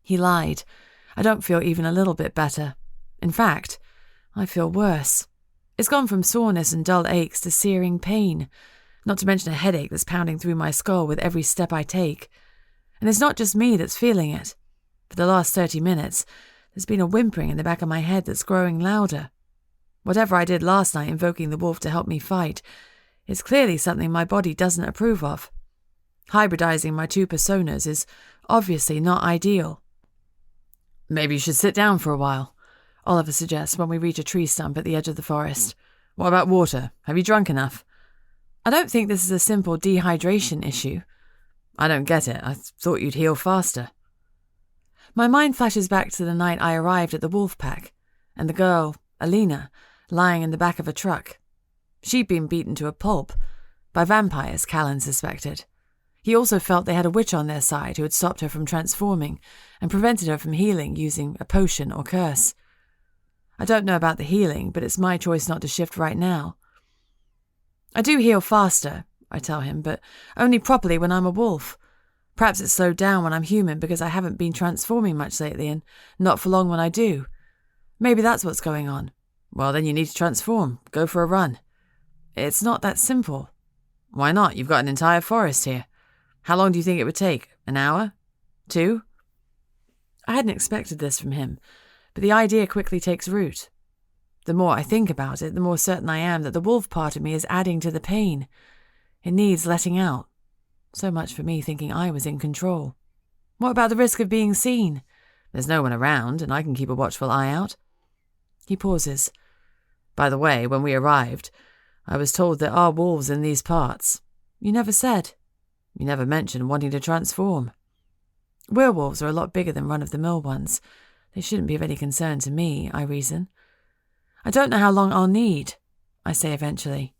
He lied. I don't feel even a little bit better. In fact, I feel worse. It's gone from soreness and dull aches to searing pain, not to mention a headache that's pounding through my skull with every step I take. And it's not just me that's feeling it. For the last 30 minutes, there's been a whimpering in the back of my head that's growing louder. Whatever I did last night invoking the wolf to help me fight is clearly something my body doesn't approve of. Hybridizing my two personas is obviously not ideal. Maybe you should sit down for a while, Oliver suggests when we reach a tree stump at the edge of the forest. What about water? Have you drunk enough? I don't think this is a simple dehydration issue. I don't get it. I thought you'd heal faster. My mind flashes back to the night I arrived at the wolf pack, and the girl, Alina, lying in the back of a truck. She'd been beaten to a pulp, by vampires, Kalen suspected. He also felt they had a witch on their side who had stopped her from transforming and prevented her from healing using a potion or curse. I don't know about the healing, but it's my choice not to shift right now. I do heal faster, I tell him, but only properly when I'm a wolf. Perhaps it's slowed down when I'm human because I haven't been transforming much lately and not for long when I do. Maybe that's what's going on. Well, then you need to transform. Go for a run. It's not that simple. Why not? You've got an entire forest here. How long do you think it would take? An hour? 2? I hadn't expected this from him, but the idea quickly takes root. The more I think about it, the more certain I am that the wolf part of me is adding to the pain. It needs letting out. So much for me thinking I was in control. What about the risk of being seen? There's no one around, and I can keep a watchful eye out. He pauses. By the way, when we arrived, I was told there are wolves in these parts. You never said. You never mentioned wanting to transform. Werewolves are a lot bigger than run-of-the-mill ones. They shouldn't be of any concern to me, I reason. I don't know how long I'll need, I say eventually.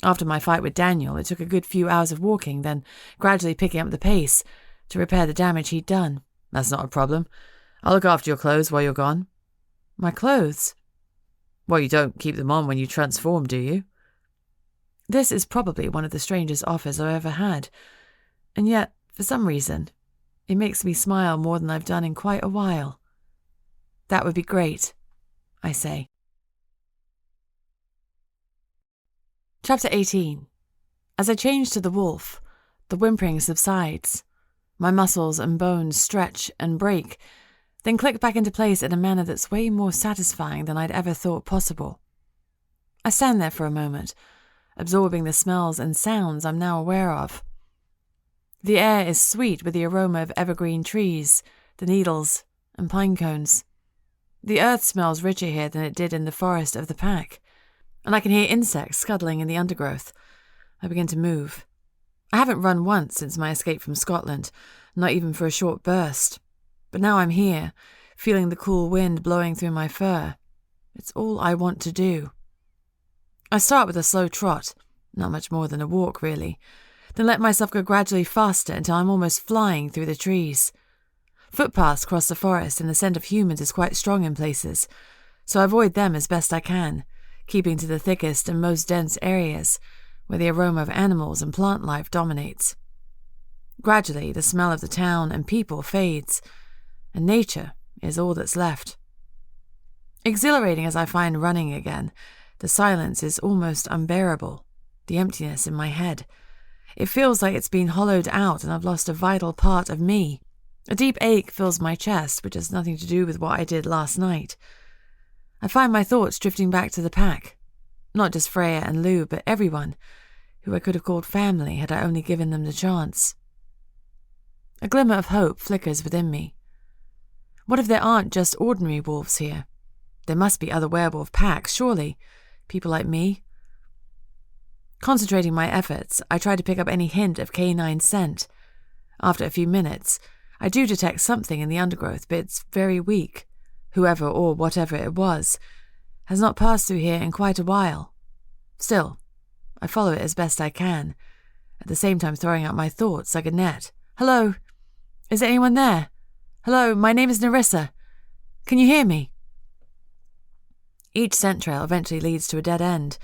After my fight with Daniel, it took a good few hours of walking, then gradually picking up the pace to repair the damage he'd done. That's not a problem. I'll look after your clothes while you're gone. My clothes? Well, you don't keep them on when you transform, do you? This is probably one of the strangest offers I've ever had, and yet, for some reason, it makes me smile more than I've done in quite a while. That would be great, I say. Chapter 18. As I change to the wolf, the whimpering subsides. My muscles and bones stretch and break, then click back into place in a manner that's way more satisfying than I'd ever thought possible. I stand there for a moment, absorbing the smells and sounds I'm now aware of. The air is sweet with the aroma of evergreen trees, the needles, and pine cones. The earth smells richer here than it did in the forest of the pack, and I can hear insects scuttling in the undergrowth. I begin to move. I haven't run once since my escape from Scotland, not even for a short burst. But now I'm here, feeling the cool wind blowing through my fur. It's all I want to do. I start with a slow trot, not much more than a walk really, then let myself go gradually faster until I'm almost flying through the trees. Footpaths cross the forest and the scent of humans is quite strong in places, so I avoid them as best I can, keeping to the thickest and most dense areas where the aroma of animals and plant life dominates. Gradually, the smell of the town and people fades, and nature is all that's left. Exhilarating as I find running again, the silence is almost unbearable, the emptiness in my head. It feels like it's been hollowed out and I've lost a vital part of me. A deep ache fills my chest, which has nothing to do with what I did last night. I find my thoughts drifting back to the pack. Not just Freya and Lou, but everyone, who I could have called family had I only given them the chance. A glimmer of hope flickers within me. What if there aren't just ordinary wolves here? There must be other werewolf packs, surely. People like me. Concentrating my efforts, I try to pick up any hint of canine scent. After a few minutes, I do detect something in the undergrowth, but it's very weak. Whoever or whatever it was has not passed through here in quite a while. Still, I follow it as best I can, at the same time throwing out my thoughts like a net. Hello? Is anyone there? Hello, my name is Narissa. Can you hear me? Each scent trail eventually leads to a dead end.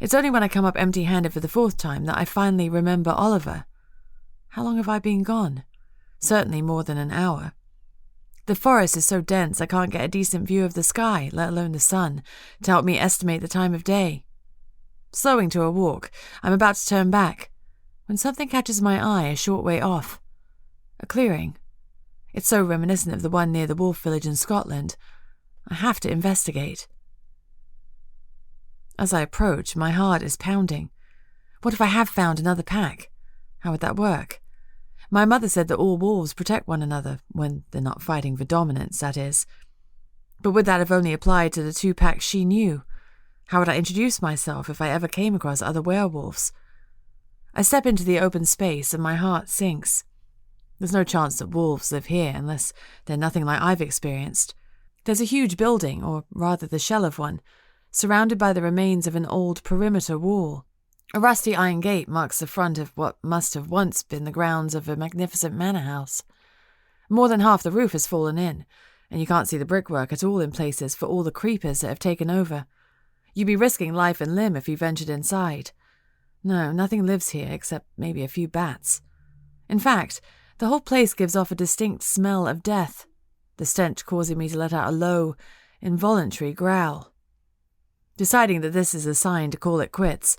It's only when I come up empty-handed for the 4th time that I finally remember Oliver. How long have I been gone? Certainly more than an hour. The forest is so dense I can't get a decent view of the sky, let alone the sun, to help me estimate the time of day. Slowing to a walk, I'm about to turn back, when something catches my eye a short way off. A clearing. It's so reminiscent of the one near the wolf village in Scotland. I have to investigate. As I approach, my heart is pounding. What if I have found another pack? How would that work? My mother said that all wolves protect one another, when they're not fighting for dominance, that is. But would that have only applied to the 2 packs she knew? How would I introduce myself if I ever came across other werewolves? I step into the open space and my heart sinks. There's no chance that wolves live here unless they're nothing like I've experienced. There's a huge building, or rather the shell of one, surrounded by the remains of an old perimeter wall. A rusty iron gate marks the front of what must have once been the grounds of a magnificent manor house. More than half the roof has fallen in, and you can't see the brickwork at all in places for all the creepers that have taken over. You'd be risking life and limb if you ventured inside. No, nothing lives here except maybe a few bats. In fact, the whole place gives off a distinct smell of death, the stench causing me to let out a low, involuntary growl. Deciding that this is a sign to call it quits,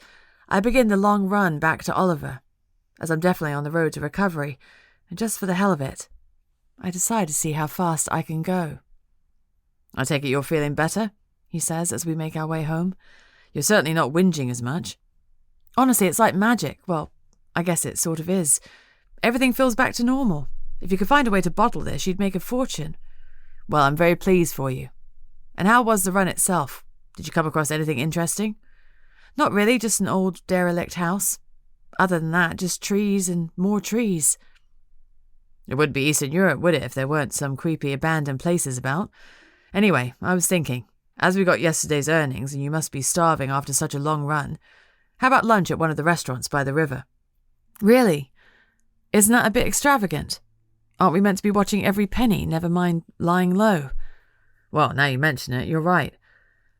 I begin the long run back to Oliver, as I'm definitely on the road to recovery, and just for the hell of it, I decide to see how fast I can go. I take it you're feeling better? He says as we make our way home. You're certainly not whinging as much. Honestly, it's like magic. Well, I guess it sort of is. Everything feels back to normal. If you could find a way to bottle this, you'd make a fortune. Well, I'm very pleased for you. And how was the run itself? Did you come across anything interesting? Not really, just an old derelict house. Other than that, just trees and more trees. It wouldn't be Eastern Europe, would it, if there weren't some creepy abandoned places about? Anyway, I was thinking, as we got yesterday's earnings and you must be starving after such a long run, how about lunch at one of the restaurants by the river? Really? Isn't that a bit extravagant? Aren't we meant to be watching every penny, never mind lying low? Well, now you mention it, you're right.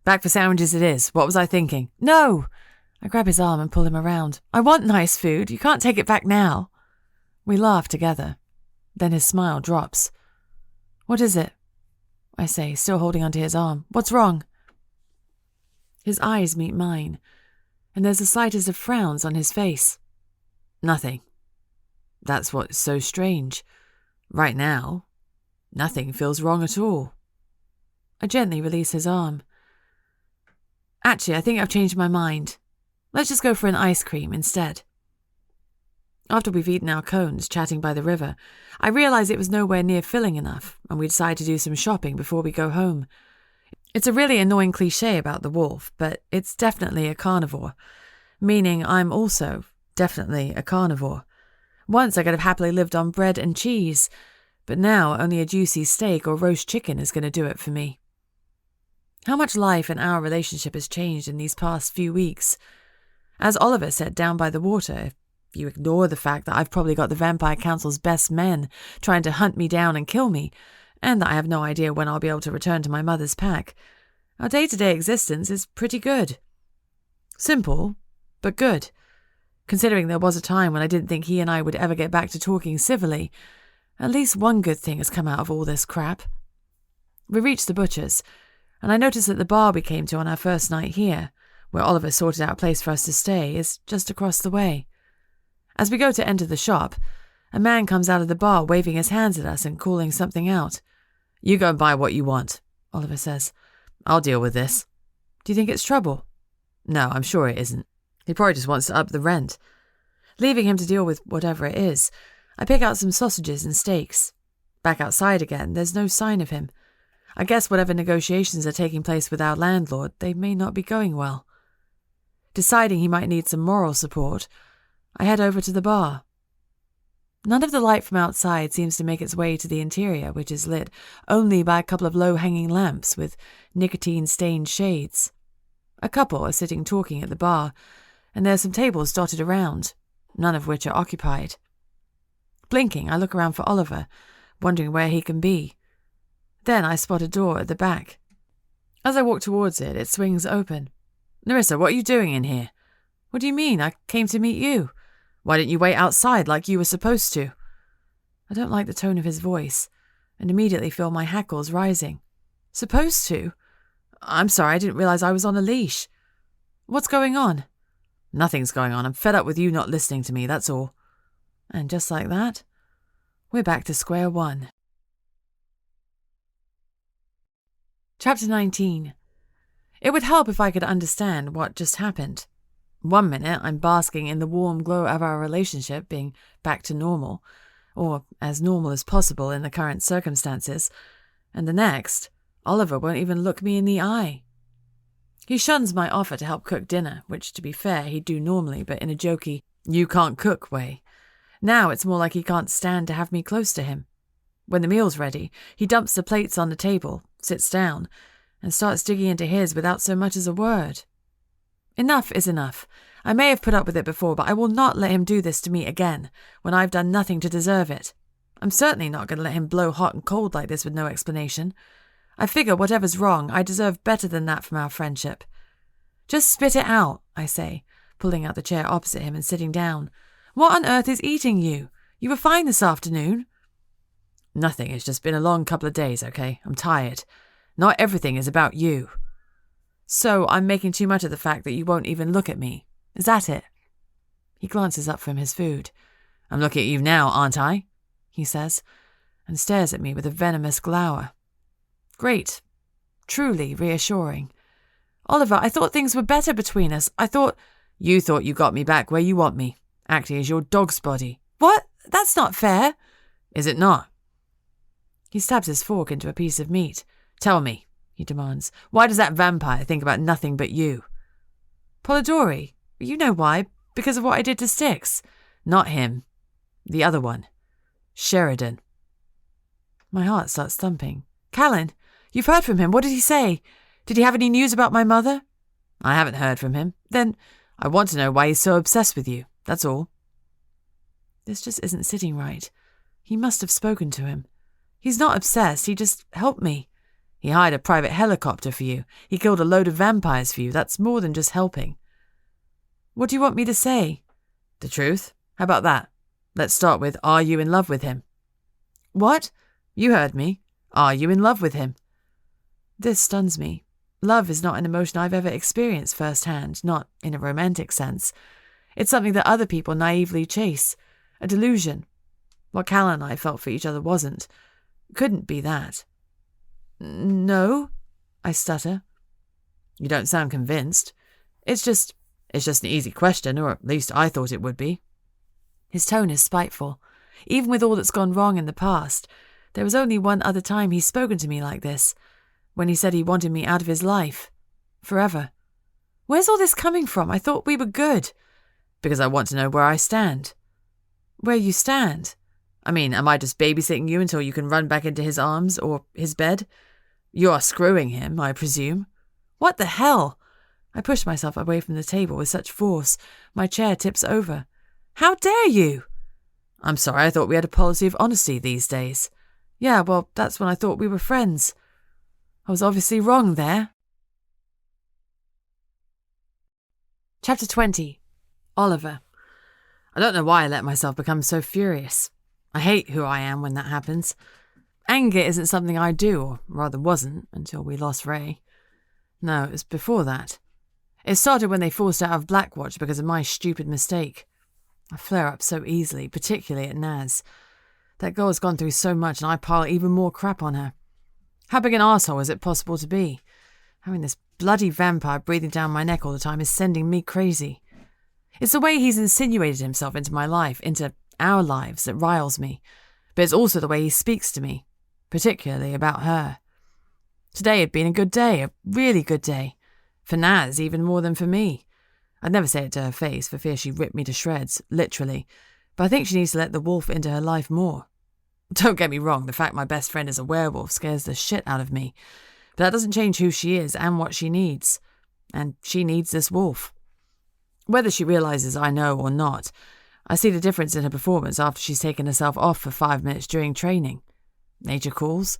Back for sandwiches it is. What was I thinking? No! I grab his arm and pull him around. I want nice food. You can't take it back now. We laugh together. Then his smile drops. What is it? I say, still holding onto his arm. What's wrong? His eyes meet mine, and there's the slightest of frowns on his face. Nothing. That's what's so strange. Right now, nothing feels wrong at all. I gently release his arm. Actually, I think I've changed my mind. Let's just go for an ice cream instead. After we've eaten our cones, chatting by the river, I realise it was nowhere near filling enough, and we decide to do some shopping before we go home. It's a really annoying cliché about the wolf, but it's definitely a carnivore, meaning I'm also definitely a carnivore. Once I could have happily lived on bread and cheese, but now only a juicy steak or roast chicken is going to do it for me. How much life in our relationship has changed in these past few weeks. As Oliver said down by the water, if you ignore the fact that I've probably got the Vampire Council's best men trying to hunt me down and kill me, and that I have no idea when I'll be able to return to my mother's pack, our day-to-day existence is pretty good. Simple, but good. Considering there was a time when I didn't think he and I would ever get back to talking civilly, at least one good thing has come out of all this crap. We reached the butcher's, and I noticed that the bar we came to on our first night here, where Oliver sorted out a place for us to stay, is just across the way. As we go to enter the shop, a man comes out of the bar waving his hands at us and calling something out. You go and buy what you want, Oliver says. I'll deal with this. Do you think it's trouble? No, I'm sure it isn't. He probably just wants to up the rent. Leaving him to deal with whatever it is, I pick out some sausages and steaks. Back outside again, there's no sign of him. I guess whatever negotiations are taking place with our landlord, they may not be going well. Deciding he might need some moral support, I head over to the bar. None of the light from outside seems to make its way to the interior, which is lit only by a couple of low-hanging lamps with nicotine-stained shades. A couple are sitting talking at the bar, and there are some tables dotted around, none of which are occupied. Blinking, I look around for Oliver, wondering where he can be. Then I spot a door at the back. As I walk towards it, it swings open. Narissa, what are you doing in here? What do you mean? I came to meet you. Why didn't you wait outside like you were supposed to? I don't like the tone of his voice. and immediately feel my hackles rising. Supposed to? I'm sorry, I didn't realize I was on a leash. What's going on? Nothing's going on. I'm fed up with you not listening to me, that's all. And just like that, we're back to square one. Chapter 19. It would help if I could understand what just happened. 1 minute, I'm basking in the warm glow of our relationship being back to normal, or as normal as possible in the current circumstances, and the next, Oliver won't even look me in the eye. He shuns my offer to help cook dinner, which, to be fair, he'd do normally, but in a jokey, you can't cook way. Now it's more like he can't stand to have me close to him. When the meal's ready, he dumps the plates on the table, sits down, and starts digging into his without so much as a word. Enough is enough. I may have put up with it before, but I will not let him do this to me again, when I've done nothing to deserve it. I'm certainly not going to let him blow hot and cold like this with no explanation. I figure whatever's wrong, I deserve better than that from our friendship. Just spit it out, I say, pulling out the chair opposite him and sitting down. What on earth is eating you? You were fine this afternoon. Nothing, it's just been a long couple of days, okay? I'm tired. Not everything is about you. So I'm making too much of the fact that you won't even look at me. Is that it? He glances up from his food. I'm looking at you now, aren't I? He says, and stares at me with a venomous glower. Great. Truly reassuring. Oliver, I thought things were better between us. I thought... You thought you got me back where you want me, acting as your dog's body. What? That's not fair. Is it not? He stabs his fork into a piece of meat. Tell me, he demands, why does that vampire think about nothing but you? Polidori, you know why. Because of what I did to Styx. Not him. The other one. Sheridan. My heart starts thumping. Kalen, you've heard from him. What did he say? Did he have any news about my mother? I haven't heard from him. Then I want to know why he's so obsessed with you. That's all. This just isn't sitting right. He must have spoken to him. He's not obsessed. He just helped me. He hired a private helicopter for you. He killed a load of vampires for you. That's more than just helping. What do you want me to say? The truth? How about that? Let's start with, are you in love with him? What? You heard me. Are you in love with him? This stuns me. Love is not an emotion I've ever experienced firsthand, not in a romantic sense. It's something that other people naively chase. A delusion. What Kalen and I felt for each other wasn't. Couldn't be that. No, I stutter. You don't sound convinced. It's just an easy question, or at least I thought it would be. His tone is spiteful. Even with all that's gone wrong in the past, there was only one other time he's spoken to me like this, when he said he wanted me out of his life. Forever. Where's all this coming from? I thought we were good. Because I want to know where I stand. Where you stand? I mean, am I just babysitting you until you can run back into his arms or his bed? You are screwing him, I presume. What the hell? I push myself away from the table with such force, my chair tips over. How dare you? I'm sorry, I thought we had a policy of honesty these days. Yeah, well, that's when I thought we were friends. I was obviously wrong there. Chapter 20. Oliver. I don't know why I let myself become so furious. I hate who I am when that happens. Anger isn't something I do, or rather wasn't, until we lost Ray. No, it was before that. It started when they forced out of Blackwatch because of my stupid mistake. I flare up so easily, particularly at Naz. That girl has gone through so much and I pile even more crap on her. How big an arsehole is it possible to be? Having this bloody vampire breathing down my neck all the time is sending me crazy. It's the way he's insinuated himself into my life, into our lives, that riles me. But it's also the way he speaks to me, particularly about her. Today had been a good day, a really good day. For Naz, even more than for me. I'd never say it to her face for fear she ripped me to shreds, literally. But I think she needs to let the wolf into her life more. Don't get me wrong, the fact my best friend is a werewolf scares the shit out of me. But that doesn't change who she is and what she needs. And she needs this wolf. Whether she realises I know or not, I see the difference in her performance after she's taken herself off for 5 minutes during training. Nature calls?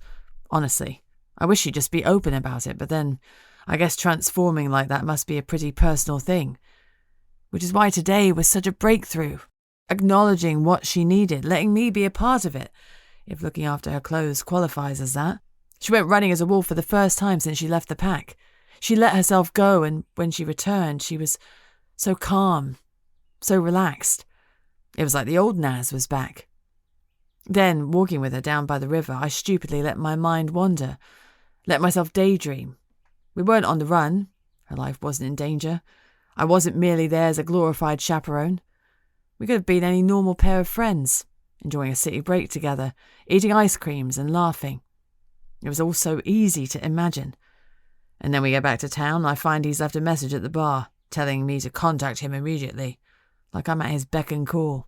Honestly, I wish she'd just be open about it, but then I guess transforming like that must be a pretty personal thing. Which is why today was such a breakthrough. Acknowledging what she needed, letting me be a part of it. if looking after her clothes qualifies as that. She went running as a wolf for the first time since she left the pack. She let herself go, and when she returned, she was so calm, so relaxed. It was like the old Naz was back. Then, walking with her down by the river, I stupidly let my mind wander, let myself daydream. We weren't on the run. Her life wasn't in danger. I wasn't merely there as a glorified chaperone. We could have been any normal pair of friends, enjoying a city break together, eating ice creams and laughing. It was all so easy to imagine. And then we get back to town, and I find he's left a message at the bar, telling me to contact him immediately, like I'm at his beck and call.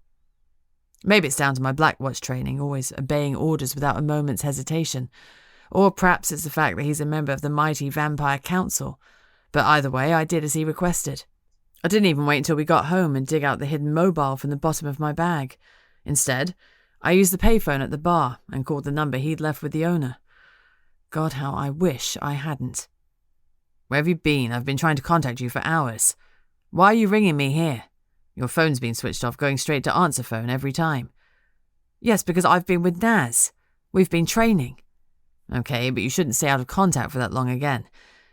Maybe it's down to my Black Watch training, always obeying orders without a moment's hesitation, or perhaps it's the fact that he's a member of the mighty Vampire Council, but either way, I did as he requested. I didn't even wait until we got home and dig out the hidden mobile from the bottom of my bag. Instead, I used the payphone at the bar and called the number he'd left with the owner. God, how I wish I hadn't. Where have you been? I've been trying to contact you for hours. Why are you ringing me here? Your phone's been switched off, going straight to answer phone every time. Yes, because I've been with Naz. We've been training. Okay, but you shouldn't stay out of contact for that long again.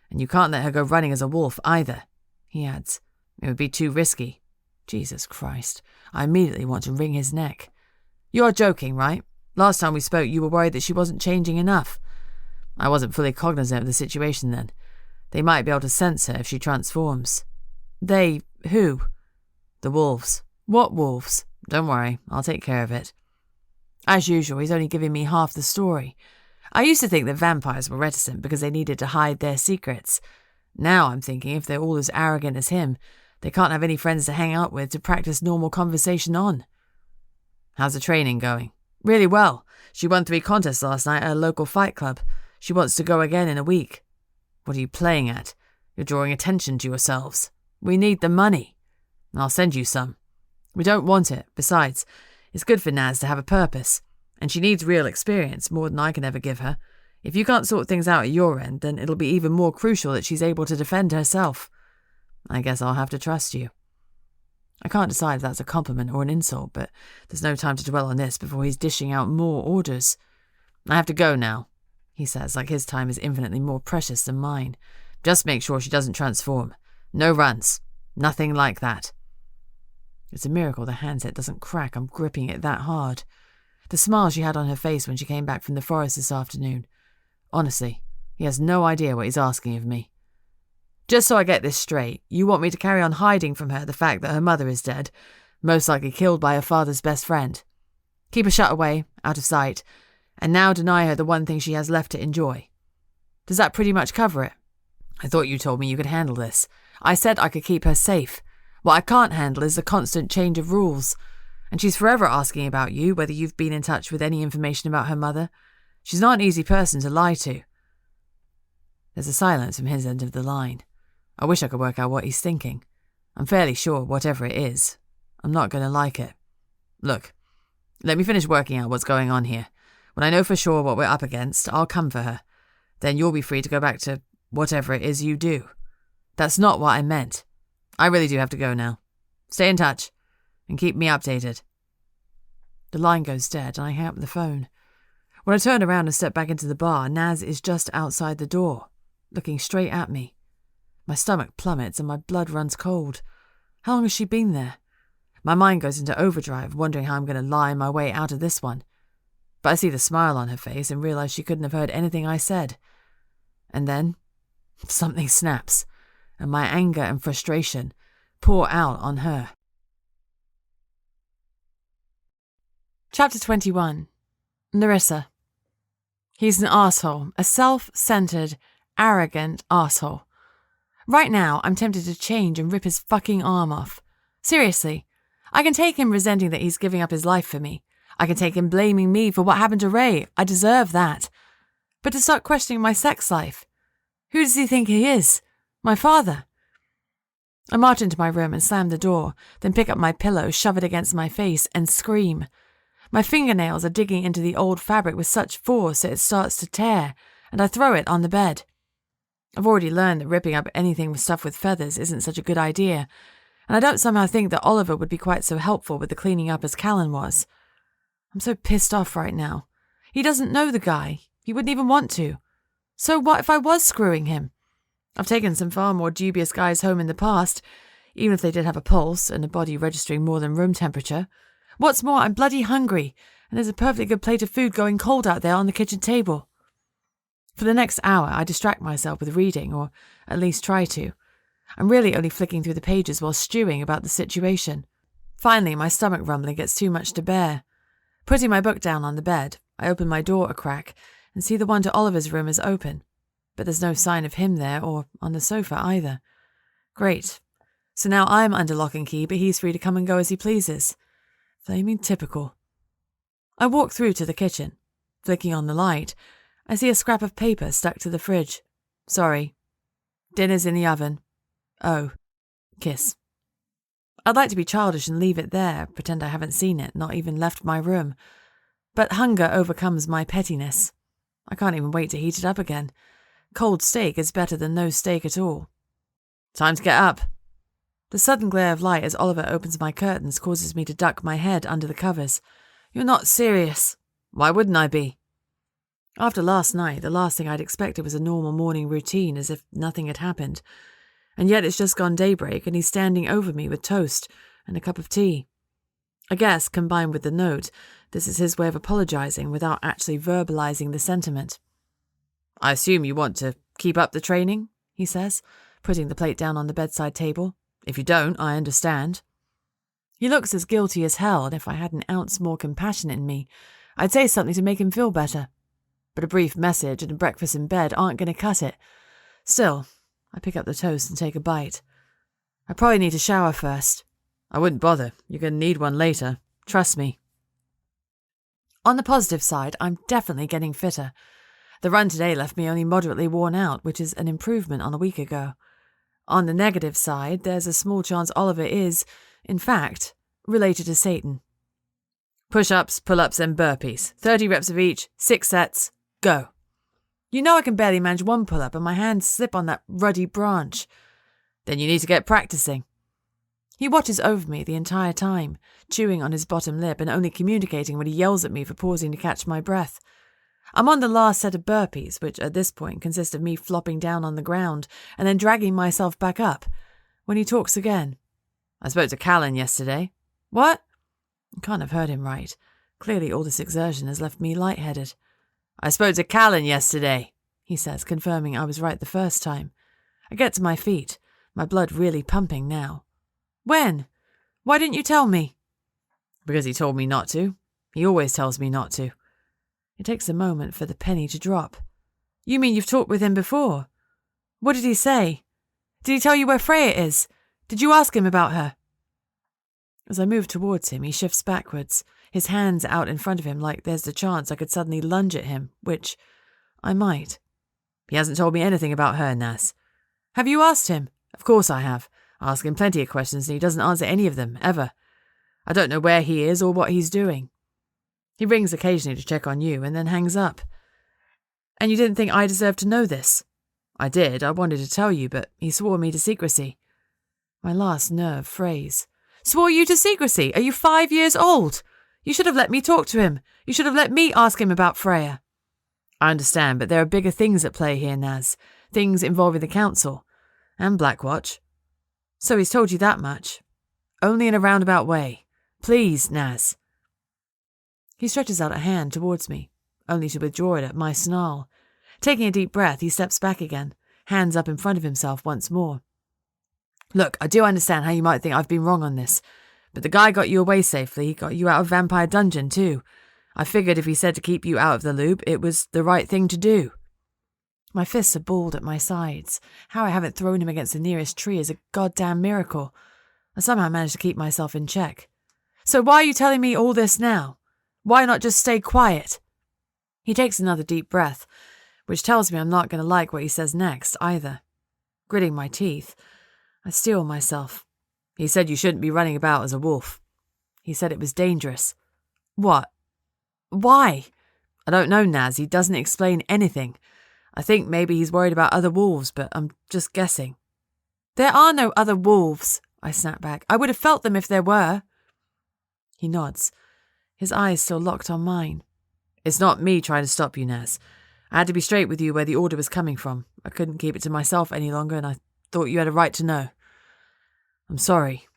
And you can't let her go running as a wolf either, he adds. It would be too risky. Jesus Christ. I immediately want to wring his neck. You're joking, right? Last time we spoke, you were worried that she wasn't changing enough. I wasn't fully cognizant of the situation then. They might be able to sense her if she transforms. They, who? The wolves. What wolves? Don't worry, I'll take care of it. As usual, he's only giving me half the story. I used to think that vampires were reticent because they needed to hide their secrets. Now I'm thinking if they're all as arrogant as him, they can't have any friends to hang out with to practice normal conversation on. How's the training going? Really well. She won 3 contests last night at a local fight club. She wants to go again in a week. What are you playing at? You're drawing attention to yourselves. We need the money. I'll send you some. We don't want it. Besides, it's good for Naz to have a purpose. And she needs real experience, more than I can ever give her. If you can't sort things out at your end, then it'll be even more crucial that she's able to defend herself. I guess I'll have to trust you. I can't decide if that's a compliment or an insult, but there's no time to dwell on this before he's dishing out more orders. I have to go now, he says, like his time is infinitely more precious than mine. Just make sure she doesn't transform. No runs. Nothing like that. It's a miracle the handset doesn't crack. I'm gripping it that hard. The smile she had on her face when she came back from the forest this afternoon. Honestly, he has no idea what he's asking of me. Just so I get this straight, you want me to carry on hiding from her the fact that her mother is dead, most likely killed by her father's best friend. Keep her shut away, out of sight, and now deny her the one thing she has left to enjoy. Does that pretty much cover it? I thought you told me you could handle this. I said I could keep her safe. What I can't handle is the constant change of rules. And she's forever asking about you, whether you've been in touch with any information about her mother. She's not an easy person to lie to. There's a silence from his end of the line. I wish I could work out what he's thinking. I'm fairly sure, whatever it is, I'm not going to like it. Look, let me finish working out what's going on here. When I know for sure what we're up against, I'll come for her. Then you'll be free to go back to whatever it is you do. That's not what I meant. I really do have to go now. Stay in touch, and keep me updated. The line goes dead, and I hang up the phone. When I turn around and step back into the bar, Naz is just outside the door, looking straight at me. My stomach plummets and my blood runs cold. How long has she been there? My mind goes into overdrive, wondering how I'm going to lie my way out of this one. But I see the smile on her face and realize she couldn't have heard anything I said. And then, something snaps, and my anger and frustration pour out on her. Chapter 21. Narissa. He's an asshole, a self-centered, arrogant asshole. Right now, I'm tempted to change and rip his fucking arm off. Seriously, I can take him resenting that he's giving up his life for me. I can take him blaming me for what happened to Ray. I deserve that. But to start questioning my sex life, who does he think he is? My father? I march into my room and slam the door, then pick up my pillow, shove it against my face, and scream. My fingernails are digging into the old fabric with such force that it starts to tear, and I throw it on the bed. I've already learned that ripping up anything with stuff with feathers isn't such a good idea, and I don't somehow think that Oliver would be quite so helpful with the cleaning up as Kalen was. I'm so pissed off right now. He doesn't know the guy. He wouldn't even want to. So what if I was screwing him? I've taken some far more dubious guys home in the past, even if they did have a pulse and a body registering more than room temperature. What's more, I'm bloody hungry, and there's a perfectly good plate of food going cold out there on the kitchen table. For the next hour, I distract myself with reading, or at least try to. I'm really only flicking through the pages while stewing about the situation. Finally, my stomach rumbling gets too much to bear. Putting my book down on the bed, I open my door a crack and see the one to Oliver's room is open, but there's no sign of him there or on the sofa either. Great. So now I'm under lock and key, but he's free to come and go as he pleases. Flaming typical. I walk through to the kitchen. Flicking on the light, I see a scrap of paper stuck to the fridge. Sorry. Dinner's in the oven. Oh. Kiss. I'd like to be childish and leave it there, pretend I haven't seen it, not even left my room. But hunger overcomes my pettiness. I can't even wait to heat it up again. Cold steak is better than no steak at all. Time to get up. The sudden glare of light as Oliver opens my curtains causes me to duck my head under the covers. You're not serious. Why wouldn't I be? After last night, the last thing I'd expected was a normal morning routine, as if nothing had happened. And yet it's just gone daybreak and he's standing over me with toast and a cup of tea. I guess, combined with the note, this is his way of apologizing without actually verbalizing the sentiment. I assume you want to keep up the training, he says, putting the plate down on the bedside table. If you don't, I understand. He looks as guilty as hell, and if I had an ounce more compassion in me, I'd say something to make him feel better. But a brief message and a breakfast in bed aren't going to cut it. Still, I pick up the toast and take a bite. I probably need to shower first. I wouldn't bother. You're going to need one later. Trust me. On the positive side, I'm definitely getting fitter. The run today left me only moderately worn out, which is an improvement on a week ago. On the negative side, there's a small chance Oliver is, in fact, related to Satan. Push-ups, pull-ups and burpees. 30 reps of each, 6 sets, go. You know I can barely manage one pull-up and my hands slip on that ruddy branch. Then you need to get practicing. He watches over me the entire time, chewing on his bottom lip and only communicating when he yells at me for pausing to catch my breath. I'm on the last set of burpees, which at this point consist of me flopping down on the ground and then dragging myself back up, when he talks again. I spoke to Kalen yesterday. What? I can't have heard him right. Clearly all this exertion has left me lightheaded. I spoke to Kalen yesterday, he says, confirming I was right the first time. I get to my feet, my blood really pumping now. When? Why didn't you tell me? Because he told me not to. He always tells me not to. It takes a moment for the penny to drop. You mean you've talked with him before? What did he say? Did he tell you where Freya is? Did you ask him about her? As I move towards him, he shifts backwards, his hands out in front of him like there's the chance I could suddenly lunge at him, which I might. He hasn't told me anything about her, Naz. Have you asked him? Of course I have. I ask him plenty of questions and he doesn't answer any of them, ever. I don't know where he is or what he's doing. He rings occasionally to check on you and then hangs up. And you didn't think I deserved to know this? I did. I wanted to tell you, but he swore me to secrecy. My last nerve frays. Swore you to secrecy? Are you 5 years old? You should have let me talk to him. You should have let me ask him about Freya. I understand, but there are bigger things at play here, Naz. Things involving the council. And Blackwatch. So he's told you that much. Only in a roundabout way. Please, Naz. He stretches out a hand towards me, only to withdraw it at my snarl. Taking a deep breath, he steps back again, hands up in front of himself once more. Look, I do understand how you might think I've been wrong on this, but the guy got you away safely. He got you out of Vampire Dungeon, too. I figured if he said to keep you out of the loop, it was the right thing to do. My fists are balled at my sides. How I haven't thrown him against the nearest tree is a goddamn miracle. I somehow managed to keep myself in check. So why are you telling me all this now? Why not just stay quiet? He takes another deep breath, which tells me I'm not going to like what he says next, either. Gritting my teeth, I steel myself. He said you shouldn't be running about as a wolf. He said it was dangerous. What? Why? I don't know, Naz. He doesn't explain anything. I think maybe he's worried about other wolves, but I'm just guessing. There are no other wolves, I snap back. I would have felt them if there were. He nods, his eyes still locked on mine. It's not me trying to stop you, Naz. I had to be straight with you where the order was coming from. I couldn't keep it to myself any longer, and I thought you had a right to know. I'm sorry.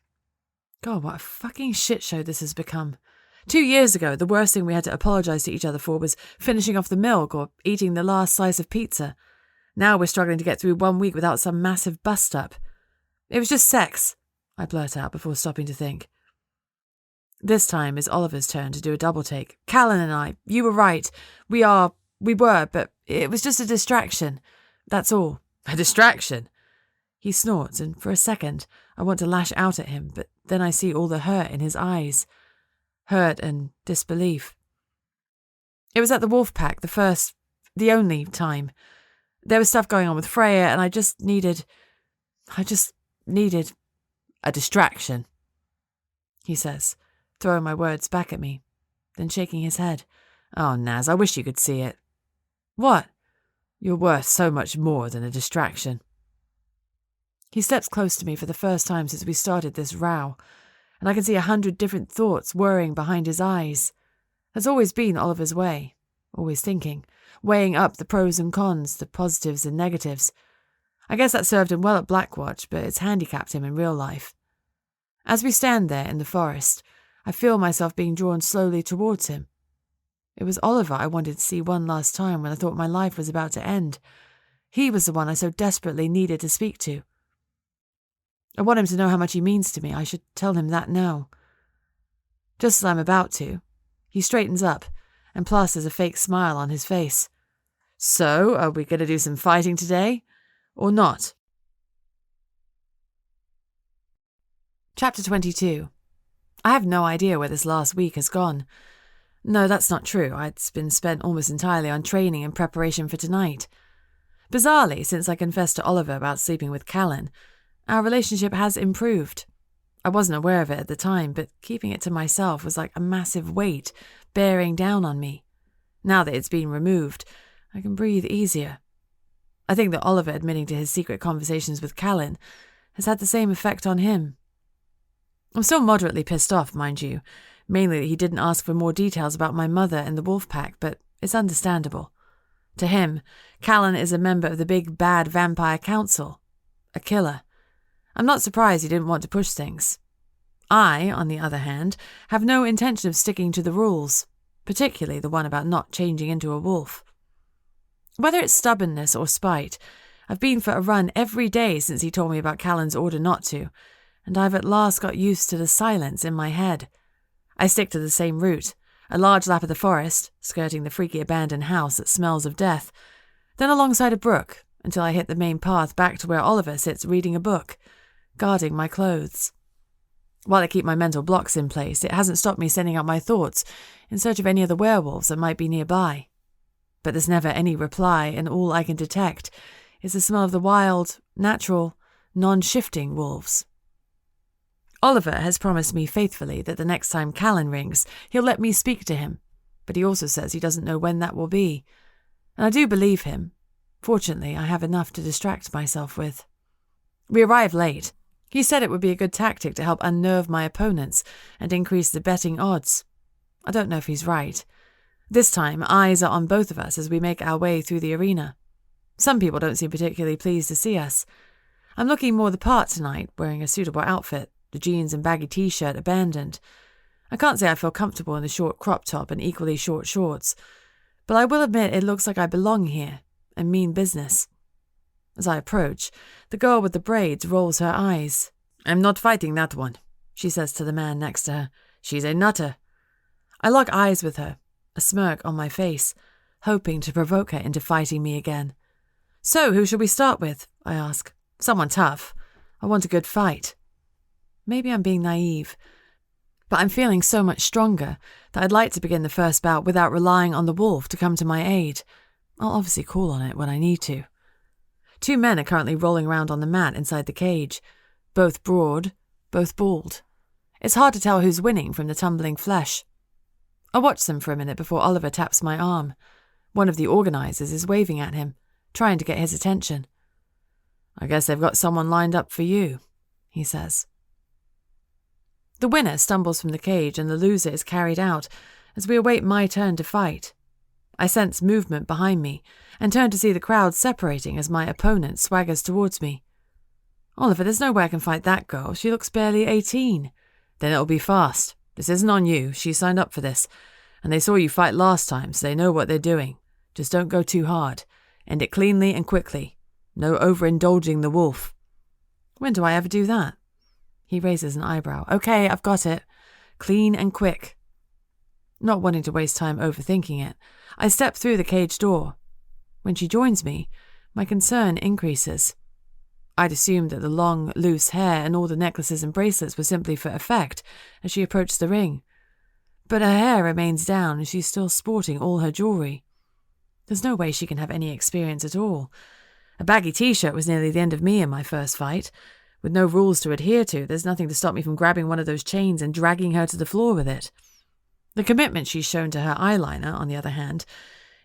God, what a fucking shit show this has become. 2 years ago, the worst thing we had to apologise to each other for was finishing off the milk or eating the last slice of pizza. Now we're struggling to get through 1 week without some massive bust-up. It was just sex, I blurt out before stopping to think. This time it's Oliver's turn to do a double take. Kalen and I, you were right. We were, but it was just a distraction. That's all. A distraction? He snorts, and for a second I want to lash out at him, but then I see all the hurt in his eyes. Hurt and disbelief. It was at the wolf pack, the only time. There was stuff going on with Freya, and I just needed a distraction, he says, throwing my words back at me, then shaking his head. Oh, Naz, I wish you could see it. What? You're worth so much more than a distraction. He steps close to me for the first time since we started this row, and I can see 100 different thoughts whirring behind his eyes. That's always been Oliver's way, always thinking, weighing up the pros and cons, the positives and negatives. I guess that served him well at Blackwatch, but it's handicapped him in real life. As we stand there in the forest, I feel myself being drawn slowly towards him. It was Oliver I wanted to see one last time when I thought my life was about to end. He was the one I so desperately needed to speak to. I want him to know how much he means to me. I should tell him that now. Just as I'm about to, he straightens up and plasters a fake smile on his face. So, are we going to do some fighting today? Or not? Chapter 22. I have no idea where this last week has gone. No, that's not true. It's been spent almost entirely on training and preparation for tonight. Bizarrely, since I confessed to Oliver about sleeping with Kalen, our relationship has improved. I wasn't aware of it at the time, but keeping it to myself was like a massive weight bearing down on me. Now that it's been removed, I can breathe easier. I think that Oliver admitting to his secret conversations with Kalen has had the same effect on him. I'm still moderately pissed off, mind you, mainly that he didn't ask for more details about my mother and the wolf pack, but it's understandable. To him, Kalen is a member of the big bad vampire council, a killer. I'm not surprised he didn't want to push things. I, on the other hand, have no intention of sticking to the rules, particularly the one about not changing into a wolf. Whether it's stubbornness or spite, I've been for a run every day since he told me about Kalen's order not to, and I've at last got used to the silence in my head. I stick to the same route, a large lap of the forest, skirting the freaky abandoned house that smells of death, then alongside a brook until I hit the main path back to where Oliver sits reading a book, guarding my clothes. While I keep my mental blocks in place, it hasn't stopped me sending out my thoughts in search of any of the werewolves that might be nearby. But there's never any reply, and all I can detect is the smell of the wild, natural, non-shifting wolves. Oliver has promised me faithfully that the next time Kalen rings, he'll let me speak to him, but he also says he doesn't know when that will be. And I do believe him. Fortunately, I have enough to distract myself with. We arrive late. He said it would be a good tactic to help unnerve my opponents and increase the betting odds. I don't know if he's right. This time, eyes are on both of us as we make our way through the arena. Some people don't seem particularly pleased to see us. I'm looking more the part tonight, wearing a suitable outfit, the jeans and baggy t-shirt abandoned. I can't say I feel comfortable in the short crop top and equally short shorts, but I will admit it looks like I belong here and mean business. As I approach, the girl with the braids rolls her eyes. I'm not fighting that one, she says to the man next to her. She's a nutter. I lock eyes with her, a smirk on my face, hoping to provoke her into fighting me again. So, who shall we start with? I ask. Someone tough. I want a good fight. Maybe I'm being naive, but I'm feeling so much stronger that I'd like to begin the first bout without relying on the wolf to come to my aid. I'll obviously call on it when I need to. 2 men are currently rolling around on the mat inside the cage, both broad, both bald. It's hard to tell who's winning from the tumbling flesh. I watch them for a minute before Oliver taps my arm. One of the organisers is waving at him, trying to get his attention. I guess they've got someone lined up for you, he says. The winner stumbles from the cage and the loser is carried out as we await my turn to fight. I sense movement behind me and turn to see the crowd separating as my opponent swaggers towards me. Oliver, there's no way I can fight that girl. She looks barely 18. Then it'll be fast. This isn't on you. She signed up for this. And they saw you fight last time, so they know what they're doing. Just don't go too hard. End it cleanly and quickly. No overindulging the wolf. When do I ever do that? He raises an eyebrow. Okay, I've got it. Clean and quick. Not wanting to waste time overthinking it, I step through the cage door. When she joins me, my concern increases. I'd assumed that the long, loose hair and all the necklaces and bracelets were simply for effect as she approached the ring. But her hair remains down and she's still sporting all her jewellery. There's no way she can have any experience at all. A baggy t-shirt was nearly the end of me in my first fight. With no rules to adhere to, there's nothing to stop me from grabbing one of those chains and dragging her to the floor with it. The commitment she's shown to her eyeliner, on the other hand,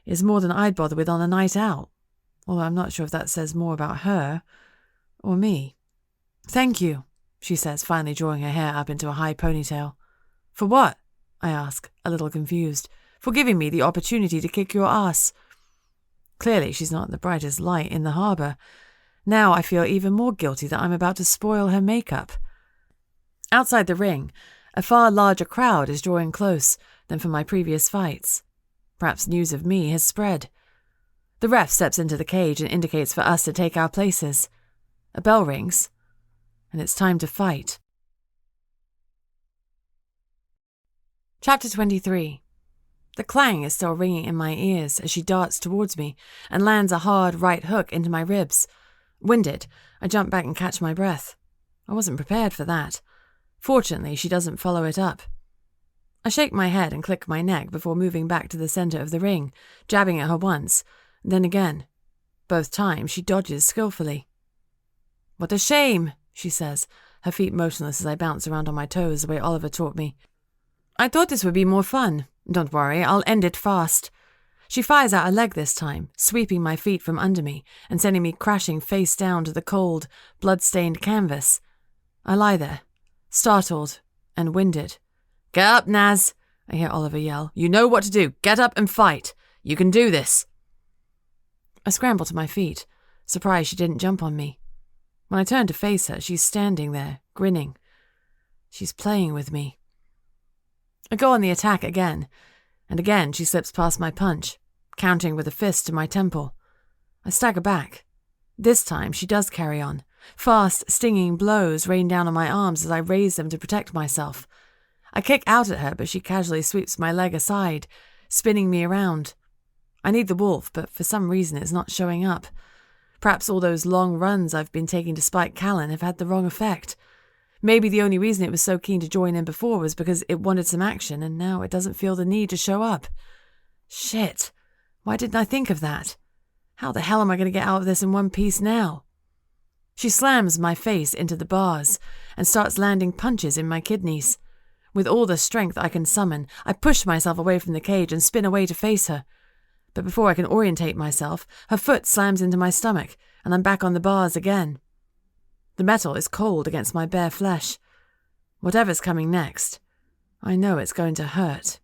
is more than I'd bother with on a night out, although I'm not sure if that says more about her or me. Thank you, she says, finally drawing her hair up into a high ponytail. For what? I ask, a little confused. For giving me the opportunity to kick your ass. Clearly she's not the brightest light in the harbour. Now I feel even more guilty that I'm about to spoil her makeup. Outside the ring, a far larger crowd is drawing close than for my previous fights. Perhaps news of me has spread. The ref steps into the cage and indicates for us to take our places. A bell rings, and it's time to fight. Chapter 23. The clang is still ringing in my ears as she darts towards me and lands a hard right hook into my ribs. Winded, I jump back and catch my breath. I wasn't prepared for that. Fortunately, she doesn't follow it up. I shake my head and click my neck before moving back to the centre of the ring, jabbing at her once, then again. Both times she dodges skillfully. What a shame, she says, her feet motionless as I bounce around on my toes the way Oliver taught me. I thought this would be more fun. Don't worry, I'll end it fast. She fires out a leg this time, sweeping my feet from under me and sending me crashing face down to the cold, blood-stained canvas. I lie there, startled and winded. Get up, Naz, I hear Oliver yell. You know what to do. Get up and fight. You can do this. I scramble to my feet, surprised she didn't jump on me. When I turn to face her, she's standing there, grinning. She's playing with me. I go on the attack again, and again she slips past my punch, countering with a fist to my temple. I stagger back. This time she does carry on. Fast, stinging blows rain down on my arms as I raise them to protect myself. I kick out at her, but she casually sweeps my leg aside, spinning me around. I need the wolf, but for some reason it's not showing up. Perhaps all those long runs I've been taking to spike Kalen have had the wrong effect. Maybe the only reason it was so keen to join in before was because it wanted some action, and now it doesn't feel the need to show up. Shit. Why didn't I think of that? How the hell am I going to get out of this in one piece now? She slams my face into the bars and starts landing punches in my kidneys. With all the strength I can summon, I push myself away from the cage and spin away to face her. But before I can orientate myself, her foot slams into my stomach, and I'm back on the bars again. The metal is cold against my bare flesh. Whatever's coming next, I know it's going to hurt.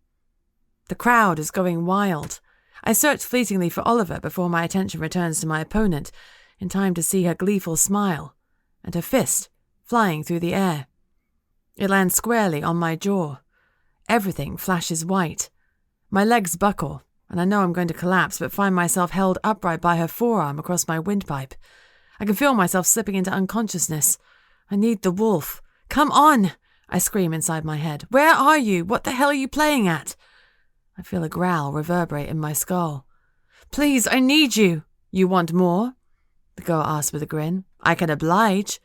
The crowd is going wild. I search fleetingly for Oliver before my attention returns to my opponent, in time to see her gleeful smile, and her fist flying through the air. It lands squarely on my jaw. Everything flashes white. My legs buckle, and I know I'm going to collapse, but find myself held upright by her forearm across my windpipe. I can feel myself slipping into unconsciousness. I need the wolf. Come on, I scream inside my head. Where are you? What the hell are you playing at? I feel a growl reverberate in my skull. Please, I need you. You want more? The girl asks with a grin. I can oblige.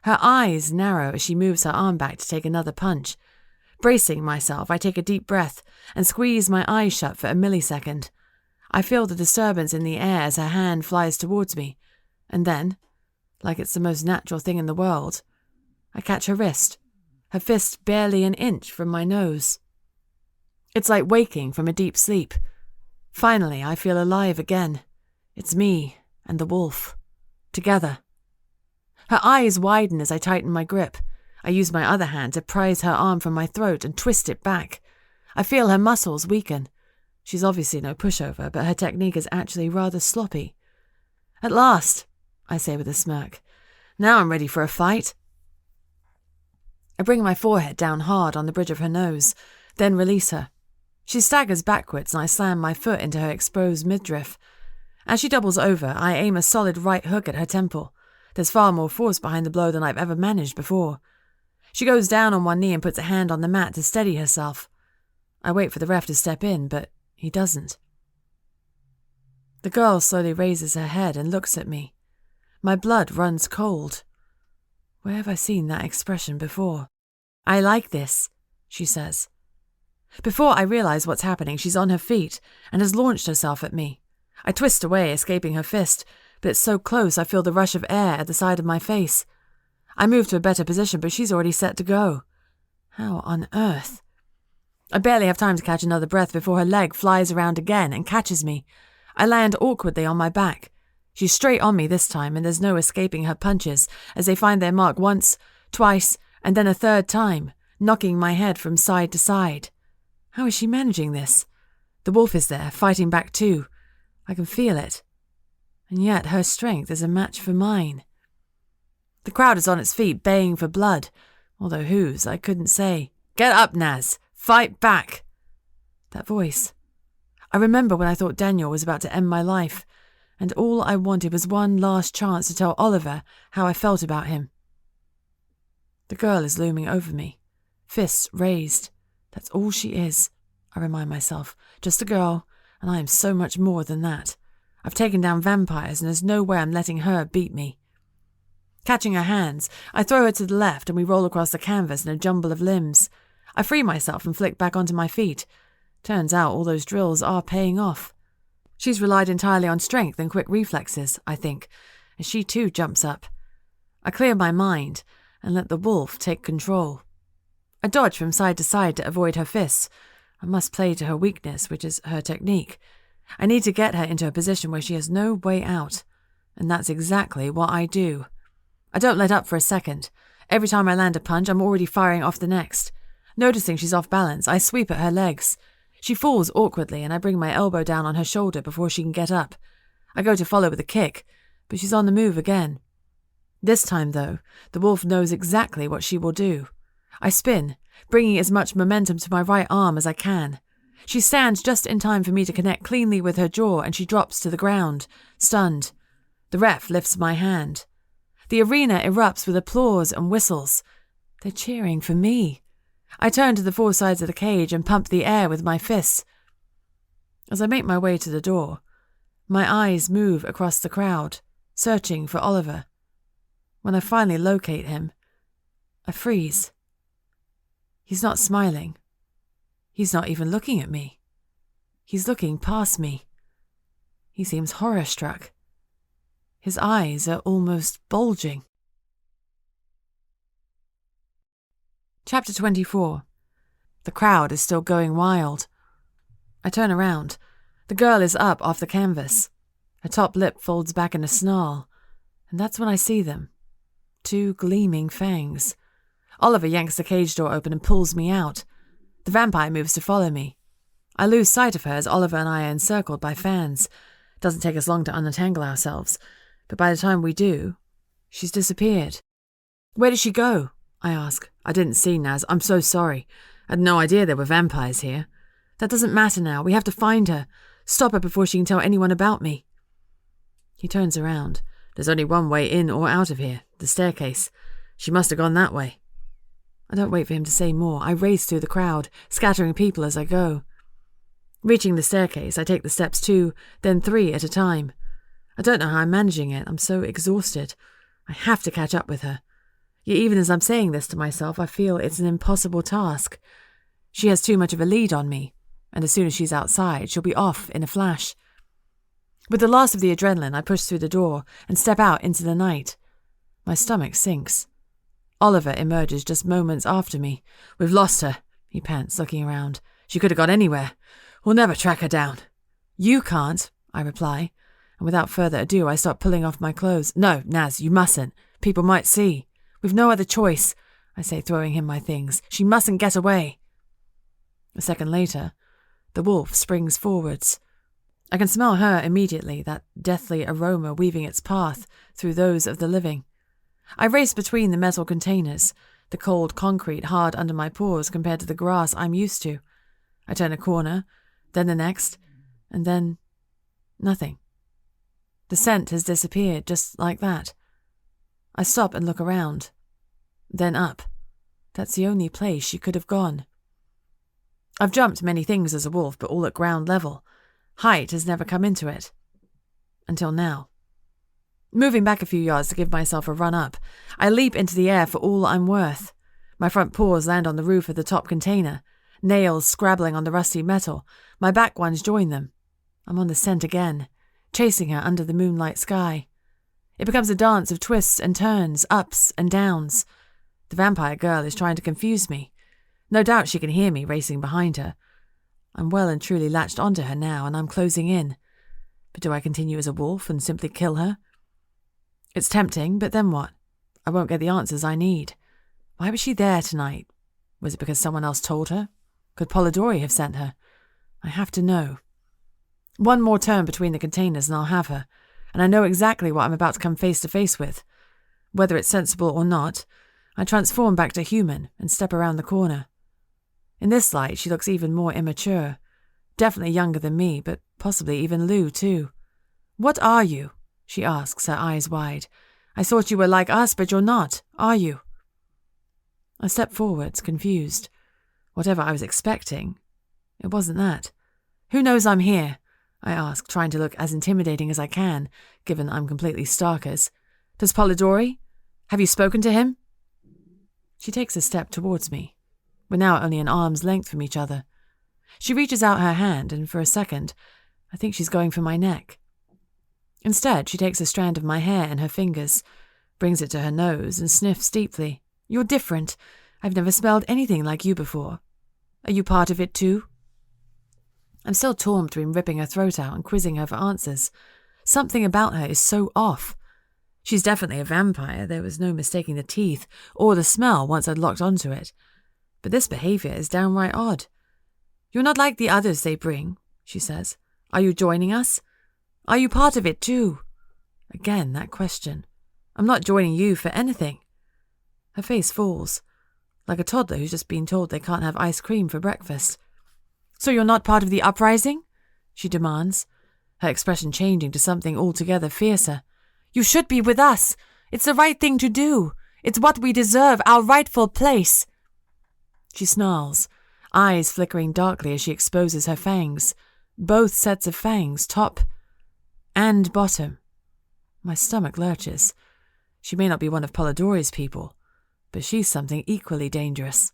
Her eyes narrow as she moves her arm back to take another punch. Bracing myself, I take a deep breath and squeeze my eyes shut for a millisecond. I feel the disturbance in the air as her hand flies towards me. And then, like it's the most natural thing in the world, I catch her wrist, her fist barely an inch from my nose. It's like waking from a deep sleep. Finally, I feel alive again. It's me and the wolf. Together. Her eyes widen as I tighten my grip. I use my other hand to prise her arm from my throat and twist it back. I feel her muscles weaken. She's obviously no pushover, but her technique is actually rather sloppy. "At last," I say with a smirk. "Now I'm ready for a fight." I bring my forehead down hard on the bridge of her nose, then release her. She staggers backwards and I slam my foot into her exposed midriff. As she doubles over, I aim a solid right hook at her temple. There's far more force behind the blow than I've ever managed before. She goes down on one knee and puts a hand on the mat to steady herself. I wait for the ref to step in, but he doesn't. The girl slowly raises her head and looks at me. My blood runs cold. Where have I seen that expression before? "I like this," she says. Before I realize what's happening, she's on her feet and has launched herself at me. I twist away, escaping her fist, but it's so close I feel the rush of air at the side of my face. I move to a better position, but she's already set to go. How on earth? I barely have time to catch another breath before her leg flies around again and catches me. I land awkwardly on my back. She's straight on me this time, and there's no escaping her punches as they find their mark once, twice, and then a third time, knocking my head from side to side. How is she managing this? The wolf is there, fighting back too. I can feel it. And yet her strength is a match for mine. The crowd is on its feet, baying for blood, although whose, I couldn't say. "Get up, Naz! Fight back!" That voice. I remember when I thought Daniel was about to end my life, and all I wanted was one last chance to tell Oliver how I felt about him. The girl is looming over me, fists raised. That's all she is, I remind myself. Just a girl, and I am so much more than that. I've taken down vampires, and there's no way I'm letting her beat me. Catching her hands, I throw her to the left, and we roll across the canvas in a jumble of limbs. I free myself and flick back onto my feet. Turns out all those drills are paying off. She's relied entirely on strength and quick reflexes, I think, as she too jumps up. I clear my mind and let the wolf take control. I dodge from side to side to avoid her fists. I must play to her weakness, which is her technique. I need to get her into a position where she has no way out, and that's exactly what I do. I don't let up for a second. Every time I land a punch, I'm already firing off the next. Noticing she's off balance, I sweep at her legs. She falls awkwardly, and I bring my elbow down on her shoulder before she can get up. I go to follow with a kick, but she's on the move again. This time, though, the wolf knows exactly what she will do. I spin, bringing as much momentum to my right arm as I can. She stands just in time for me to connect cleanly with her jaw, and she drops to the ground, stunned. The ref lifts my hand. The arena erupts with applause and whistles. They're cheering for me. I turn to the four sides of the cage and pump the air with my fists. As I make my way to the door, my eyes move across the crowd, searching for Oliver. When I finally locate him, I freeze. He's not smiling. He's not even looking at me. He's looking past me. He seems horror-struck. His eyes are almost bulging. Chapter 24. The crowd is still going wild. I turn around. The girl is up off the canvas. Her top lip folds back in a snarl, and that's when I see them. 2 gleaming fangs. Oliver yanks the cage door open and pulls me out. The vampire moves to follow me. I lose sight of her as Oliver and I are encircled by fans. It doesn't take us long to unentangle ourselves, but by the time we do, she's disappeared. "Where did she go?" I ask. "I didn't see, Naz. I'm so sorry. I had no idea there were vampires here." "That doesn't matter now. We have to find her. Stop her before she can tell anyone about me." He turns around. "There's only one way in or out of here, the staircase. She must have gone that way." I don't wait for him to say more. I race through the crowd, scattering people as I go. Reaching the staircase, I take the steps 2, then 3 at a time. I don't know how I'm managing it. I'm so exhausted. I have to catch up with her. Yet even as I'm saying this to myself, I feel it's an impossible task. She has too much of a lead on me, and as soon as she's outside, she'll be off in a flash. With the last of the adrenaline, I push through the door and step out into the night. My stomach sinks. Oliver emerges just moments after me. "We've lost her," he pants, looking around. "She could have got anywhere. We'll never track her down." "You can't," I reply, and without further ado, I start pulling off my clothes. "No, Naz, you mustn't. People might see. We've no other choice," I say, throwing him my things. "She mustn't get away." A second later, The wolf springs forwards. I can smell her immediately, that deathly aroma weaving its path through those of the living. I race between the metal containers, the cold concrete hard under my paws compared to the grass I'm used to. I turn a corner, then the next, and then nothing. The scent has disappeared just like that. I stop and look around. Then up. That's the only place she could have gone. I've jumped many things as a wolf, but all at ground level. Height has never come into it. Until now. Moving back a few yards to give myself a run up, I leap into the air for all I'm worth. My front paws land on the roof of the top container, nails scrabbling on the rusty metal. My back ones join them. I'm on the scent again, chasing her under the moonlight sky. It becomes a dance of twists and turns, ups and downs. The vampire girl is trying to confuse me. No doubt she can hear me racing behind her. I'm well and truly latched onto her now, and I'm closing in. But do I continue as a wolf and simply kill her? It's tempting, but then what? I won't get the answers I need. Why was she there tonight? Was it because someone else told her? Could Polidori have sent her? I have to know. One more turn between the containers and I'll have her, and I know exactly what I'm about to come face to face with. Whether it's sensible or not, I transform back to human and step around the corner. In this light, she looks even more immature. Definitely younger than me, but possibly even Lou, too. "What are you?" she asks, her eyes wide. "I thought you were like us, but you're not, are you?" I step forwards, confused. Whatever I was expecting, it wasn't that. "Who knows I'm here?" I ask, trying to look as intimidating as I can, given I'm completely starkers. "Does Polidori? Have you spoken to him?" She takes a step towards me. We're now only an arm's length from each other. She reaches out her hand, and for a second, I think she's going for my neck. Instead, she takes a strand of my hair in her fingers, brings it to her nose, and sniffs deeply. "You're different. I've never smelled anything like you before. Are you part of it too?" I'm still torn between ripping her throat out and quizzing her for answers. Something about her is so off. She's definitely a vampire. There was no mistaking the teeth or the smell once I'd locked onto it. But this behavior is downright odd. "You're not like the others they bring," she says. "Are you joining us? Are you part of it too?" Again, that question. "I'm not joining you for anything." Her face falls, like a toddler who's just been told they can't have ice cream for breakfast. "So you're not part of the uprising?" she demands, her expression changing to something altogether fiercer. "You should be with us. It's the right thing to do. It's what we deserve, our rightful place." She snarls, eyes flickering darkly as she exposes her fangs. Both sets of fangs, top and bottom. My stomach lurches. She may not be one of Polidori's people, but she's something equally dangerous.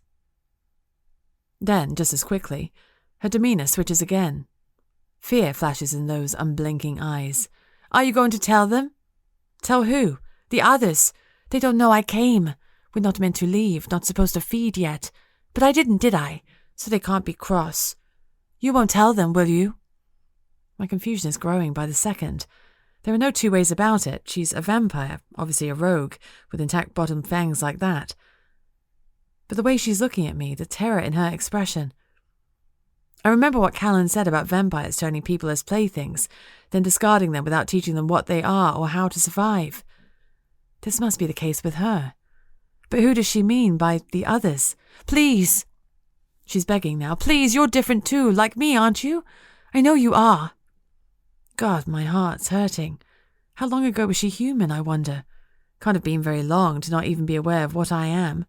Then, just as quickly, her demeanor switches again. Fear flashes in those unblinking eyes. "Are you going to tell them?" "Tell who?" "The others. They don't know I came. We're not meant to leave, not supposed to feed yet. But I didn't, did I? So they can't be cross. You won't tell them, will you?" My confusion is growing by the second. There are no two ways about it. She's a vampire, obviously a rogue, with intact bottom fangs like that. But the way she's looking at me, the terror in her expression. I remember what Kalen said about vampires turning people as playthings, then discarding them without teaching them what they are or how to survive. This must be the case with her. But who does she mean by the others? "Please." She's begging now. "Please, you're different too, like me, aren't you? I know you are." God, my heart's hurting. How long ago was she human, I wonder? Can't have been very long to not even be aware of what I am.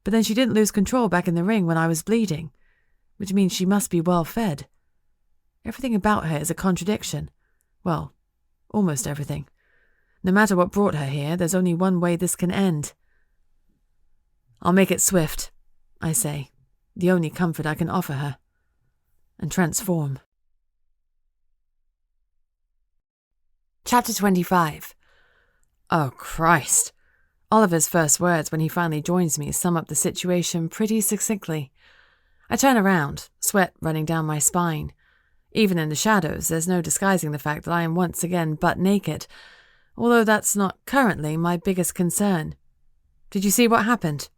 But then she didn't lose control back in the ring when I was bleeding, which means she must be well fed. Everything about her is a contradiction. Well, almost everything. No matter what brought her here, there's only one way this can end. "I'll make it swift," I say, the only comfort I can offer her, and transform. Chapter 25. Oh, Christ. Oliver's first words when he finally joins me sum up the situation pretty succinctly. I turn around, sweat running down my spine. Even in the shadows, there's no disguising the fact that I am once again butt naked, although that's not currently my biggest concern. "Did you see what happened?"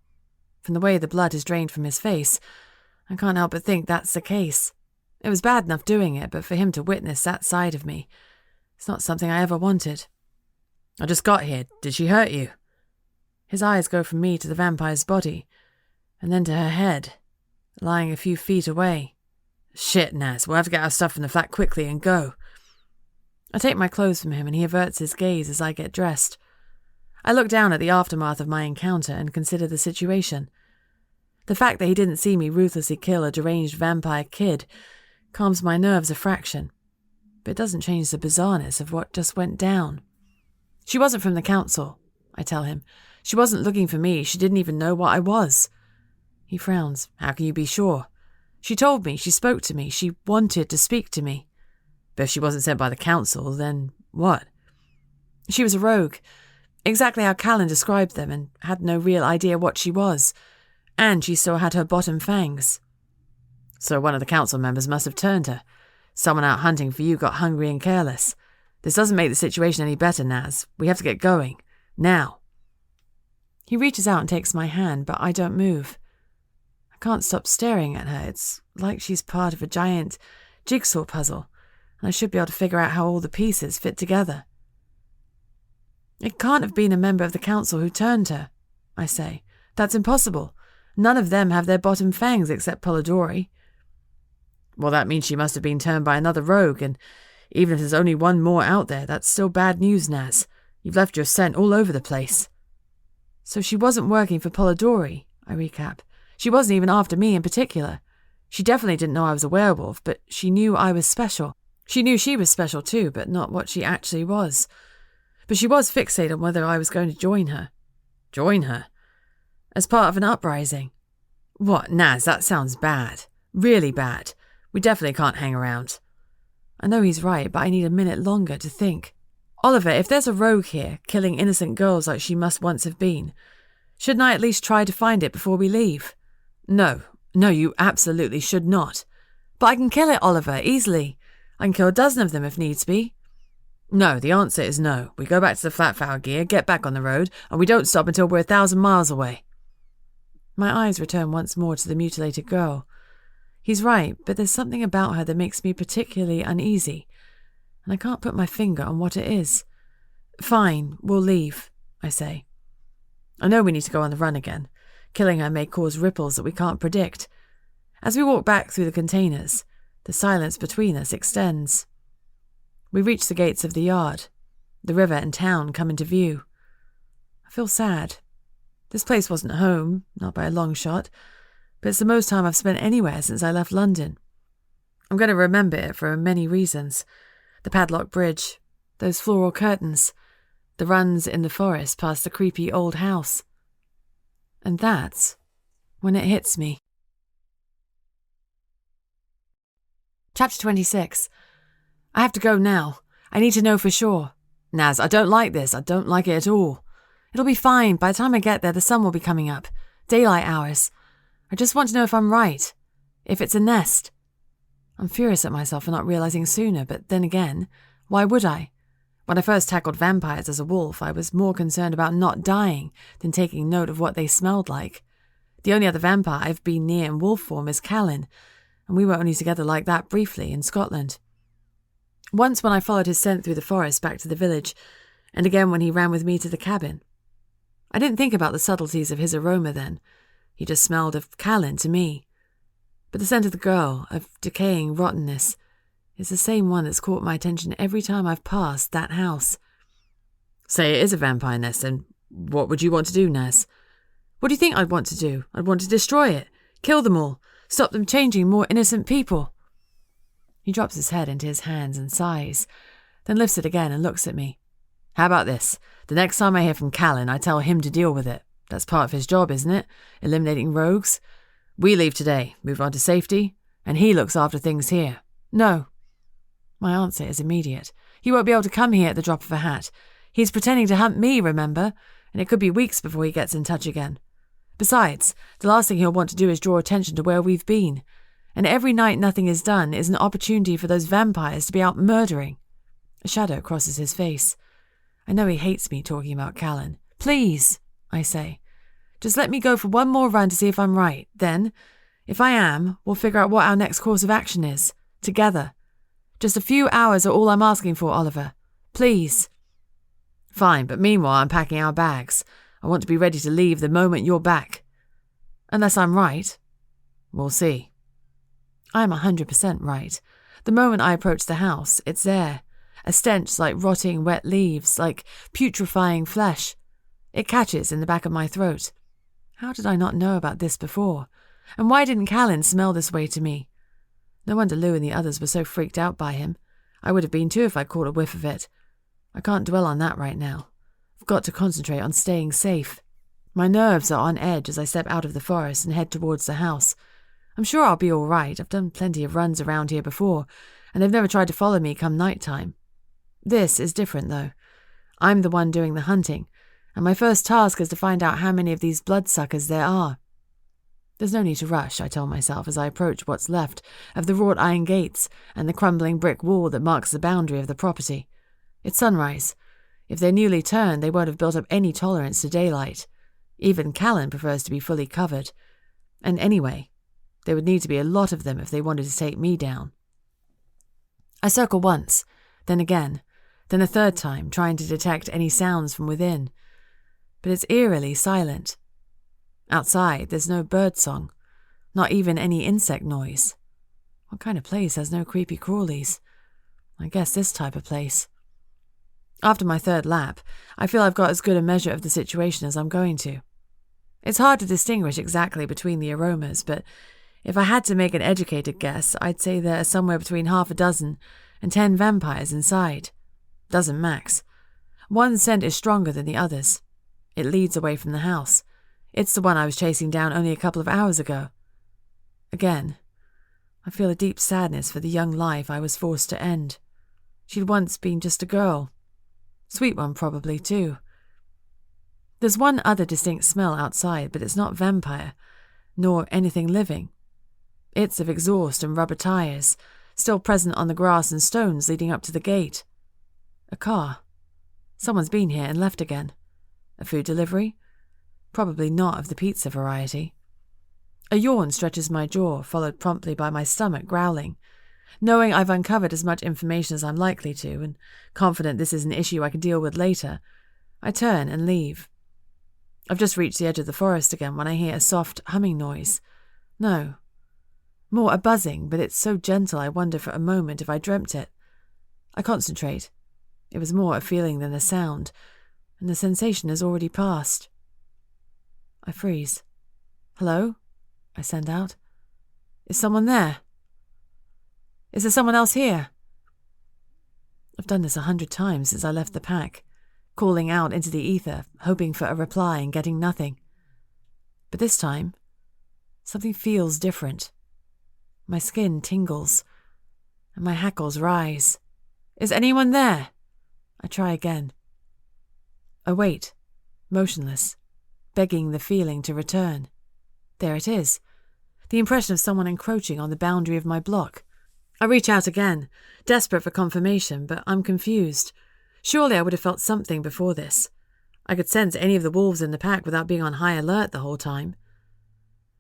From the way the blood has drained from his face, I can't help but think that's the case. It was bad enough doing it, but for him to witness that side of me, it's not something I ever wanted. I just got here. Did she hurt you? His eyes go from me to the vampire's body, and then to her head, lying a few feet away. Shit, Naz, we'll have to get our stuff from the flat quickly and go. I take my clothes from him and he averts his gaze as I get dressed. I look down at the aftermath of my encounter and consider the situation. The fact that he didn't see me ruthlessly kill a deranged vampire kid calms my nerves a fraction, but it doesn't change the bizarreness of what just went down. She wasn't from the council, I tell him. She wasn't looking for me. She didn't even know what I was. He frowns. How can you be sure? She told me. She spoke to me. She wanted to speak to me. But if she wasn't sent by the council, then what? She was a rogue. Exactly how Kalen described them, and had no real idea what she was. And she still had her bottom fangs. So one of the council members must have turned her. Someone out hunting for you got hungry and careless. This doesn't make the situation any better, Naz. We have to get going. Now. He reaches out and takes my hand, but I don't move. I can't stop staring at her. It's like she's part of a giant jigsaw puzzle, and I should be able to figure out how all the pieces fit together. It can't have been a member of the council who turned her, I say. That's impossible. None of them have their bottom fangs except Polidori. Well, that means she must have been turned by another rogue, and even if there's only one more out there, that's still bad news, Naz. You've left your scent all over the place. So she wasn't working for Polidori, I recap. She wasn't even after me in particular. She definitely didn't know I was a werewolf, but she knew I was special. She knew she was special too, but not what she actually was. But she was fixated on whether I was going to join her. Join her? As part of an uprising. What, Naz, that sounds bad. Really bad. We definitely can't hang around. I know he's right, but I need a minute longer to think. Oliver, if there's a rogue here, killing innocent girls like she must once have been, shouldn't I at least try to find it before we leave? No, you absolutely should not. But I can kill it, Oliver, easily. I can kill a dozen of them if needs be. No, the answer is no. We go back to the flat for our gear, get back on the road, and we don't stop until we're 1,000 miles away. My eyes return once more to the mutilated girl. He's right, but there's something about her that makes me particularly uneasy, and I can't put my finger on what it is. Fine, we'll leave, I say. I know we need to go on the run again. Killing her may cause ripples that we can't predict. As we walk back through the containers, the silence between us extends. We reach the gates of the yard. The river and town come into view. I feel sad. This place wasn't home, not by a long shot, but it's the most time I've spent anywhere since I left London. I'm going to remember it for many reasons. The padlock bridge, those floral curtains, the runs in the forest past the creepy old house. And that's when it hits me. Chapter 26. I have to go now. I need to know for sure. Naz, I don't like this. I don't like it at all. It'll be fine. By the time I get there, the sun will be coming up. Daylight hours. I just want to know if I'm right. If it's a nest. I'm furious at myself for not realizing sooner, but then again, why would I? When I first tackled vampires as a wolf, I was more concerned about not dying than taking note of what they smelled like. The only other vampire I've been near in wolf form is Kalen, and we were only together like that briefly in Scotland. Once when I followed his scent through the forest back to the village, and again when he ran with me to the cabin. I didn't think about the subtleties of his aroma then. He just smelled of Kalen to me. But the scent of the girl, of decaying rottenness, is the same one that's caught my attention every time I've passed that house. Say it is a vampire nest, and what would you want to do, Naz? What do you think I'd want to do? I'd want to destroy it, kill them all, stop them changing more innocent people. He drops his head into his hands and sighs, then lifts it again and looks at me. How about this? The next time I hear from Kalen, I tell him to deal with it. That's part of his job, isn't it? Eliminating rogues. We leave today, move on to safety, and he looks after things here. No. My answer is immediate. He won't be able to come here at the drop of a hat. He's pretending to hunt me, remember? And it could be weeks before he gets in touch again. Besides, the last thing he'll want to do is draw attention to where we've been. And every night nothing is done is an opportunity for those vampires to be out murdering. A shadow crosses his face. I know he hates me talking about Kalen. Please, I say. Just let me go for one more run to see if I'm right. Then, if I am, we'll figure out what our next course of action is. Together. Just a few hours are all I'm asking for, Oliver. Please. Fine, but meanwhile I'm packing our bags. I want to be ready to leave the moment you're back. Unless I'm right. We'll see. I'm 100% right. The moment I approach the house, it's there. A stench like rotting wet leaves, like putrefying flesh. It catches in the back of my throat. How did I not know about this before? And why didn't Kalen smell this way to me? No wonder Lou and the others were so freaked out by him. I would have been too if I caught a whiff of it. I can't dwell on that right now. I've got to concentrate on staying safe. My nerves are on edge as I step out of the forest and head towards the house. I'm sure I'll be all right. I've done plenty of runs around here before, and they've never tried to follow me come night time. This is different, though. I'm the one doing the hunting, and my first task is to find out how many of these bloodsuckers there are. There's no need to rush, I tell myself as I approach what's left of the wrought iron gates and the crumbling brick wall that marks the boundary of the property. It's sunrise. If they're newly turned, they won't have built up any tolerance to daylight. Even Kalen prefers to be fully covered. And anyway, there would need to be a lot of them if they wanted to take me down. I circle once, then again, then a third time, trying to detect any sounds from within. But it's eerily silent. Outside, there's no bird song, not even any insect noise. What kind of place has no creepy crawlies? I guess this type of place. After my third lap, I feel I've got as good a measure of the situation as I'm going to. It's hard to distinguish exactly between the aromas, but if I had to make an educated guess, I'd say there are somewhere between 6 and 10 vampires inside. Dozen max. One scent is stronger than the others. It leads away from the house. It's the one I was chasing down only a couple of hours ago. Again, I feel a deep sadness for the young life I was forced to end. She'd once been just a girl. Sweet one, probably, too. There's one other distinct smell outside, but it's not vampire, nor anything living. It's of exhaust and rubber tires, still present on the grass and stones leading up to the gate. A car. Someone's been here and left again. A food delivery? Probably not of the pizza variety. A yawn stretches my jaw, followed promptly by my stomach growling. Knowing I've uncovered as much information as I'm likely to, and confident this is an issue I can deal with later, I turn and leave. I've just reached the edge of the forest again when I hear a soft humming noise. No. More a buzzing, but it's so gentle I wonder for a moment if I dreamt it. I concentrate. It was more a feeling than a sound, and the sensation has already passed. I freeze. Hello? I send out. Is someone there? Is there someone else here? I've done this 100 times since I left the pack, calling out into the ether, hoping for a reply and getting nothing. But this time, something feels different. My skin tingles, and my hackles rise. Is anyone there? I try again. I wait, motionless, begging the feeling to return. There it is, the impression of someone encroaching on the boundary of my block. I reach out again, desperate for confirmation, but I'm confused. Surely I would have felt something before this. I could sense any of the wolves in the pack without being on high alert the whole time.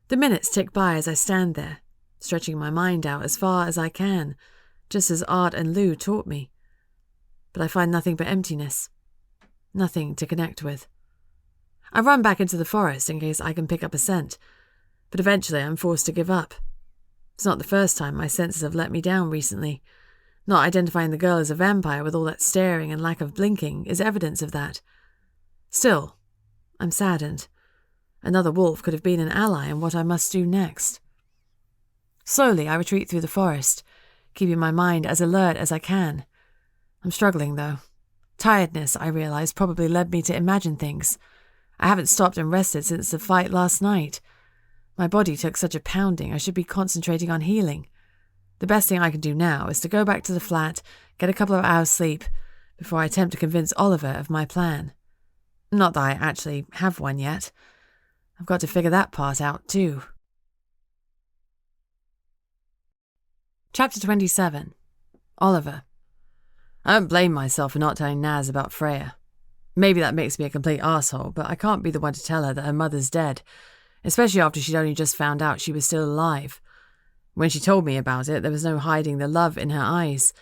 The minutes tick by as I stand there, stretching my mind out as far as I can, just as Art and Lou taught me. But I find nothing but emptiness. Nothing to connect with. I run back into the forest in case I can pick up a scent, but eventually I'm forced to give up. It's not the first time my senses have let me down recently. Not identifying the girl as a vampire with all that staring and lack of blinking is evidence of that. Still, I'm saddened. Another wolf could have been an ally in what I must do next. Slowly I retreat through the forest, keeping my mind as alert as I can. I'm struggling, though. Tiredness, I realize, probably led me to imagine things. I haven't stopped and rested since the fight last night. My body took such a pounding I should be concentrating on healing. The best thing I can do now is to go back to the flat, get a couple of hours sleep, before I attempt to convince Oliver of my plan. Not that I actually have one yet. I've got to figure that part out too. Chapter 27. Oliver. I don't blame myself for not telling Naz about Freya. Maybe that makes me a complete arsehole, but I can't be the one to tell her that her mother's dead, especially after she'd only just found out she was still alive. When she told me about it, there was no hiding the love in her eyes,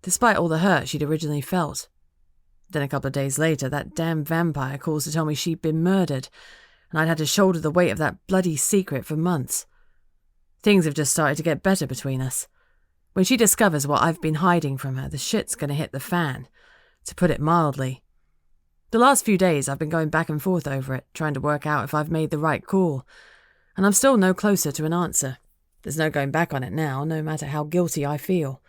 despite all the hurt she'd originally felt. Then a couple of days later, that damn vampire calls to tell me she'd been murdered, and I'd had to shoulder the weight of that bloody secret for months. Things have just started to get better between us. When she discovers what I've been hiding from her, the shit's going to hit the fan, to put it mildly. The last few days I've been going back and forth over it, trying to work out if I've made the right call, and I'm still no closer to an answer. There's no going back on it now, no matter how guilty I feel.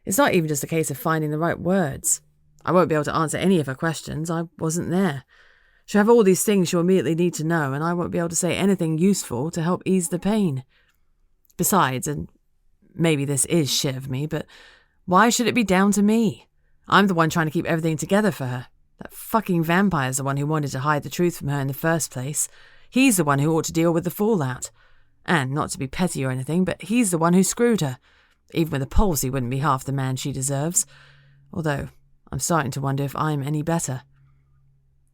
It's not even just a case of finding the right words. I won't be able to answer any of her questions. I wasn't there. She'll have all these things she'll immediately need to know, and I won't be able to say anything useful to help ease the pain. Besides, and maybe this is shit of me, but why should it be down to me? I'm the one trying to keep everything together for her. That fucking vampire's the one who wanted to hide the truth from her in the first place. He's the one who ought to deal with the fallout. And, not to be petty or anything, but he's the one who screwed her. Even with a pulse, he wouldn't be half the man she deserves. Although, I'm starting to wonder if I'm any better.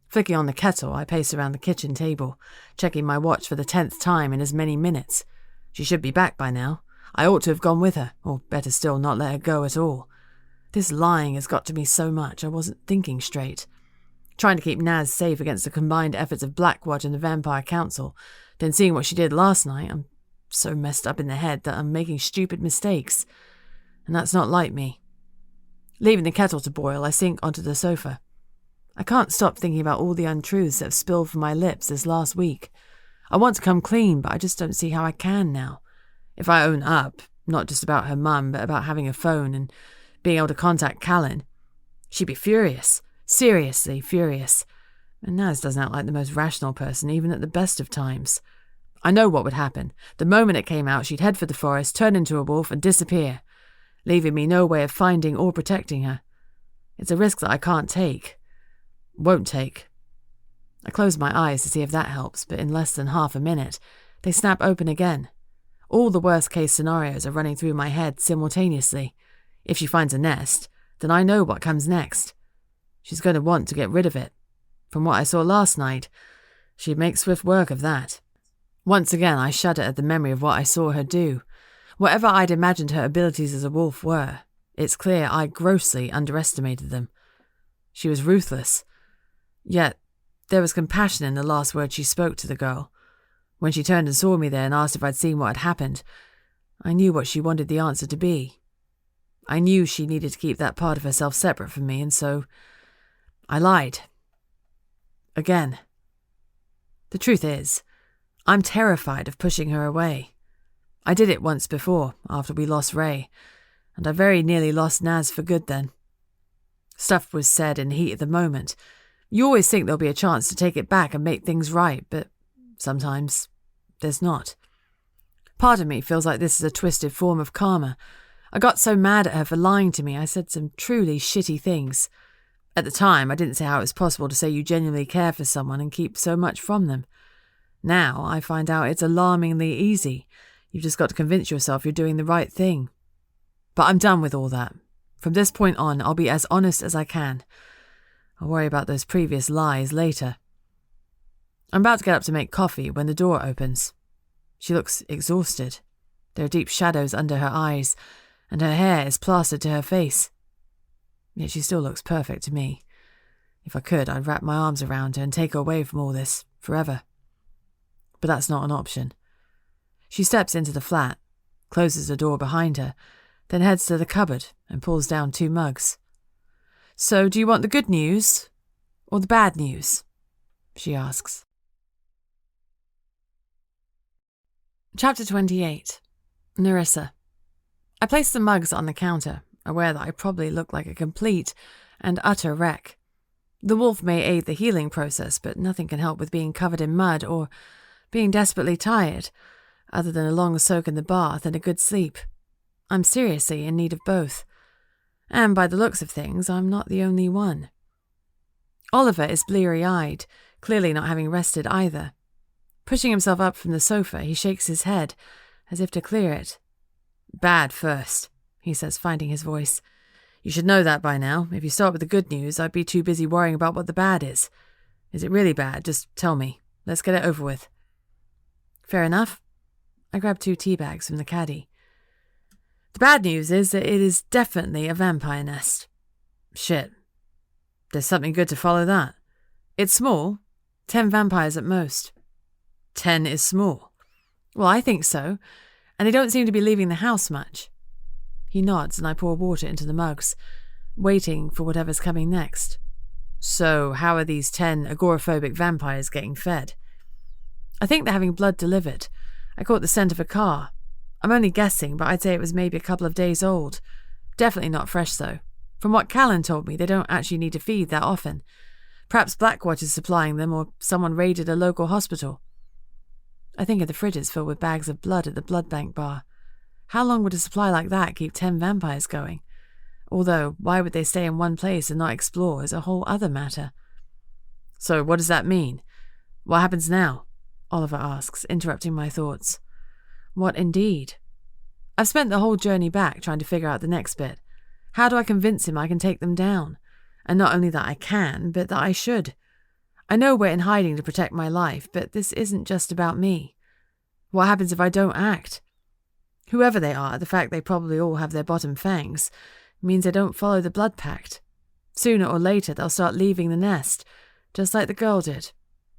Flicking on the kettle, I pace around the kitchen table, checking my watch for the 10th time in as many minutes. She should be back by now. I ought to have gone with her, or better still, not let her go at all. This lying has got to me so much I wasn't thinking straight. Trying to keep Naz safe against the combined efforts of Blackwatch and the Vampire Council, then seeing what she did last night, I'm so messed up in the head that I'm making stupid mistakes. And that's not like me. Leaving the kettle to boil, I sink onto the sofa. I can't stop thinking about all the untruths that have spilled from my lips this last week. I want to come clean, but I just don't see how I can now. If I own up, not just about her mum, but about having a phone and being able to contact Kalen, she'd be furious. Seriously furious. And Naz doesn't act like the most rational person, even at the best of times. I know what would happen. The moment it came out, she'd head for the forest, turn into a wolf, and disappear, leaving me no way of finding or protecting her. It's a risk that I can't take. Won't take. I close my eyes to see if that helps, but in less than half a minute, they snap open again. All the worst-case scenarios are running through my head simultaneously. If she finds a nest, then I know what comes next. She's going to want to get rid of it. From what I saw last night, she'd make swift work of that. Once again, I shudder at the memory of what I saw her do. Whatever I'd imagined her abilities as a wolf were, it's clear I grossly underestimated them. She was ruthless. Yet, there was compassion in the last word she spoke to the girl. When she turned and saw me there and asked if I'd seen what had happened, I knew what she wanted the answer to be. I knew she needed to keep that part of herself separate from me, and so I lied. Again. The truth is, I'm terrified of pushing her away. I did it once before, after we lost Ray, and I very nearly lost Naz for good then. Stuff was said in the heat of the moment. You always think there'll be a chance to take it back and make things right, but sometimes there's not. Part of me feels like this is a twisted form of karma. I got so mad at her for lying to me, I said some truly shitty things. At the time, I didn't see how it was possible to say you genuinely care for someone and keep so much from them. Now, I find out it's alarmingly easy. You've just got to convince yourself you're doing the right thing. But I'm done with all that. From this point on, I'll be as honest as I can. I'll worry about those previous lies later. I'm about to get up to make coffee when the door opens. She looks exhausted. There are deep shadows under her eyes, and her hair is plastered to her face. Yet she still looks perfect to me. If I could, I'd wrap my arms around her and take her away from all this, forever. But that's not an option. She steps into the flat, closes the door behind her, then heads to the cupboard and pulls down 2 mugs. "So, do you want the good news or the bad news?" she asks. Chapter 28. Narissa. I place the mugs on the counter, aware that I probably look like a complete and utter wreck. The wolf may aid the healing process, but nothing can help with being covered in mud or being desperately tired, other than a long soak in the bath and a good sleep. I'm seriously in need of both. And by the looks of things, I'm not the only one. Oliver is bleary-eyed, clearly not having rested either. Pushing himself up from the sofa, he shakes his head, as if to clear it. "Bad first," he says, finding his voice. "You should know that by now. If you start with the good news, I'd be too busy worrying about what the bad is. Is it really bad? Just tell me. Let's get it over with." Fair enough. I grab 2 tea bags from the caddy. The bad news is that it is definitely a vampire nest. Shit. There's something good to follow that. It's small. 10 vampires at most. 10 is small. Well, I think so. And they don't seem to be leaving the house much. He nods and I pour water into the mugs, waiting for whatever's coming next. So, how are these 10 agoraphobic vampires getting fed? I think they're having blood delivered. I caught the scent of a car. I'm only guessing, but I'd say it was maybe a couple of days old. Definitely not fresh, though. From what Kalen told me, they don't actually need to feed that often. Perhaps Blackwatch is supplying them, or someone raided a local hospital. I think of the fridges filled with bags of blood at the blood bank bar. How long would a supply like that keep 10 vampires going? Although, why would they stay in one place and not explore is a whole other matter. So what does that mean? What happens now? Oliver asks, interrupting my thoughts. What indeed? I've spent the whole journey back trying to figure out the next bit. How do I convince him I can take them down? And not only that I can, but that I should. I know we're in hiding to protect my life, but this isn't just about me. What happens if I don't act? Whoever they are, the fact they probably all have their bottom fangs means they don't follow the blood pact. Sooner or later they'll start leaving the nest, just like the girl did.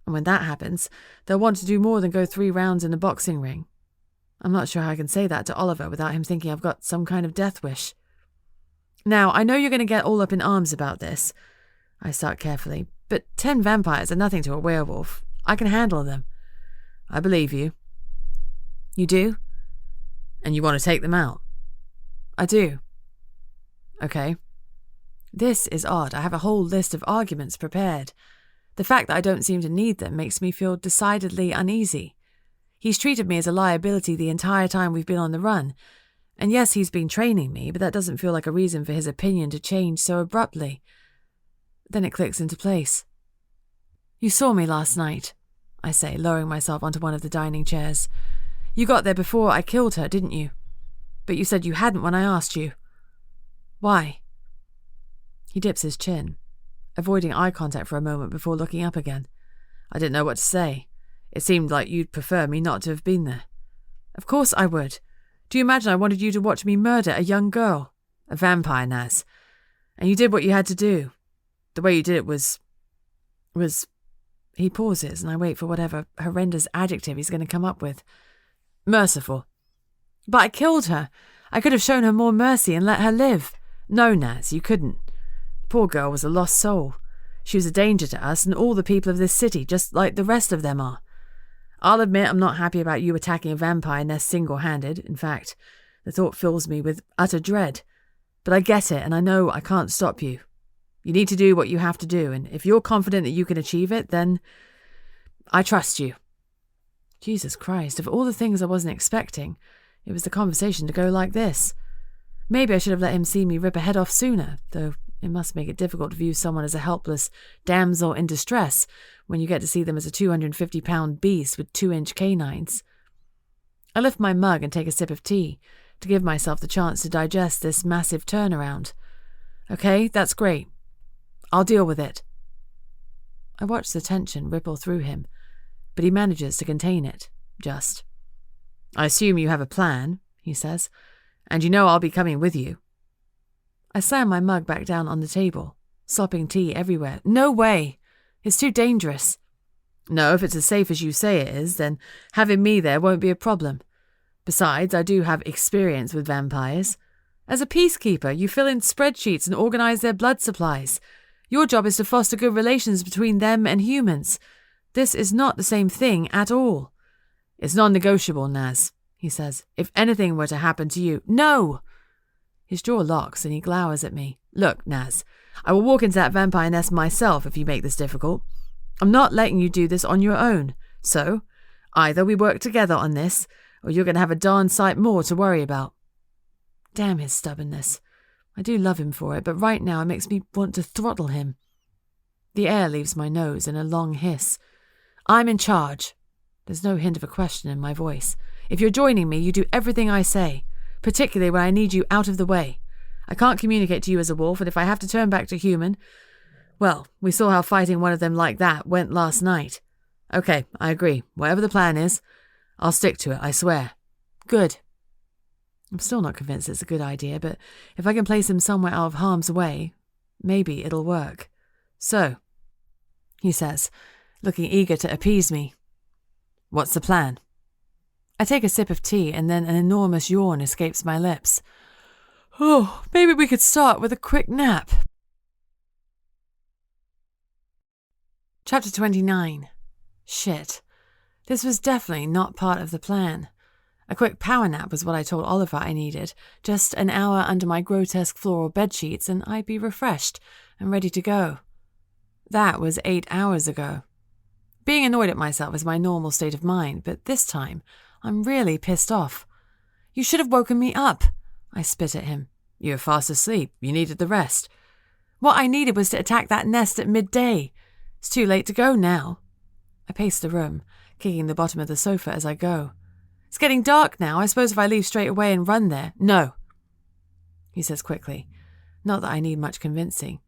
And when that happens, they'll want to do more than go 3 rounds in a boxing ring. I'm not sure how I can say that to Oliver without him thinking I've got some kind of death wish. Now, I know you're going to get all up in arms about this. I start carefully, but 10 vampires are nothing to a werewolf. I can handle them. I believe you. You do? And you want to take them out? I do. Okay. This is odd. I have a whole list of arguments prepared. The fact that I don't seem to need them makes me feel decidedly uneasy. He's treated me as a liability the entire time we've been on the run. And yes, he's been training me, but that doesn't feel like a reason for his opinion to change so abruptly. Then it clicks into place. You saw me last night, I say, lowering myself onto one of the dining chairs. You got there before I killed her, didn't you? But you said you hadn't when I asked you. Why? He dips his chin, avoiding eye contact for a moment before looking up again. I didn't know what to say. It seemed like you'd prefer me not to have been there. Of course I would. Do you imagine I wanted you to watch me murder a young girl? A vampire, Naz. And you did what you had to do. The way you did it was... He pauses and I wait for whatever horrendous adjective he's going to come up with. Merciful. But I killed her. I could have shown her more mercy and let her live. No, Naz, you couldn't. The poor girl was a lost soul. She was a danger to us and all the people of this city, just like the rest of them are. I'll admit I'm not happy about you attacking a vampire nest single-handed. In fact, the thought fills me with utter dread. But I get it, and I know I can't stop you. You need to do what you have to do, and if you're confident that you can achieve it, then I trust you. Jesus Christ, of all the things I wasn't expecting, it was the conversation to go like this. Maybe I should have let him see me rip a head off sooner, though it must make it difficult to view someone as a helpless damsel in distress when you get to see them as a 250-pound beast with 2-inch canines. I lift my mug and take a sip of tea to give myself the chance to digest this massive turnaround. Okay, that's great. I'll deal with it. I watch the tension ripple through him, but he manages to contain it, just. I assume you have a plan, he says, and you know I'll be coming with you. I slam my mug back down on the table, slopping tea everywhere. No way! It's too dangerous. No, if it's as safe as you say it is, then having me there won't be a problem. Besides, I do have experience with vampires. As a peacekeeper, you fill in spreadsheets and organise their blood supplies. Your job is to foster good relations between them and humans. This is not the same thing at all. It's non-negotiable, Naz, he says. If anything were to happen to you... No! His jaw locks and he glowers at me. Look, Naz, I will walk into that vampire nest myself if you make this difficult. I'm not letting you do this on your own. So, either we work together on this, or you're going to have a darn sight more to worry about. Damn his stubbornness. I do love him for it, but right now it makes me want to throttle him. The air leaves my nose in a long hiss. I'm in charge. There's no hint of a question in my voice. If you're joining me, you do everything I say, particularly when I need you out of the way. I can't communicate to you as a wolf, and if I have to turn back to human... Well, we saw how fighting one of them like that went last night. Okay, I agree. Whatever the plan is, I'll stick to it, I swear. Good. I'm still not convinced it's a good idea, but if I can place him somewhere out of harm's way, maybe it'll work. So, he says, looking eager to appease me. What's the plan? I take a sip of tea and then an enormous yawn escapes my lips. Oh, maybe we could start with a quick nap. Chapter 29. Shit. This was definitely not part of the plan. A quick power nap was what I told Oliver I needed. Just an hour under my grotesque floral bedsheets and I'd be refreshed and ready to go. That was 8 hours ago. Being annoyed at myself is my normal state of mind, but this time I'm really pissed off. You should have woken me up, I spit at him. You were fast asleep. You needed the rest. What I needed was to attack that nest at midday. It's too late to go now. I pace the room, kicking the bottom of the sofa as I go. It's getting dark now. I suppose if I leave straight away and run there. No, he says quickly. Not that I need much convincing.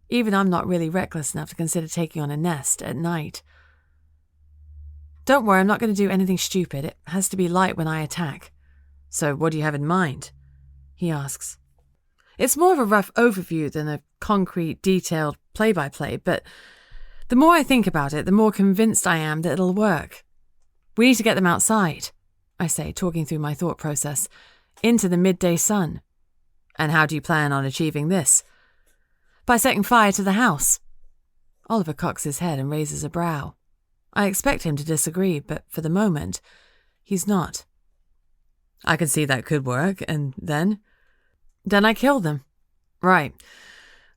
Even I'm not really reckless enough to consider taking on a nest at night. Don't worry, I'm not going to do anything stupid. It has to be light when I attack. So what do you have in mind? He asks. It's more of a rough overview than a concrete, detailed play-by-play, but the more I think about it, the more convinced I am that it'll work. We need to get them outside, I say, talking through my thought process, into the midday sun. And how do you plan on achieving this? By setting fire to the house. Oliver cocks his head and raises a brow. I expect him to disagree, but for the moment, he's not. I can see that could work, and then? Then I kill them. Right.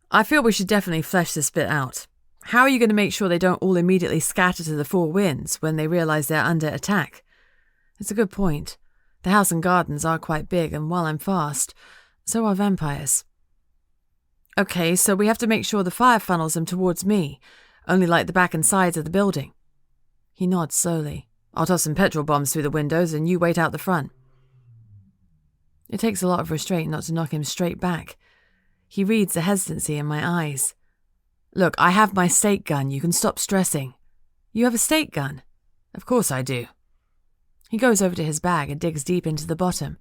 I feel we should definitely flesh this bit out. How are you going to make sure they don't all immediately scatter to the four winds when they realise they're under attack? It's a good point. The house and gardens are quite big, and while I'm fast, so are vampires. Okay, so we have to make sure the fire funnels them towards me, only light the back and sides of the building. He nods slowly. I'll toss some petrol bombs through the windows and you wait out the front. It takes a lot of restraint not to knock him straight back. He reads the hesitancy in my eyes. Look, I have my stake gun. You can stop stressing. You have a stake gun? Of course I do. He goes over to his bag and digs deep into the bottom.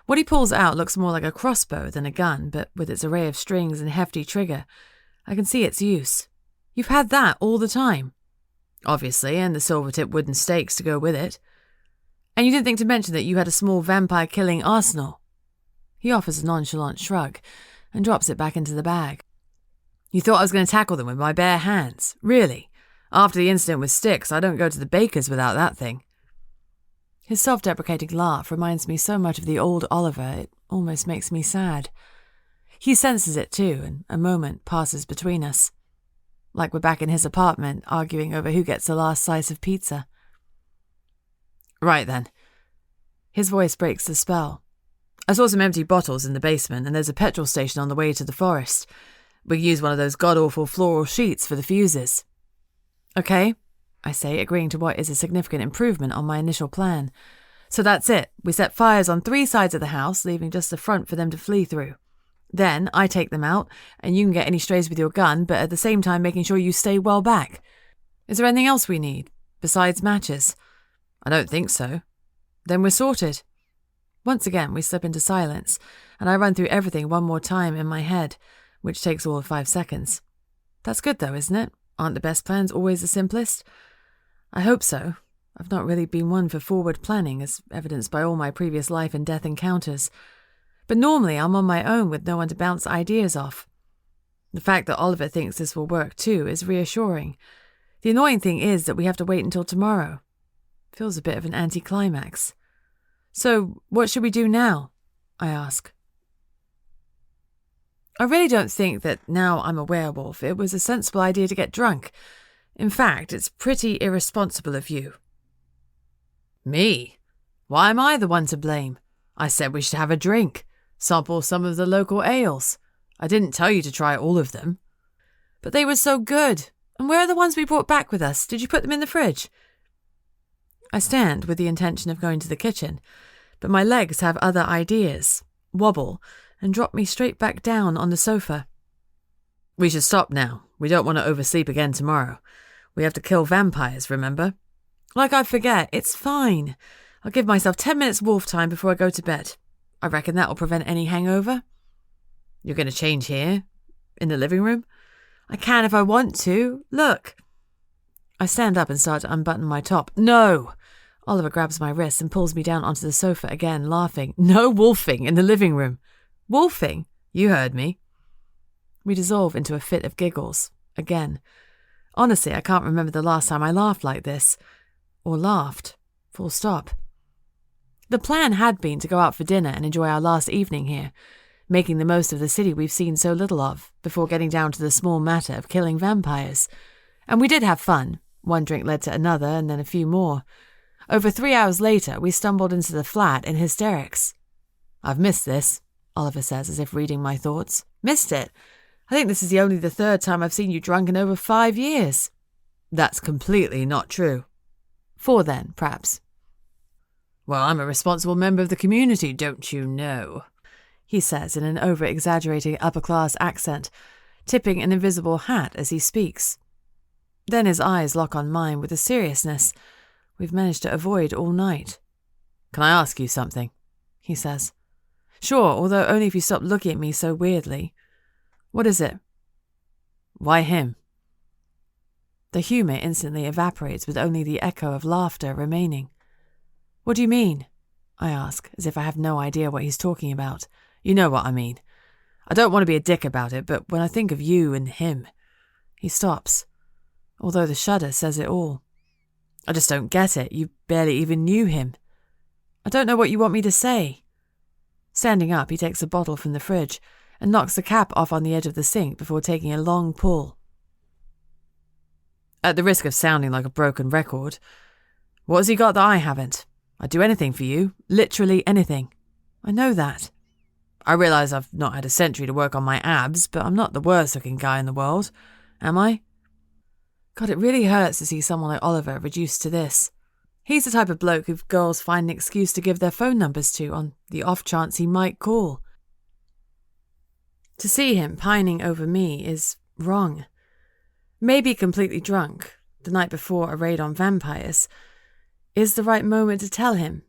What he pulls out looks more like a crossbow than a gun, but with its array of strings and hefty trigger, I can see its use. You've had that all the time? Obviously, and the silver-tipped wooden stakes to go with it. And you didn't think to mention that you had a small vampire-killing arsenal? He offers a nonchalant shrug and drops it back into the bag. You thought I was going to tackle them with my bare hands? Really? After the incident with Styx, I don't go to the baker's without that thing. His self-deprecating laugh reminds me so much of the old Oliver, it almost makes me sad. He senses it too, and a moment passes between us. Like we're back in his apartment, arguing over who gets the last slice of pizza. Right then. His voice breaks the spell. I saw some empty bottles in the basement, and there's a petrol station on the way to the forest. We can use one of those god-awful floral sheets for the fuses. Okay, I say, agreeing to what is a significant improvement on my initial plan. So that's it. We set fires on 3 sides of the house, leaving just the front for them to flee through. Then I take them out, and you can get any strays with your gun, but at the same time making sure you stay well back. Is there anything else we need, besides matches? I don't think so. Then we're sorted. Once again, we slip into silence, and I run through everything one more time in my head, which takes all of 5 seconds. That's good though, isn't it? Aren't the best plans always the simplest? I hope so. I've not really been one for forward planning, as evidenced by all my previous life and death encounters. But normally I'm on my own with no one to bounce ideas off. The fact that Oliver thinks this will work too is reassuring. The annoying thing is that we have to wait until tomorrow. Feels a bit of an anticlimax. So, what should we do now? I ask. I really don't think that now I'm a werewolf, it was a sensible idea to get drunk. In fact, it's pretty irresponsible of you. Me? Why am I the one to blame? I said we should have a drink. Sample some of the local ales. I didn't tell you to try all of them. But they were so good. And where are the ones we brought back with us? Did you put them in the fridge? I stand with the intention of going to the kitchen, but my legs have other ideas, wobble, and drop me straight back down on the sofa. We should stop now. We don't want to oversleep again tomorrow. We have to kill vampires, remember? Like I forget, it's fine. I'll give myself 10 minutes wolf time before I go to bed. I reckon that'll prevent any hangover. You're going to change here? In the living room? I can if I want to. Look. I stand up and start to unbutton my top. No! Oliver grabs my wrist and pulls me down onto the sofa again, laughing. No wolfing in the living room. Wolfing? You heard me. We dissolve into a fit of giggles. Again. Honestly, I can't remember the last time I laughed like this. Or laughed. Full stop. The plan had been to go out for dinner and enjoy our last evening here, making the most of the city we've seen so little of, before getting down to the small matter of killing vampires. And we did have fun. One drink led to another, and then a few more. Over 3 hours later, we stumbled into the flat in hysterics. I've missed this, Oliver says, as if reading my thoughts. Missed it? I think this is only the third time I've seen you drunk in over 5 years. That's completely not true. 4 then, perhaps. Well, I'm a responsible member of the community, don't you know? He says in an over-exaggerated upper-class accent, tipping an invisible hat as he speaks. Then his eyes lock on mine with a seriousness we've managed to avoid all night. Can I ask you something? He says. Sure, although only if you stop looking at me so weirdly. What is it? Why him? The humour instantly evaporates with only the echo of laughter remaining. What do you mean? I ask, as if I have no idea what he's talking about. You know what I mean. I don't want to be a dick about it, but when I think of you and him... He stops, although the shudder says it all. I just don't get it. You barely even knew him. I don't know what you want me to say. Standing up, he takes a bottle from the fridge and knocks the cap off on the edge of the sink before taking a long pull. At the risk of sounding like a broken record, what has he got that I haven't? I'd do anything for you. Literally anything. I know that. I realise I've not had a century to work on my abs, but I'm not the worst-looking guy in the world, am I? God, it really hurts to see someone like Oliver reduced to this. He's the type of bloke who girls find an excuse to give their phone numbers to on the off chance he might call. To see him pining over me is wrong. Maybe completely drunk, the night before a raid on vampires, is the right moment to tell him,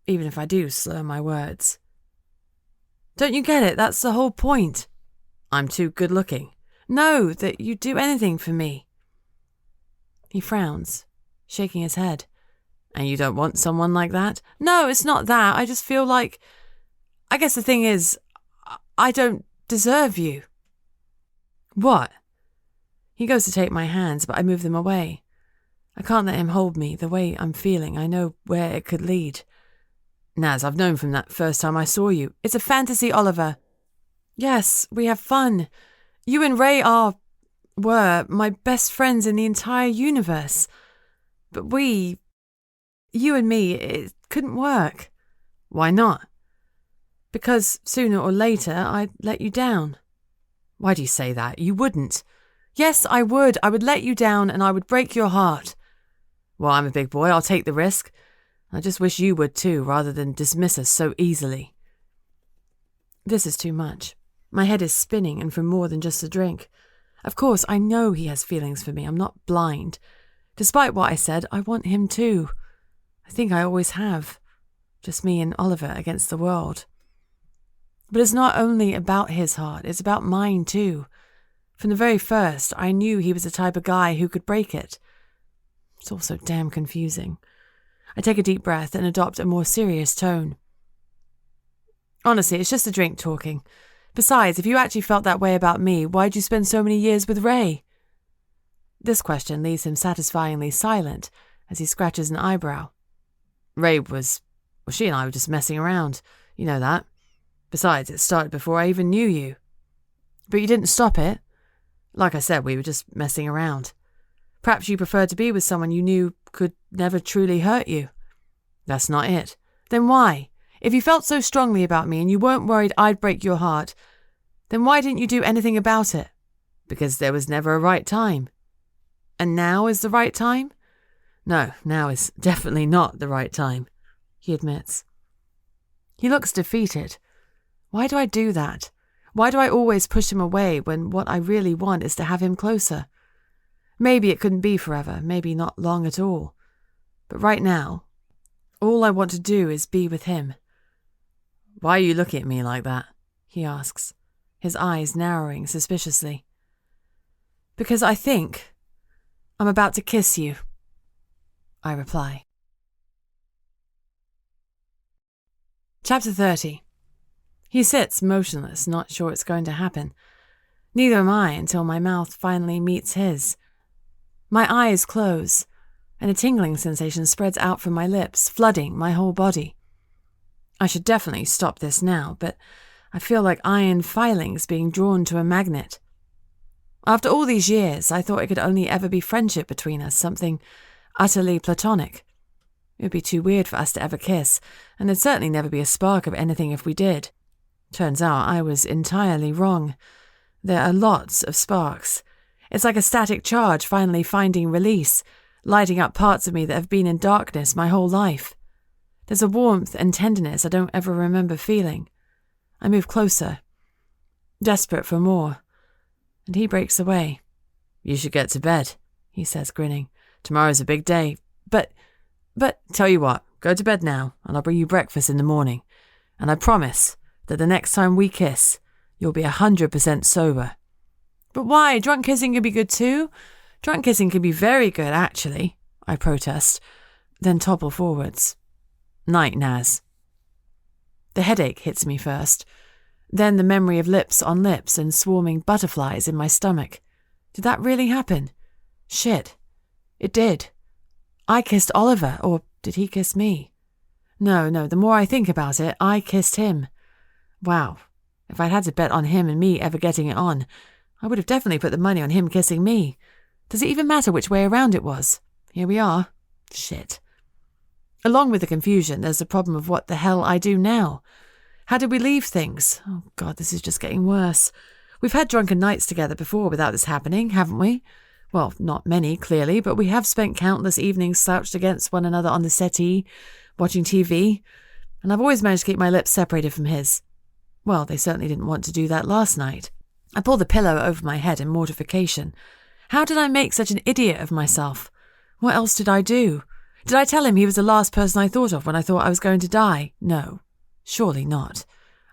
even if I do slur my words. Don't you get it? That's the whole point. I'm too good looking. No, that you'd do anything for me. He frowns, shaking his head. And you don't want someone like that? No, it's not that. I just feel like... I guess the thing is, I don't deserve you. What? He goes to take my hands, but I move them away. I can't let him hold me the way I'm feeling. I know where it could lead. Naz, I've known from that first time I saw you. It's a fantasy, Oliver. Yes, we have fun. You and Ray were my best friends in the entire universe. But you and me, it couldn't work. Why not? Because sooner or later I'd let you down. Why do you say that? You wouldn't. Yes, I would. I would let you down and I would break your heart. Well, I'm a big boy. I'll take the risk. I just wish you would too, rather than dismiss us so easily. This is too much. My head is spinning, and from more than just a drink. Of course, I know he has feelings for me. I'm not blind. Despite what I said, I want him too. I think I always have. Just me and Oliver against the world. But it's not only about his heart, it's about mine too. From the very first, I knew he was the type of guy who could break it. It's all so damn confusing. I take a deep breath and adopt a more serious tone. Honestly, it's just a drink talking. Besides, if you actually felt that way about me, why'd you spend so many years with Ray? This question leaves him satisfyingly silent as he scratches an eyebrow. She and I were just messing around. You know that. Besides, it started before I even knew you. But you didn't stop it. Like I said, we were just messing around. Perhaps you preferred to be with someone you knew could never truly hurt you. That's not it. Then why? If you felt so strongly about me and you weren't worried I'd break your heart, then why didn't you do anything about it? Because there was never a right time. And now is the right time? No, now is definitely not the right time, he admits. He looks defeated. Why do I do that? Why do I always push him away when what I really want is to have him closer? Maybe it couldn't be forever, maybe not long at all. But right now, all I want to do is be with him. Why are you looking at me like that? He asks, his eyes narrowing suspiciously. Because I think I'm about to kiss you, I reply. Chapter 30. He sits motionless, not sure it's going to happen. Neither am I until my mouth finally meets his. My eyes close, and a tingling sensation spreads out from my lips, flooding my whole body. I should definitely stop this now, but I feel like iron filings being drawn to a magnet. After all these years, I thought it could only ever be friendship between us, something utterly platonic. It would be too weird for us to ever kiss, and there'd certainly never be a spark of anything if we did. Turns out I was entirely wrong. There are lots of sparks. It's like a static charge finally finding release, lighting up parts of me that have been in darkness my whole life. There's a warmth and tenderness I don't ever remember feeling. I move closer, desperate for more, and he breaks away. You should get to bed, he says, grinning. Tomorrow's a big day. But... Tell you what, go to bed now, and I'll bring you breakfast in the morning. And I promise that the next time we kiss, you'll be 100% sober. But why? Drunk kissing can be good too. Drunk kissing can be very good, actually, I protest, then topple forwards. Night, Naz. The headache hits me first, then the memory of lips on lips and swarming butterflies in my stomach. Did that really happen? Shit. It did. I kissed Oliver, or did he kiss me? No, the more I think about it, I kissed him. Wow. If I'd had to bet on him and me ever getting it on, I would have definitely put the money on him kissing me. Does it even matter which way around it was? Here we are. Shit. Along with the confusion, there's the problem of what the hell I do now. How did we leave things? Oh God, this is just getting worse. We've had drunken nights together before without this happening, haven't we? Well, not many, clearly, but we have spent countless evenings slouched against one another on the settee, watching TV, and I've always managed to keep my lips separated from his. Well, they certainly didn't want to do that last night. I pulled the pillow over my head in mortification. How did I make such an idiot of myself? What else did I do? Did I tell him he was the last person I thought of when I thought I was going to die? No, surely not.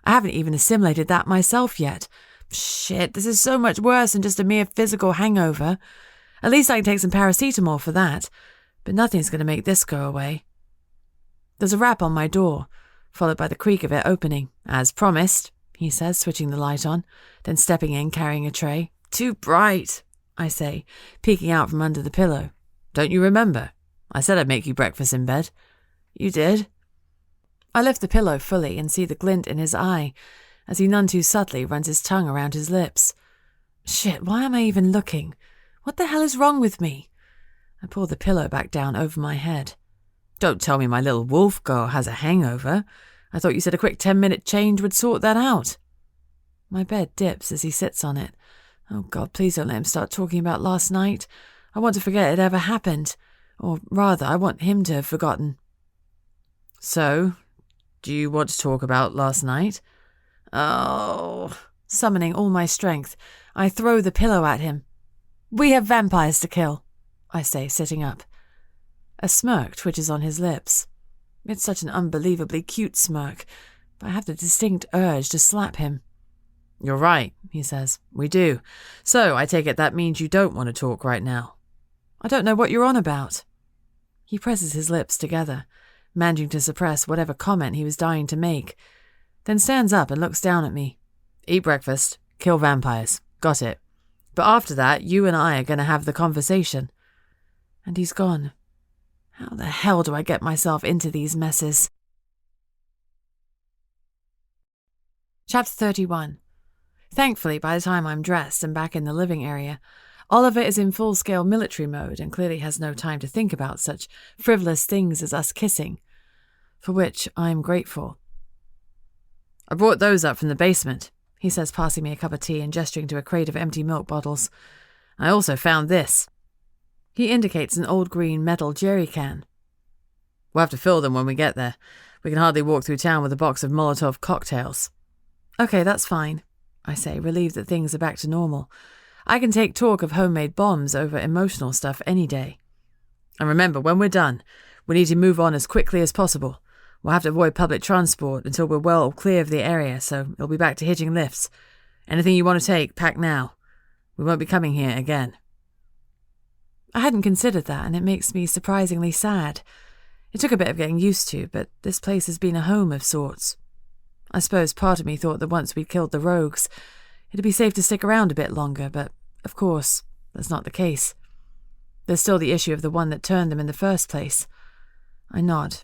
I haven't even assimilated that myself yet. Shit, this is so much worse than just a mere physical hangover. At least I can take some paracetamol for that, but nothing's going to make this go away. There's a rap on my door, followed by the creak of it opening. As promised, he says, switching the light on, then stepping in carrying a tray. Too bright, I say, peeking out from under the pillow. Don't you remember? I said I'd make you breakfast in bed. You did? I lift the pillow fully and see the glint in his eye as he none too subtly runs his tongue around his lips. Shit, why am I even looking? What the hell is wrong with me? I pull the pillow back down over my head. Don't tell me my little wolf girl has a hangover. I thought you said a quick 10-minute change would sort that out. My bed dips as he sits on it. Oh God, please don't let him start talking about last night. I want to forget it ever happened. Or rather, I want him to have forgotten. So, do you want to talk about last night? Oh. Summoning all my strength, I throw the pillow at him. We have vampires to kill, I say, sitting up. A smirk twitches on his lips. It's such an unbelievably cute smirk, but I have the distinct urge to slap him. You're right, he says. We do. So I take it that means you don't want to talk right now. I don't know what you're on about. He presses his lips together, managing to suppress whatever comment he was dying to make, then stands up and looks down at me. Eat breakfast. Kill vampires. Got it. But after that, you and I are going to have the conversation. And he's gone. How the hell do I get myself into these messes? Chapter 31. Thankfully, by the time I'm dressed and back in the living area, Oliver is in full-scale military mode and clearly has no time to think about such frivolous things as us kissing, for which I'm grateful. I brought those up from the basement, he says, passing me a cup of tea and gesturing to a crate of empty milk bottles. I also found this. He indicates an old green metal jerry can. We'll have to fill them when we get there. We can hardly walk through town with a box of Molotov cocktails. Okay, that's fine, I say, relieved that things are back to normal. I can take talk of homemade bombs over emotional stuff any day. And remember, when we're done, we need to move on as quickly as possible. We'll have to avoid public transport until we're well clear of the area, so it'll be back to hitching lifts. Anything you want to take, pack now. We won't be coming here again." I hadn't considered that, and it makes me surprisingly sad. It took a bit of getting used to, but this place has been a home of sorts. I suppose part of me thought that once we'd killed the rogues, it'd be safe to stick around a bit longer, but, of course, that's not the case. There's still the issue of the one that turned them in the first place. I nod.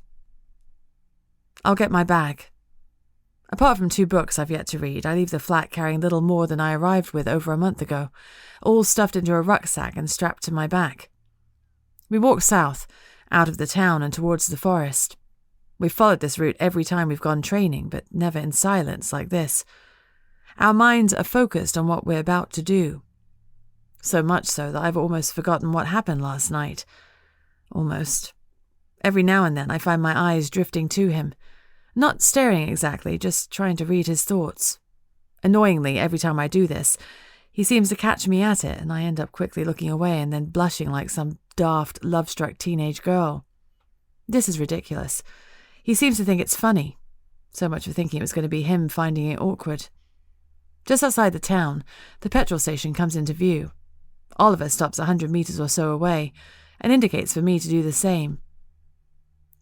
"I'll get my bag. Apart from 2 books I've yet to read, I leave the flat carrying little more than I arrived with over a month ago, all stuffed into a rucksack and strapped to my back. We walk south, out of the town and towards the forest. We've followed this route every time we've gone training, but never in silence like this. Our minds are focused on what we're about to do. So much so that I've almost forgotten what happened last night. Almost. Every now and then I find my eyes drifting to him. Not staring exactly, just trying to read his thoughts. Annoyingly, every time I do this, he seems to catch me at it, and I end up quickly looking away and then blushing like some daft, love-struck teenage girl. This is ridiculous. He seems to think it's funny. So much for thinking it was going to be him finding it awkward. Just outside the town, the petrol station comes into view. Oliver stops 100 meters or so away and indicates for me to do the same.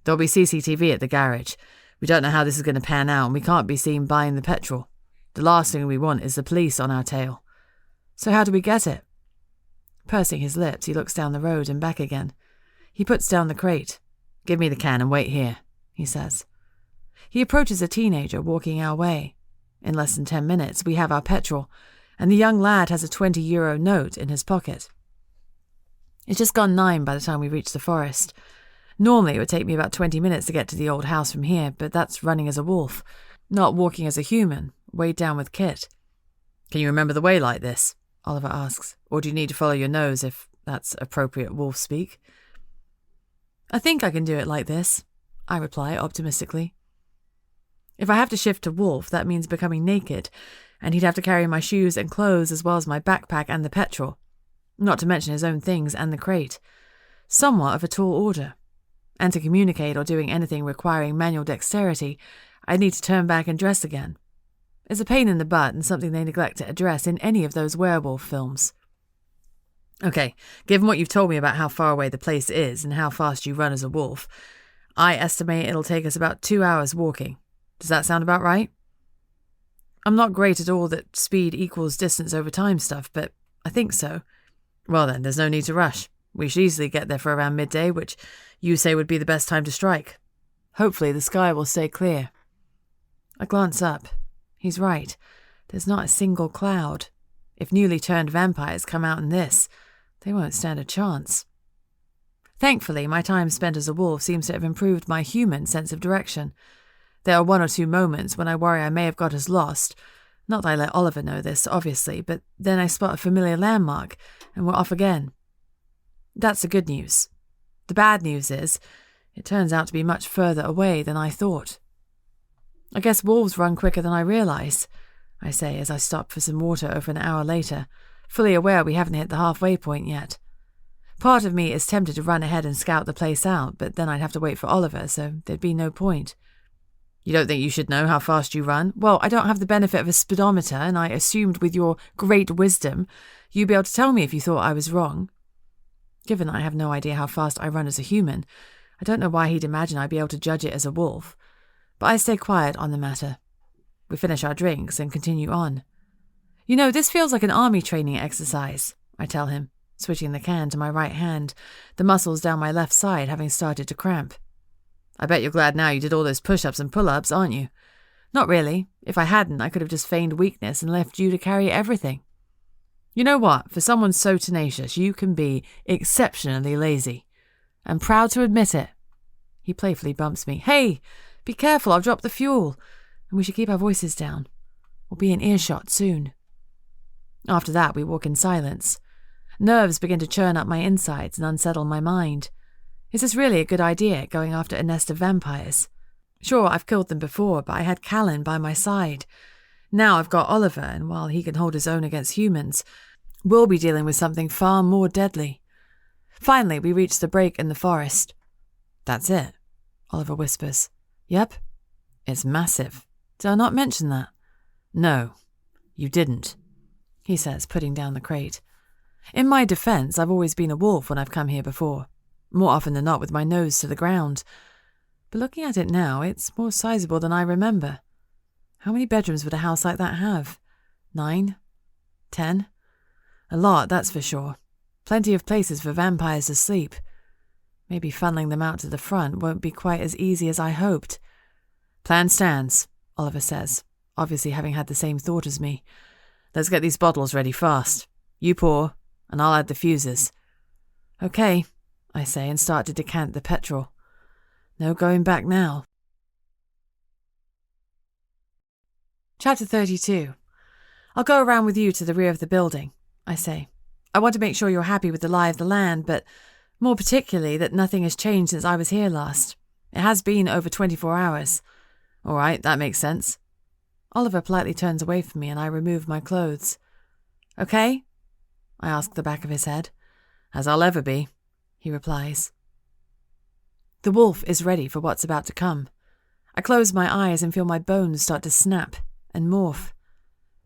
"There'll be CCTV at the garage. We don't know how this is going to pan out, and we can't be seen buying the petrol. The last thing we want is the police on our tail." "So how do we get it?" Pursing his lips, he looks down the road and back again. He puts down the crate. "Give me the can and wait here," he says. He approaches a teenager walking our way. In less than 10 minutes, we have our petrol, and the young lad has a €20 note in his pocket. It's just gone 9 by the time we reach the forest. Normally, it would take me about 20 minutes to get to the old house from here, but that's running as a wolf, not walking as a human, weighed down with kit. "Can you remember the way like this?" Oliver asks. "Or do you need to follow your nose, if that's appropriate wolf speak?" "I think I can do it like this," I reply optimistically. If I have to shift to wolf, that means becoming naked, and he'd have to carry my shoes and clothes as well as my backpack and the petrol, not to mention his own things and the crate. Somewhat of a tall order. And to communicate or doing anything requiring manual dexterity, I'd need to turn back and dress again. It's a pain in the butt and something they neglect to address in any of those werewolf films. "Okay, given what you've told me about how far away the place is and how fast you run as a wolf, I estimate it'll take us about 2 hours walking. Does that sound about right?" I'm not great at all that speed equals distance over time stuff, but I think so. "Well then, there's no need to rush. We should easily get there for around midday, which you say would be the best time to strike. Hopefully the sky will stay clear." I glance up. He's right. There's not a single cloud. If newly turned vampires come out in this, they won't stand a chance. Thankfully, my time spent as a wolf seems to have improved my human sense of direction. There are 1 or 2 moments when I worry I may have got us lost. Not that I let Oliver know this, obviously, but then I spot a familiar landmark, and we're off again. That's the good news. The bad news is, it turns out to be much further away than I thought. "I guess wolves run quicker than I realize," I say as I stop for some water over an hour later, fully aware we haven't hit the halfway point yet. Part of me is tempted to run ahead and scout the place out, but then I'd have to wait for Oliver, so there'd be no point. "You don't think you should know how fast you run?" "Well, I don't have the benefit of a speedometer, and I assumed with your great wisdom you'd be able to tell me if you thought I was wrong. Given that I have no idea how fast I run as a human, I don't know why he'd imagine I'd be able to judge it as a wolf. But I stay quiet on the matter. We finish our drinks and continue on. "You know, this feels like an army training exercise," I tell him, switching the can to my right hand, the muscles down my left side having started to cramp. "I bet you're glad now you did all those push-ups and pull-ups, aren't you?" "Not really. If I hadn't, I could have just feigned weakness and left you to carry everything." "You know what? For someone so tenacious, you can be exceptionally lazy. I'm proud to admit it." He playfully bumps me. "Hey, be careful, I'll drop the fuel. And we should keep our voices down. We'll be in earshot soon." After that, we walk in silence. Nerves begin to churn up my insides and unsettle my mind. Is this really a good idea, going after a nest of vampires? Sure, I've killed them before, but I had Kalen by my side. Now I've got Oliver, and while he can hold his own against humans, we'll be dealing with something far more deadly. Finally, we reach the break in the forest. "That's it," Oliver whispers. Yep, it's massive. Did I not mention that? No, you didn't, he says, putting down the crate. In my defense, I've always been a wolf when I've come here before, more often than not with my nose to the ground. But looking at it now, it's more sizable than I remember. How many bedrooms would a house like that have? 9? 10? A lot, that's for sure. Plenty of places for vampires to sleep. Maybe funneling them out to the front won't be quite as easy as I hoped. Plan stands, Oliver says, obviously having had the same thought as me. Let's get these bottles ready fast. You pour, and I'll add the fuses. Okay, I say, and start to decant the petrol. No going back now. Chapter 32. I'll go around with you to the rear of the building, I say. I want to make sure you're happy with the lie of the land, but more particularly that nothing has changed since I was here last. It has been over 24 hours. All right, that makes sense. Oliver politely turns away from me and I remove my clothes. Okay? I ask the back of his head. As I'll ever be, he replies. The wolf is ready for what's about to come. I close my eyes and feel my bones start to snap and morph.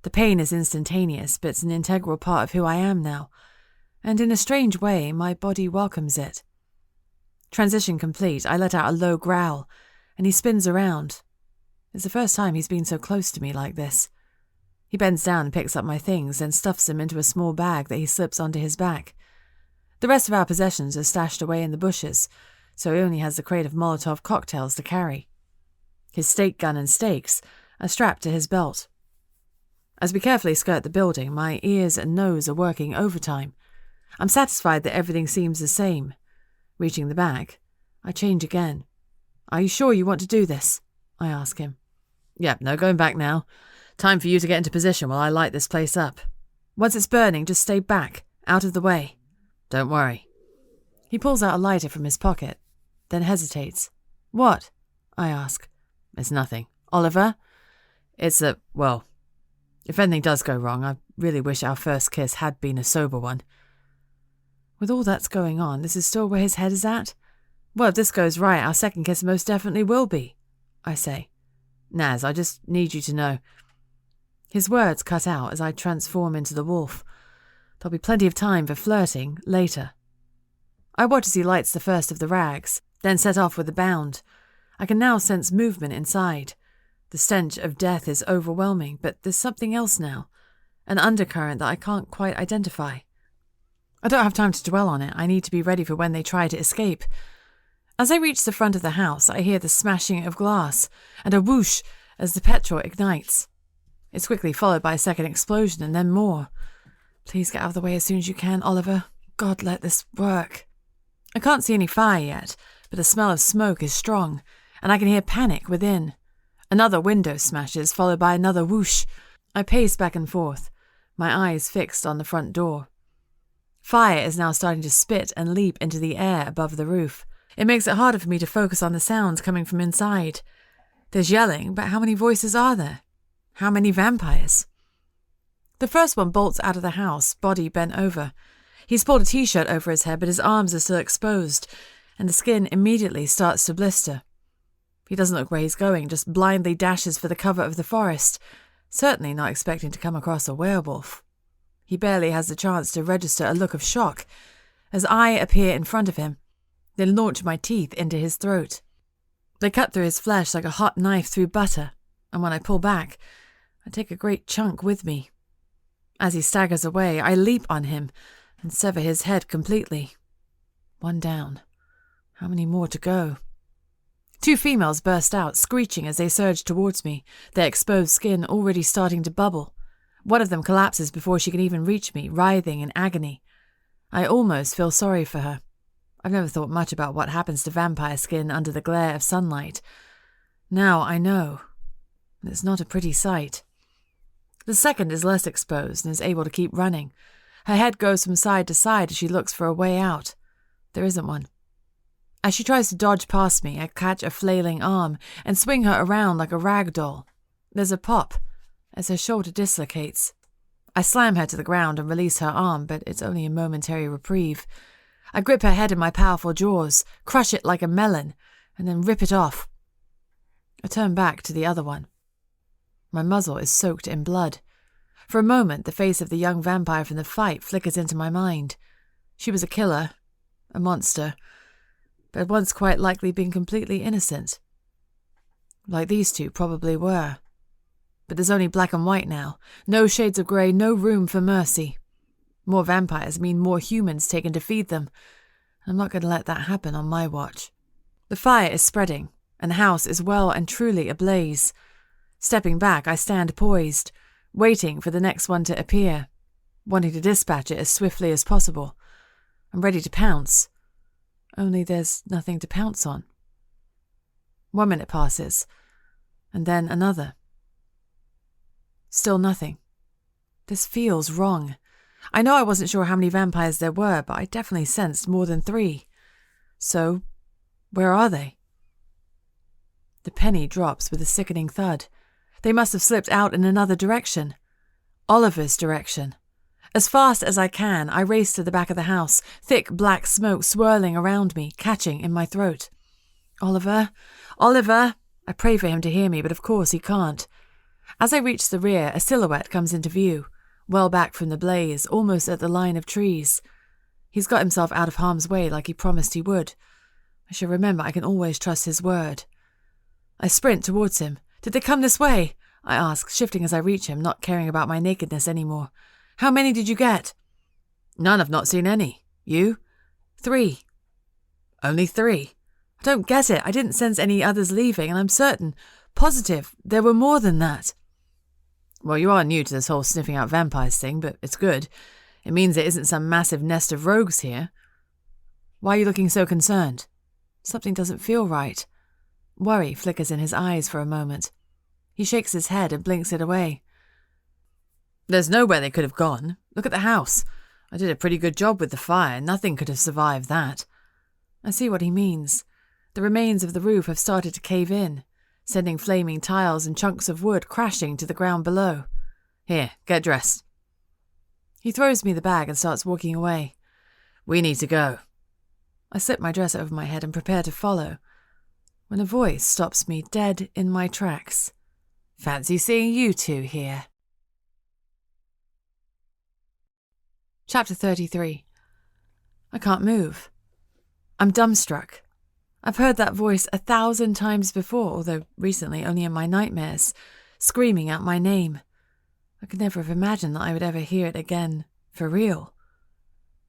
The pain is instantaneous, but it's an integral part of who I am now, and in a strange way, my body welcomes it. Transition complete, I let out a low growl, and he spins around. It's the first time he's been so close to me like this. He bends down and picks up my things, and stuffs them into a small bag that he slips onto his back. The rest of our possessions are stashed away in the bushes, so he only has the crate of Molotov cocktails to carry. His stake gun and stakes are strapped to his belt. As we carefully skirt the building, my ears and nose are working overtime. I'm satisfied that everything seems the same. Reaching the bag, I change again. Are you sure you want to do this? I ask him. Yep, no going back now. Time for you to get into position while I light this place up. Once it's burning, just stay back, out of the way. Don't worry. He pulls out a lighter from his pocket, then hesitates. What? I ask. It's nothing. Oliver? It's well, if anything does go wrong, I really wish our first kiss had been a sober one. With all that's going on, this is still where his head is at? Well, if this goes right, our second kiss most definitely will be, I say. Naz, I just need you to know. His words cut out as I transform into the wolf. There'll be plenty of time for flirting later. I watch as he lights the first of the rags, then set off with a bound. I can now sense movement inside. The stench of death is overwhelming, but there's something else now, an undercurrent that I can't quite identify. I don't have time to dwell on it. I need to be ready for when they try to escape. As I reach the front of the house, I hear the smashing of glass and a whoosh as the petrol ignites. It's quickly followed by a second explosion and then more. Please get out of the way as soon as you can, Oliver. God, let this work. I can't see any fire yet, but the smell of smoke is strong, and I can hear panic within. Another window smashes, followed by another whoosh. I pace back and forth, my eyes fixed on the front door. Fire is now starting to spit and leap into the air above the roof. It makes it harder for me to focus on the sounds coming from inside. There's yelling, but how many voices are there? How many vampires? The first one bolts out of the house, body bent over. He's pulled a t-shirt over his head, but his arms are still exposed, and the skin immediately starts to blister. He doesn't look where he's going, just blindly dashes for the cover of the forest, certainly not expecting to come across a werewolf. He barely has the chance to register a look of shock as I appear in front of him, then launch my teeth into his throat. They cut through his flesh like a hot knife through butter, and when I pull back, I take a great chunk with me. As he staggers away, I leap on him and sever his head completely. One down. How many more to go? Two females burst out, screeching as they surge towards me, their exposed skin already starting to bubble. One of them collapses before she can even reach me, writhing in agony. I almost feel sorry for her. I've never thought much about what happens to vampire skin under the glare of sunlight. Now I know. It's not a pretty sight. The second is less exposed and is able to keep running. Her head goes from side to side as she looks for a way out. There isn't one. As she tries to dodge past me, I catch a flailing arm and swing her around like a rag doll. There's a pop as her shoulder dislocates. I slam her to the ground and release her arm, but it's only a momentary reprieve. I grip her head in my powerful jaws, crush it like a melon, and then rip it off. I turn back to the other one. My muzzle is soaked in blood. For a moment, the face of the young vampire from the fight flickers into my mind. She was a killer, a monster, but had once quite likely been completely innocent. Like these two probably were. But there's only black and white now. No shades of grey, no room for mercy. More vampires mean more humans taken to feed them. I'm not going to let that happen on my watch. The fire is spreading, and the house is well and truly ablaze. Stepping back, I stand poised, waiting for the next one to appear, wanting to dispatch it as swiftly as possible. I'm ready to pounce. Only there's nothing to pounce on. 1 minute passes, and then another. Still nothing. This feels wrong. I know I wasn't sure how many vampires there were, but I definitely sensed more than 3. So, where are they? The penny drops with a sickening thud. They must have slipped out in another direction. Oliver's direction. As fast as I can, I race to the back of the house, thick black smoke swirling around me, catching in my throat. Oliver! Oliver! I pray for him to hear me, but of course he can't. As I reach the rear, a silhouette comes into view, well back from the blaze, almost at the line of trees. He's got himself out of harm's way like he promised he would. I shall remember I can always trust his word. I sprint towards him. Did they come this way? I ask, shifting as I reach him, not caring about my nakedness anymore. How many did you get? None. I've not seen any. You? 3. Only 3. I don't get it. I didn't sense any others leaving, and I'm certain, positive, there were more than that. Well, you are new to this whole sniffing out vampires thing, but it's good. It means there isn't some massive nest of rogues here. Why are you looking so concerned? Something doesn't feel right. Worry flickers in his eyes for a moment. He shakes his head and blinks it away. There's nowhere they could have gone. Look at the house. I did a pretty good job with the fire. Nothing could have survived that. I see what he means. The remains of the roof have started to cave in, sending flaming tiles and chunks of wood crashing to the ground below. Here, get dressed. He throws me the bag and starts walking away. We need to go. I slip my dress over my head and prepare to follow, when a voice stops me dead in my tracks. Fancy seeing you two here. Chapter 33. I can't move. I'm dumbstruck. I've heard that voice 1,000 times before, although recently only in my nightmares, screaming out my name. I could never have imagined that I would ever hear it again, for real.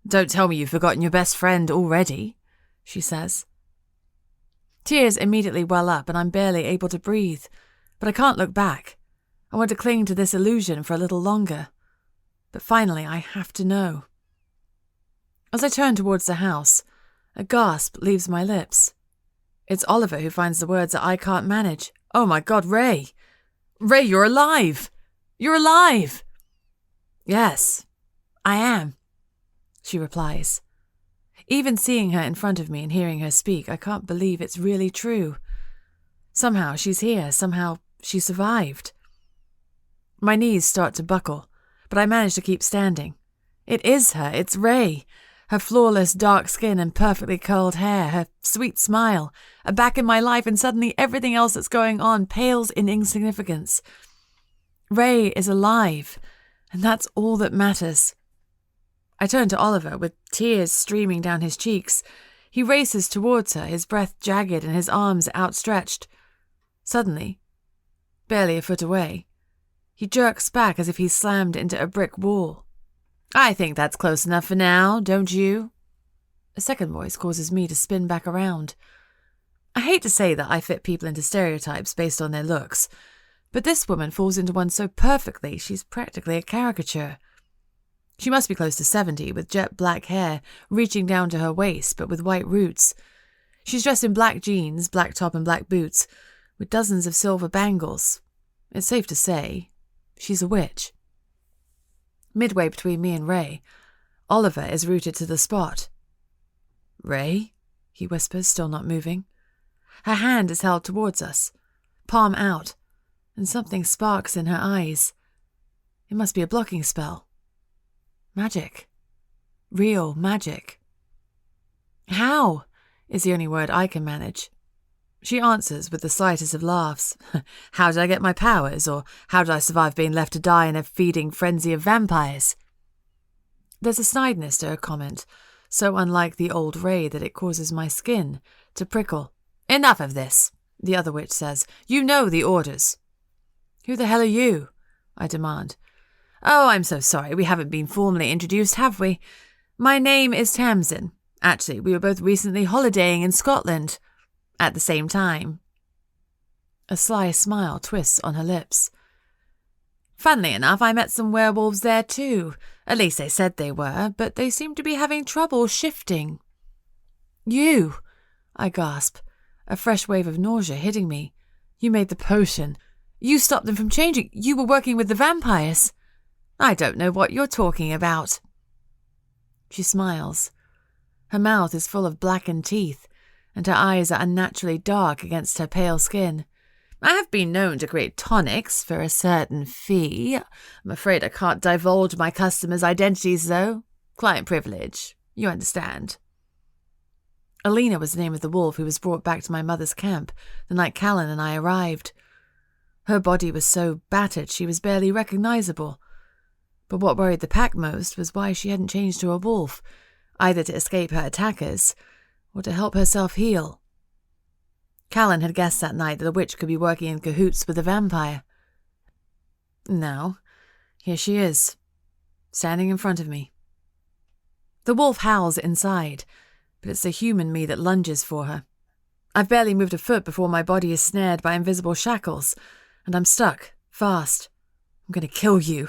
Don't tell me you've forgotten your best friend already, she says. Tears immediately well up and I'm barely able to breathe, but I can't look back. I want to cling to this illusion for a little longer. But finally I have to know. As I turn towards the house, a gasp leaves my lips. It's Oliver who finds the words that I can't manage. Oh my God, Ray! Ray, you're alive! You're alive! Yes, I am, she replies. Even seeing her in front of me and hearing her speak, I can't believe it's really true. Somehow she's here, somehow she survived. My knees start to buckle, but I manage to keep standing. It is her, it's Ray. Her flawless dark skin and perfectly curled hair, her sweet smile, are back in my life, and suddenly everything else that's going on pales in insignificance. Ray is alive, and that's all that matters. I turn to Oliver, with tears streaming down his cheeks. He races towards her, his breath jagged and his arms outstretched. Suddenly, barely a foot away, he jerks back as if he's slammed into a brick wall. I think that's close enough for now, don't you? A second voice causes me to spin back around. I hate to say that I fit people into stereotypes based on their looks, but this woman falls into one so perfectly she's practically a caricature. She must be close to 70, with jet black hair reaching down to her waist, but with white roots. She's dressed in black jeans, black top and black boots, with dozens of silver bangles. It's safe to say, she's a witch. Midway between me and Ray, Oliver is rooted to the spot. Ray? He whispers, still not moving. Her hand is held towards us, palm out, and something sparks in her eyes. It must be a blocking spell. Magic. Real magic. How? Is the only word I can manage. She answers with the slightest of laughs. How did I get my powers, or how did I survive being left to die in a feeding frenzy of vampires? There's a snideness to her comment, so unlike the old Ray that it causes my skin to prickle. Enough of this, the other witch says. You know the orders. Who the hell are you? I demand. Oh, I'm so sorry. We haven't been formally introduced, have we? My name is Tamsin. Actually, we were both recently holidaying in Scotland. At the same time. A sly smile twists on her lips. Funnily enough, I met some werewolves there too. At least they said they were, but they seem to be having trouble shifting. You! I gasp, a fresh wave of nausea hitting me. You made the potion. You stopped them from changing. You were working with the vampires. I don't know what you're talking about. She smiles. Her mouth is full of blackened teeth, and her eyes are unnaturally dark against her pale skin. I have been known to create tonics for a certain fee. I'm afraid I can't divulge my customers' identities, though. Client privilege, you understand. Alina was the name of the wolf who was brought back to my mother's camp the night Kalen and I arrived. Her body was so battered she was barely recognizable. But what worried the pack most was why she hadn't changed to a wolf, either to escape her attackers or to help herself heal. Kalen had guessed that night that a witch could be working in cahoots with a vampire. Now, here she is, standing in front of me. The wolf howls inside, but it's the human me that lunges for her. I've barely moved a foot before my body is snared by invisible shackles, and I'm stuck, fast. I'm going to kill you,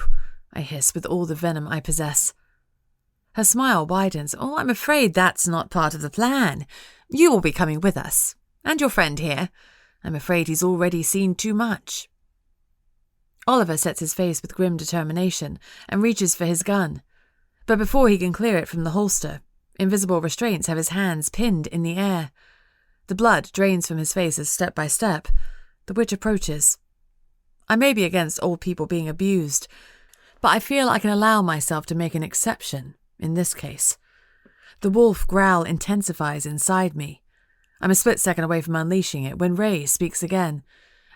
I hiss with all the venom I possess. Her smile widens. Oh, I'm afraid that's not part of the plan. You will be coming with us. And your friend here. I'm afraid he's already seen too much. Oliver sets his face with grim determination and reaches for his gun. But before he can clear it from the holster, invisible restraints have his hands pinned in the air. The blood drains from his face as step by step. The witch approaches. I may be against old people being abused, but I feel I can allow myself to make an exception. In this case, the wolf growl intensifies inside me. I'm a split second away from unleashing it when Ray speaks again.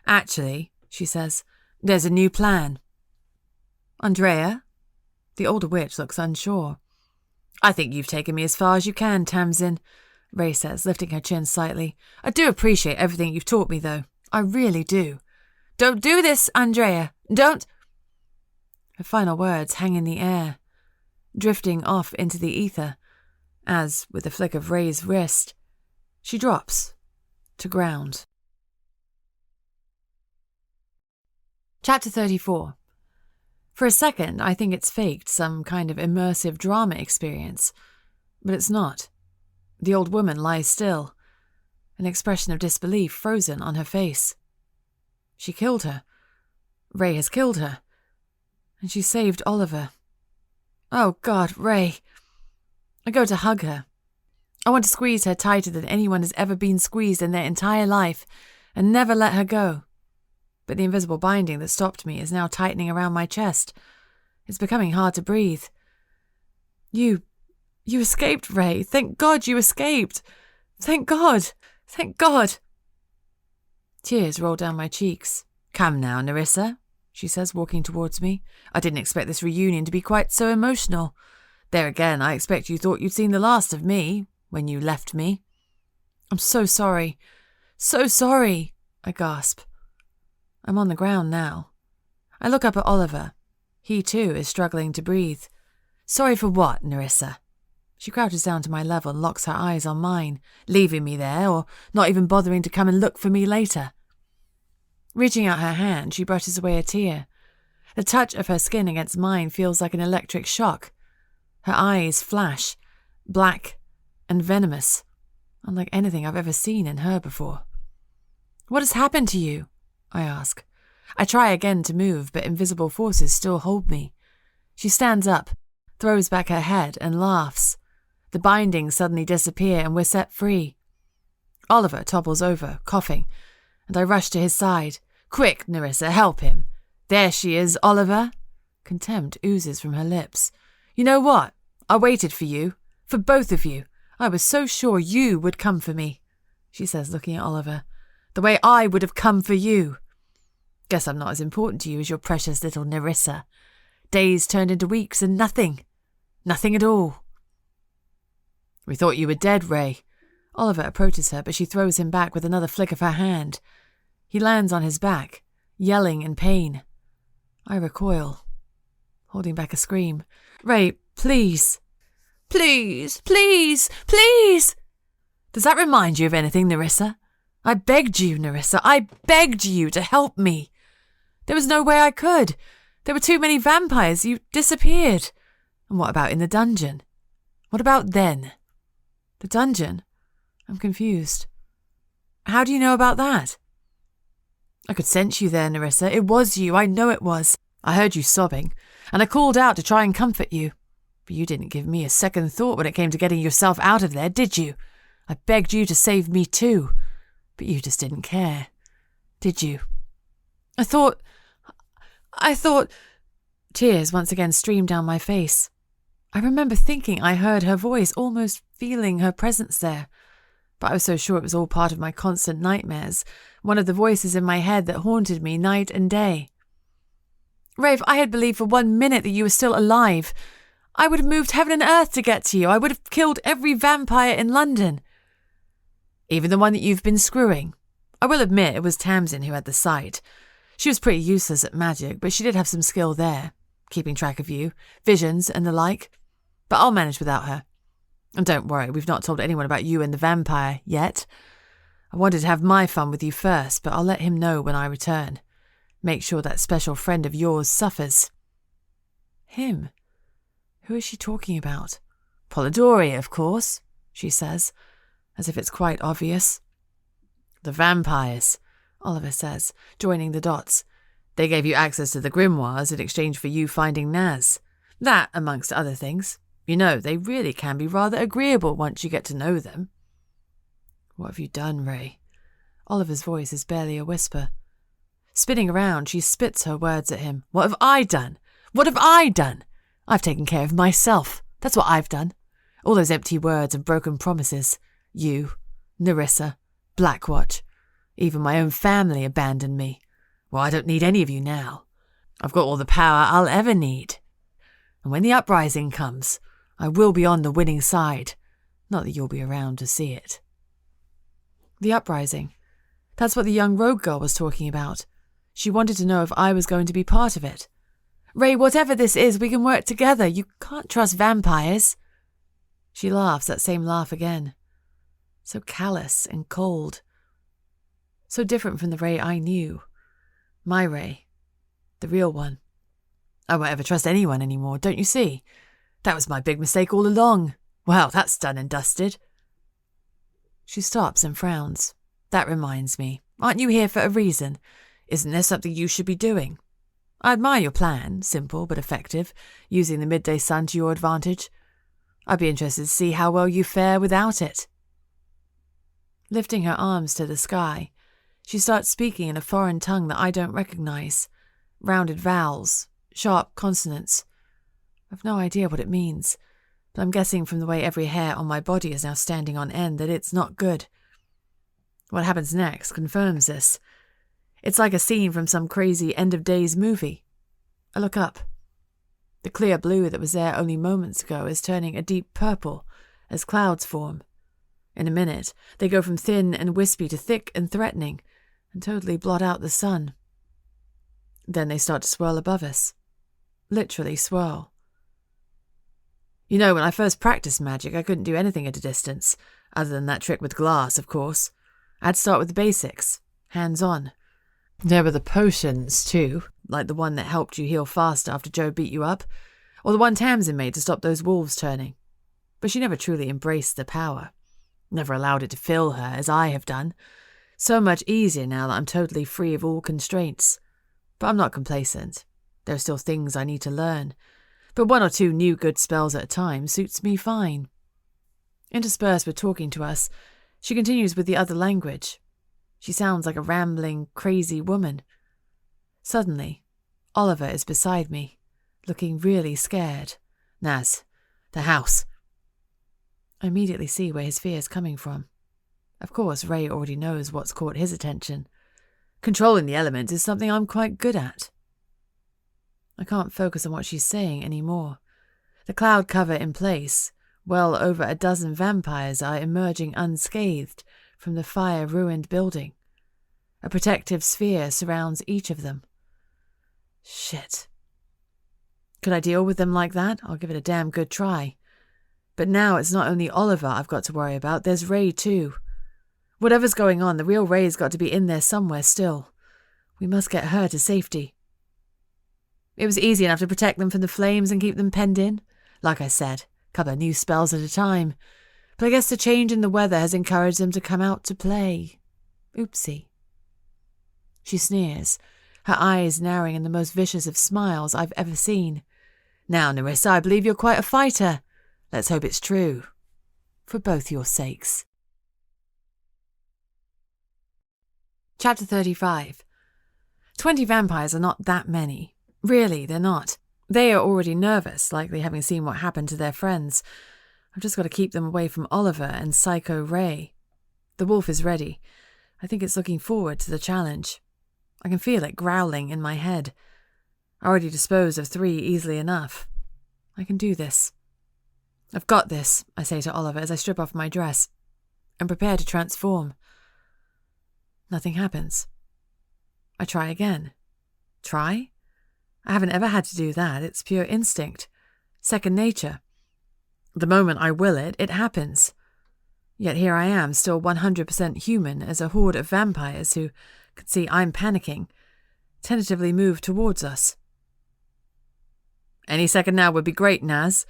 Actually, she says, there's a new plan. Andrea? The older witch looks unsure. I think you've taken me as far as you can, Tamsin, Ray says, lifting her chin slightly. I do appreciate everything you've taught me, though. I really do. Don't do this, Andrea. Don't. Her final words hang in the air, drifting off into the ether, as, with a flick of Ray's wrist, she drops to ground. Chapter 34. For a second, I think it's faked, some kind of immersive drama experience. But it's not. The old woman lies still, an expression of disbelief frozen on her face. She killed her. Ray has killed her. And she saved Oliver. Oh, God, Ray. I go to hug her. I want to squeeze her tighter than anyone has ever been squeezed in their entire life and never let her go. But the invisible binding that stopped me is now tightening around my chest. It's becoming hard to breathe. You escaped, Ray. Thank God you escaped. Thank God. Thank God. Tears roll down my cheeks. Come now, Narissa, she says, walking towards me. I didn't expect this reunion to be quite so emotional. There again, I expect you thought you'd seen the last of me when you left me. I'm so sorry. So sorry, I gasp. I'm on the ground now. I look up at Oliver. He, too, is struggling to breathe. Sorry for what, Narissa? She crouches down to my level and locks her eyes on mine, leaving me there, or not even bothering to come and look for me later. Reaching out her hand, she brushes away a tear. The touch of her skin against mine feels like an electric shock. Her eyes flash, black and venomous, unlike anything I've ever seen in her before. What has happened to you? I ask. I try again to move, but invisible forces still hold me. She stands up, throws back her head, and laughs. The bindings suddenly disappear, and we're set free. Oliver topples over, coughing, and I rush to his side. Quick, Narissa, help him. There she is, Oliver. Contempt oozes from her lips. You know what? I waited for you. For both of you. I was so sure you would come for me, she says, looking at Oliver. The way I would have come for you. Guess I'm not as important to you as your precious little Narissa. Days turned into weeks and nothing. Nothing at all. We thought you were dead, Ray. Oliver approaches her, but she throws him back with another flick of her hand. He lands on his back, yelling in pain. I recoil, holding back a scream. Ray, please. Please, please, please. Does that remind you of anything, Narissa? I begged you, Narissa. I begged you to help me. There was no way I could. There were too many vampires. You disappeared. And what about in the dungeon? What about then? The dungeon? I'm confused. How do you know about that? I could sense you there, Narissa. It was you. I know it was. I heard you sobbing, and I called out to try and comfort you. But you didn't give me a second thought when it came to getting yourself out of there, did you? I begged you to save me too, but you just didn't care, did you? I thought... Tears once again streamed down my face. I remember thinking I heard her voice, almost feeling her presence there. But I was so sure it was all part of my constant nightmares, one of the voices in my head that haunted me night and day. Ray, if I had believed for 1 minute that you were still alive, I would have moved heaven and earth to get to you. I would have killed every vampire in London. Even the one that you've been screwing. I will admit it was Tamsin who had the sight. She was pretty useless at magic, but she did have some skill there, keeping track of you, visions and the like. But I'll manage without her. And don't worry, we've not told anyone about you and the vampire yet. I wanted to have my fun with you first, but I'll let him know when I return. Make sure that special friend of yours suffers. Him? Who is she talking about? Polidori, of course, she says, as if it's quite obvious. The vampires, Oliver says, joining the dots. They gave you access to the grimoires in exchange for you finding Naz. That, amongst other things. You know, they really can be rather agreeable once you get to know them. What have you done, Ray? Oliver's voice is barely a whisper. Spinning around, she spits her words at him. What have I done? What have I done? I've taken care of myself. That's what I've done. All those empty words and broken promises. You, Narissa, Blackwatch. Even my own family abandoned me. Well, I don't need any of you now. I've got all the power I'll ever need. And when the uprising comes, I will be on the winning side. Not that you'll be around to see it. The uprising. That's what the young rogue girl was talking about. She wanted to know if I was going to be part of it. Ray, whatever this is, we can work together. You can't trust vampires. She laughs, that same laugh again. So callous and cold. So different from the Ray I knew. My Ray. The real one. I won't ever trust anyone anymore, don't you see? That was my big mistake all along. Well, that's done and dusted. She stops and frowns. That reminds me. Aren't you here for a reason? Isn't there something you should be doing? I admire your plan, simple but effective, using the midday sun to your advantage. I'd be interested to see how well you fare without it. Lifting her arms to the sky, she starts speaking in a foreign tongue that I don't recognize. Rounded vowels, sharp consonants. I've no idea what it means, but I'm guessing from the way every hair on my body is now standing on end that it's not good. What happens next confirms this. It's like a scene from some crazy end-of-days movie. I look up. The clear blue that was there only moments ago is turning a deep purple as clouds form. In a minute, they go from thin and wispy to thick and threatening, and totally blot out the sun. Then they start to swirl above us. Literally swirl. You know, when I first practiced magic, I couldn't do anything at a distance, other than that trick with glass, of course. I'd start with the basics, hands-on. There were the potions, too, like the one that helped you heal faster after Joe beat you up, or the one Tamsin made to stop those wolves turning. But she never truly embraced the power. Never allowed it to fill her, as I have done. So much easier now that I'm totally free of all constraints. But I'm not complacent. There are still things I need to learn. But 1 or 2 new good spells at a time suits me fine. Interspersed with talking to us, she continues with the other language. She sounds like a rambling, crazy woman. Suddenly, Oliver is beside me, looking really scared. Naz, the house. I immediately see where his fear is coming from. Of course, Ray already knows what's caught his attention. Controlling the elements is something I'm quite good at. I can't focus on what she's saying anymore. The cloud cover in place, well over a dozen vampires are emerging unscathed from the fire-ruined building. A protective sphere surrounds each of them. Shit. Could I deal with them like that? I'll give it a damn good try. But now it's not only Oliver I've got to worry about, there's Ray too. Whatever's going on, the real Ray's got to be in there somewhere still. We must get her to safety. It was easy enough to protect them from the flames and keep them penned in. Like I said, a couple of new spells at a time. But I guess the change in the weather has encouraged them to come out to play. Oopsie. She sneers, her eyes narrowing in the most vicious of smiles I've ever seen. Now, Narissa, I believe you're quite a fighter. Let's hope it's true. For both your sakes. Chapter 35. 20 vampires are not that many. Really, they're not. They are already nervous, likely having seen what happened to their friends. I've just got to keep them away from Oliver and Psycho Ray. The wolf is ready. I think it's looking forward to the challenge. I can feel it growling in my head. I already disposed of 3 easily enough. I can do this. I've got this, I say to Oliver as I strip off my dress and prepare to transform. Nothing happens. I try again. Try? I haven't ever had to do that. It's pure instinct. Second nature. The moment I will it, it happens. Yet here I am, still 100% human, as a horde of vampires who can see I'm panicking, tentatively move towards us. Any second now would be great, Naz.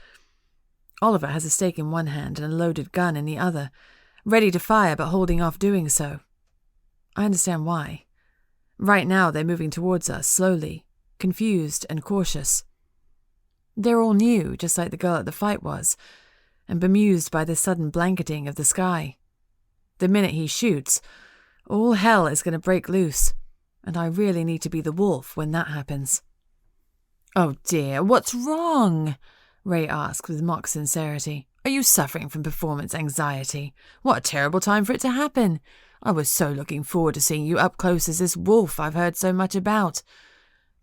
Oliver has a stake in one hand and a loaded gun in the other, ready to fire but holding off doing so. I understand why. Right now they're moving towards us, slowly, confused and cautious. They're all new, just like the girl at the fight was, and bemused by the sudden blanketing of the sky. The minute he shoots, all hell is going to break loose, and I really need to be the wolf when that happens. Oh dear, what's wrong? Ray asks with mock sincerity. Are you suffering from performance anxiety? What a terrible time for it to happen. I was so looking forward to seeing you up close as this wolf I've heard so much about.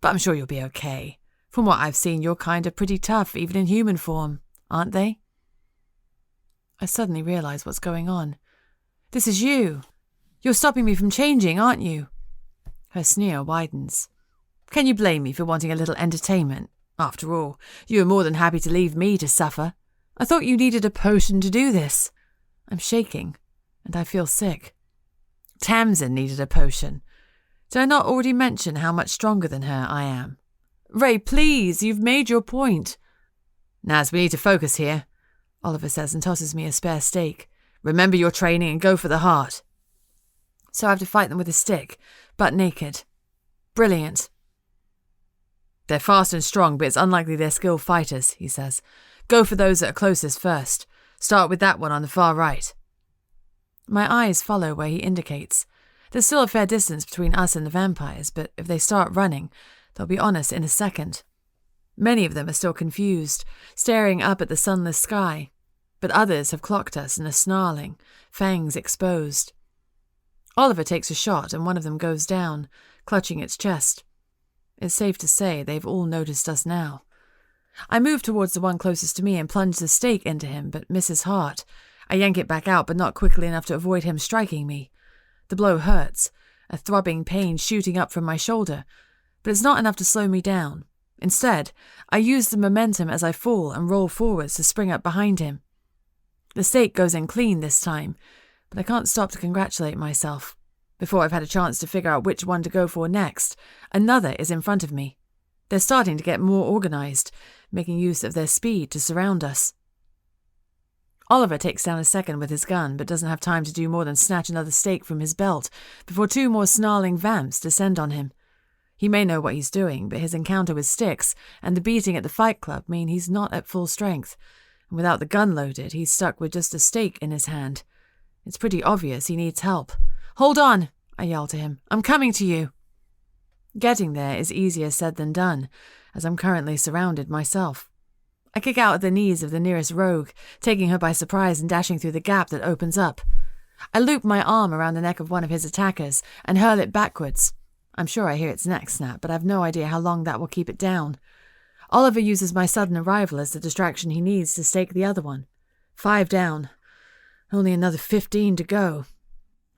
But I'm sure you'll be okay. From what I've seen, your kind are pretty tough, even in human form, aren't they? I suddenly realize what's going on. This is you. You're stopping me from changing, aren't you? Her sneer widens. Can you blame me for wanting a little entertainment? After all, you were more than happy to leave me to suffer. I thought you needed a potion to do this. I'm shaking, and I feel sick. Tamsin needed a potion. Did I not already mention how much stronger than her I am? Ray, please, you've made your point. Naz, we need to focus here, Oliver says and tosses me a spare stake. Remember your training and go for the heart. So I have to fight them with a stick, butt naked. Brilliant. They're fast and strong, but it's unlikely they're skilled fighters, he says. Go for those that are closest first. Start with that one on the far right. My eyes follow where he indicates. There's still a fair distance between us and the vampires, but if they start running, they'll be on us in a second. Many of them are still confused, staring up at the sunless sky, but others have clocked us and are snarling, fangs exposed. Oliver takes a shot and one of them goes down, clutching its chest. It's safe to say they've all noticed us now. I move towards the one closest to me and plunge the stake into him, but miss his heart. I yank it back out, but not quickly enough to avoid him striking me. The blow hurts, a throbbing pain shooting up from my shoulder, but it's not enough to slow me down. Instead, I use the momentum as I fall and roll forwards to spring up behind him. The stake goes in clean this time, but I can't stop to congratulate myself. Before I've had a chance to figure out which one to go for next, another is in front of me. They're starting to get more organized, making use of their speed to surround us. Oliver takes down a second with his gun, but doesn't have time to do more than snatch another stake from his belt before 2 more snarling vamps descend on him. He may know what he's doing, but his encounter with sticks and the beating at the fight club mean he's not at full strength, and without the gun loaded, he's stuck with just a stake in his hand. It's pretty obvious he needs help. Hold on, I yell to him. I'm coming to you. Getting there is easier said than done, as I'm currently surrounded myself. I kick out at the knees of the nearest rogue, taking her by surprise and dashing through the gap that opens up. I loop my arm around the neck of one of his attackers and hurl it backwards. I'm sure I hear its neck snap, but I've no idea how long that will keep it down. Oliver uses my sudden arrival as the distraction he needs to stake the other one. 5 down. Only another 15 to go.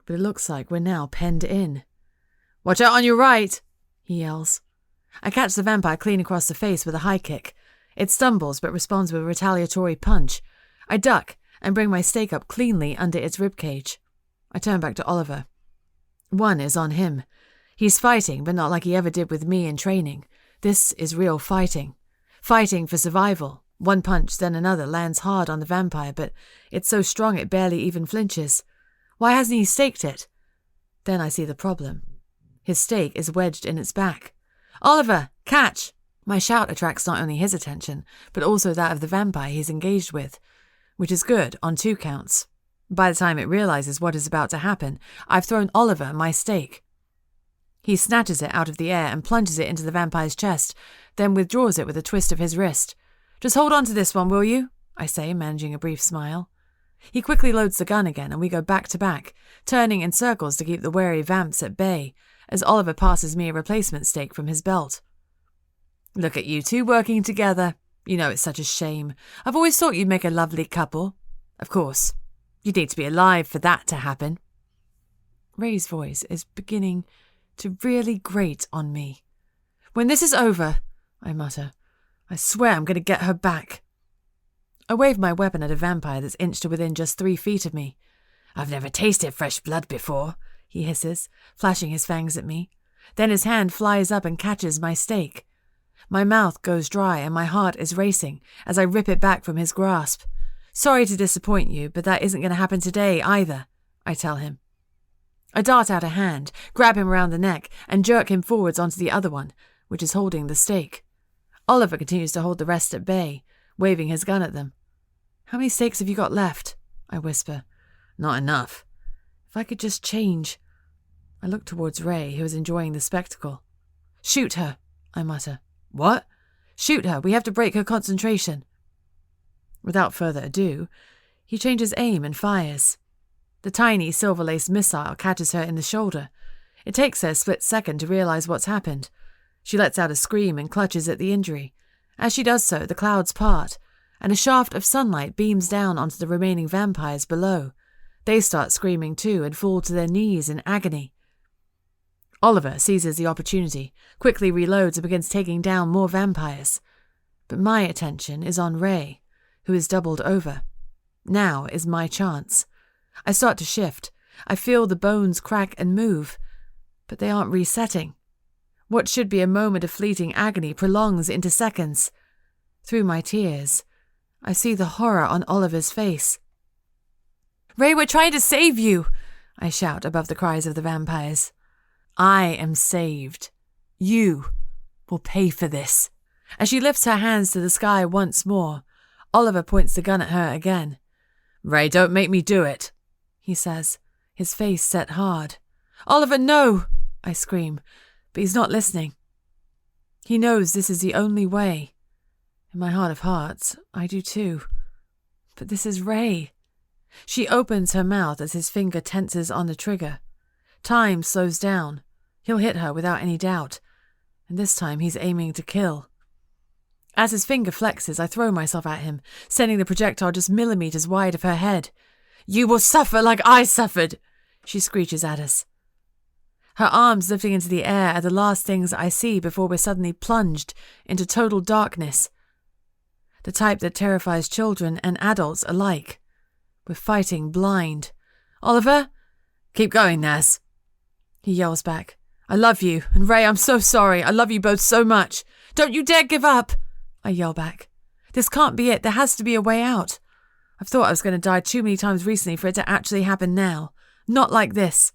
But it looks like we're now penned in. "Watch out on your right," he yells. I catch the vampire clean across the face with a high kick. It stumbles but responds with a retaliatory punch. I duck and bring my stake up cleanly under its ribcage. I turn back to Oliver. 1 is on him. He's fighting, but not like he ever did with me in training. This is real fighting. Fighting for survival. 1 punch, then another lands hard on the vampire, but it's so strong it barely even flinches. Why hasn't he staked it? Then I see the problem. His stake is wedged in its back. "Oliver, catch!" My shout attracts not only his attention, but also that of the vampire he's engaged with, which is good on 2 counts. By the time it realizes what is about to happen, I've thrown Oliver my stake. He snatches it out of the air and plunges it into the vampire's chest, then withdraws it with a twist of his wrist. "Just hold on to this one, will you?" I say, managing a brief smile. He quickly loads the gun again, and we go back to back, turning in circles to keep the wary vamps at bay, as Oliver passes me a replacement stake from his belt. "Look at you 2 working together. You know it's such a shame. I've always thought you'd make a lovely couple. Of course, you'd need to be alive for that to happen." Ray's voice is beginning to really grate on me. "When this is over," I mutter, "I swear I'm going to get her back." I wave my weapon at a vampire that's inched to within just 3 feet of me. "I've never tasted fresh blood before," he hisses, flashing his fangs at me. Then his hand flies up and catches my stake. My mouth goes dry and my heart is racing as I rip it back from his grasp. "Sorry to disappoint you, but that isn't going to happen today either," I tell him. I dart out a hand, grab him around the neck, and jerk him forwards onto the other one, which is holding the stake. Oliver continues to hold the rest at bay, waving his gun at them. "How many stakes have you got left?" I whisper. "Not enough. If I could just change." I look towards Ray, who is enjoying the spectacle. "Shoot her," I mutter. "What?" "Shoot her. We have to break her concentration." Without further ado, he changes aim and fires. The tiny silver-laced missile catches her in the shoulder. It takes her a split second to realize what's happened. She lets out a scream and clutches at the injury. As she does so, the clouds part, and a shaft of sunlight beams down onto the remaining vampires below. They start screaming too and fall to their knees in agony. Oliver seizes the opportunity, quickly reloads and begins taking down more vampires. But my attention is on Ray, who is doubled over. Now is my chance. I start to shift. I feel the bones crack and move, but they aren't resetting. What should be a moment of fleeting agony prolongs into seconds. Through my tears, I see the horror on Oliver's face. "Ray, we're trying to save you!" I shout above the cries of the vampires. "I am saved. You will pay for this." As she lifts her hands to the sky once more, Oliver points the gun at her again. "Ray, don't make me do it," he says, his face set hard. "Oliver, no!" I scream, but he's not listening. He knows this is the only way. In my heart of hearts, I do too. But this is Ray. She opens her mouth as his finger tenses on the trigger. Time slows down. He'll hit her without any doubt, and this time he's aiming to kill. As his finger flexes, I throw myself at him, sending the projectile just millimeters wide of her head. "You will suffer like I suffered," she screeches at us. Her arms lifting into the air are the last things I see before we're suddenly plunged into total darkness. The type that terrifies children and adults alike. We're fighting blind. "Oliver?" "Keep going, Naz," he yells back. "I love you, and Ray, I'm so sorry. I love you both so much. Don't you dare give up," I yell back. "This can't be it. There has to be a way out. I've thought I was going to die too many times recently for it to actually happen now. Not like this."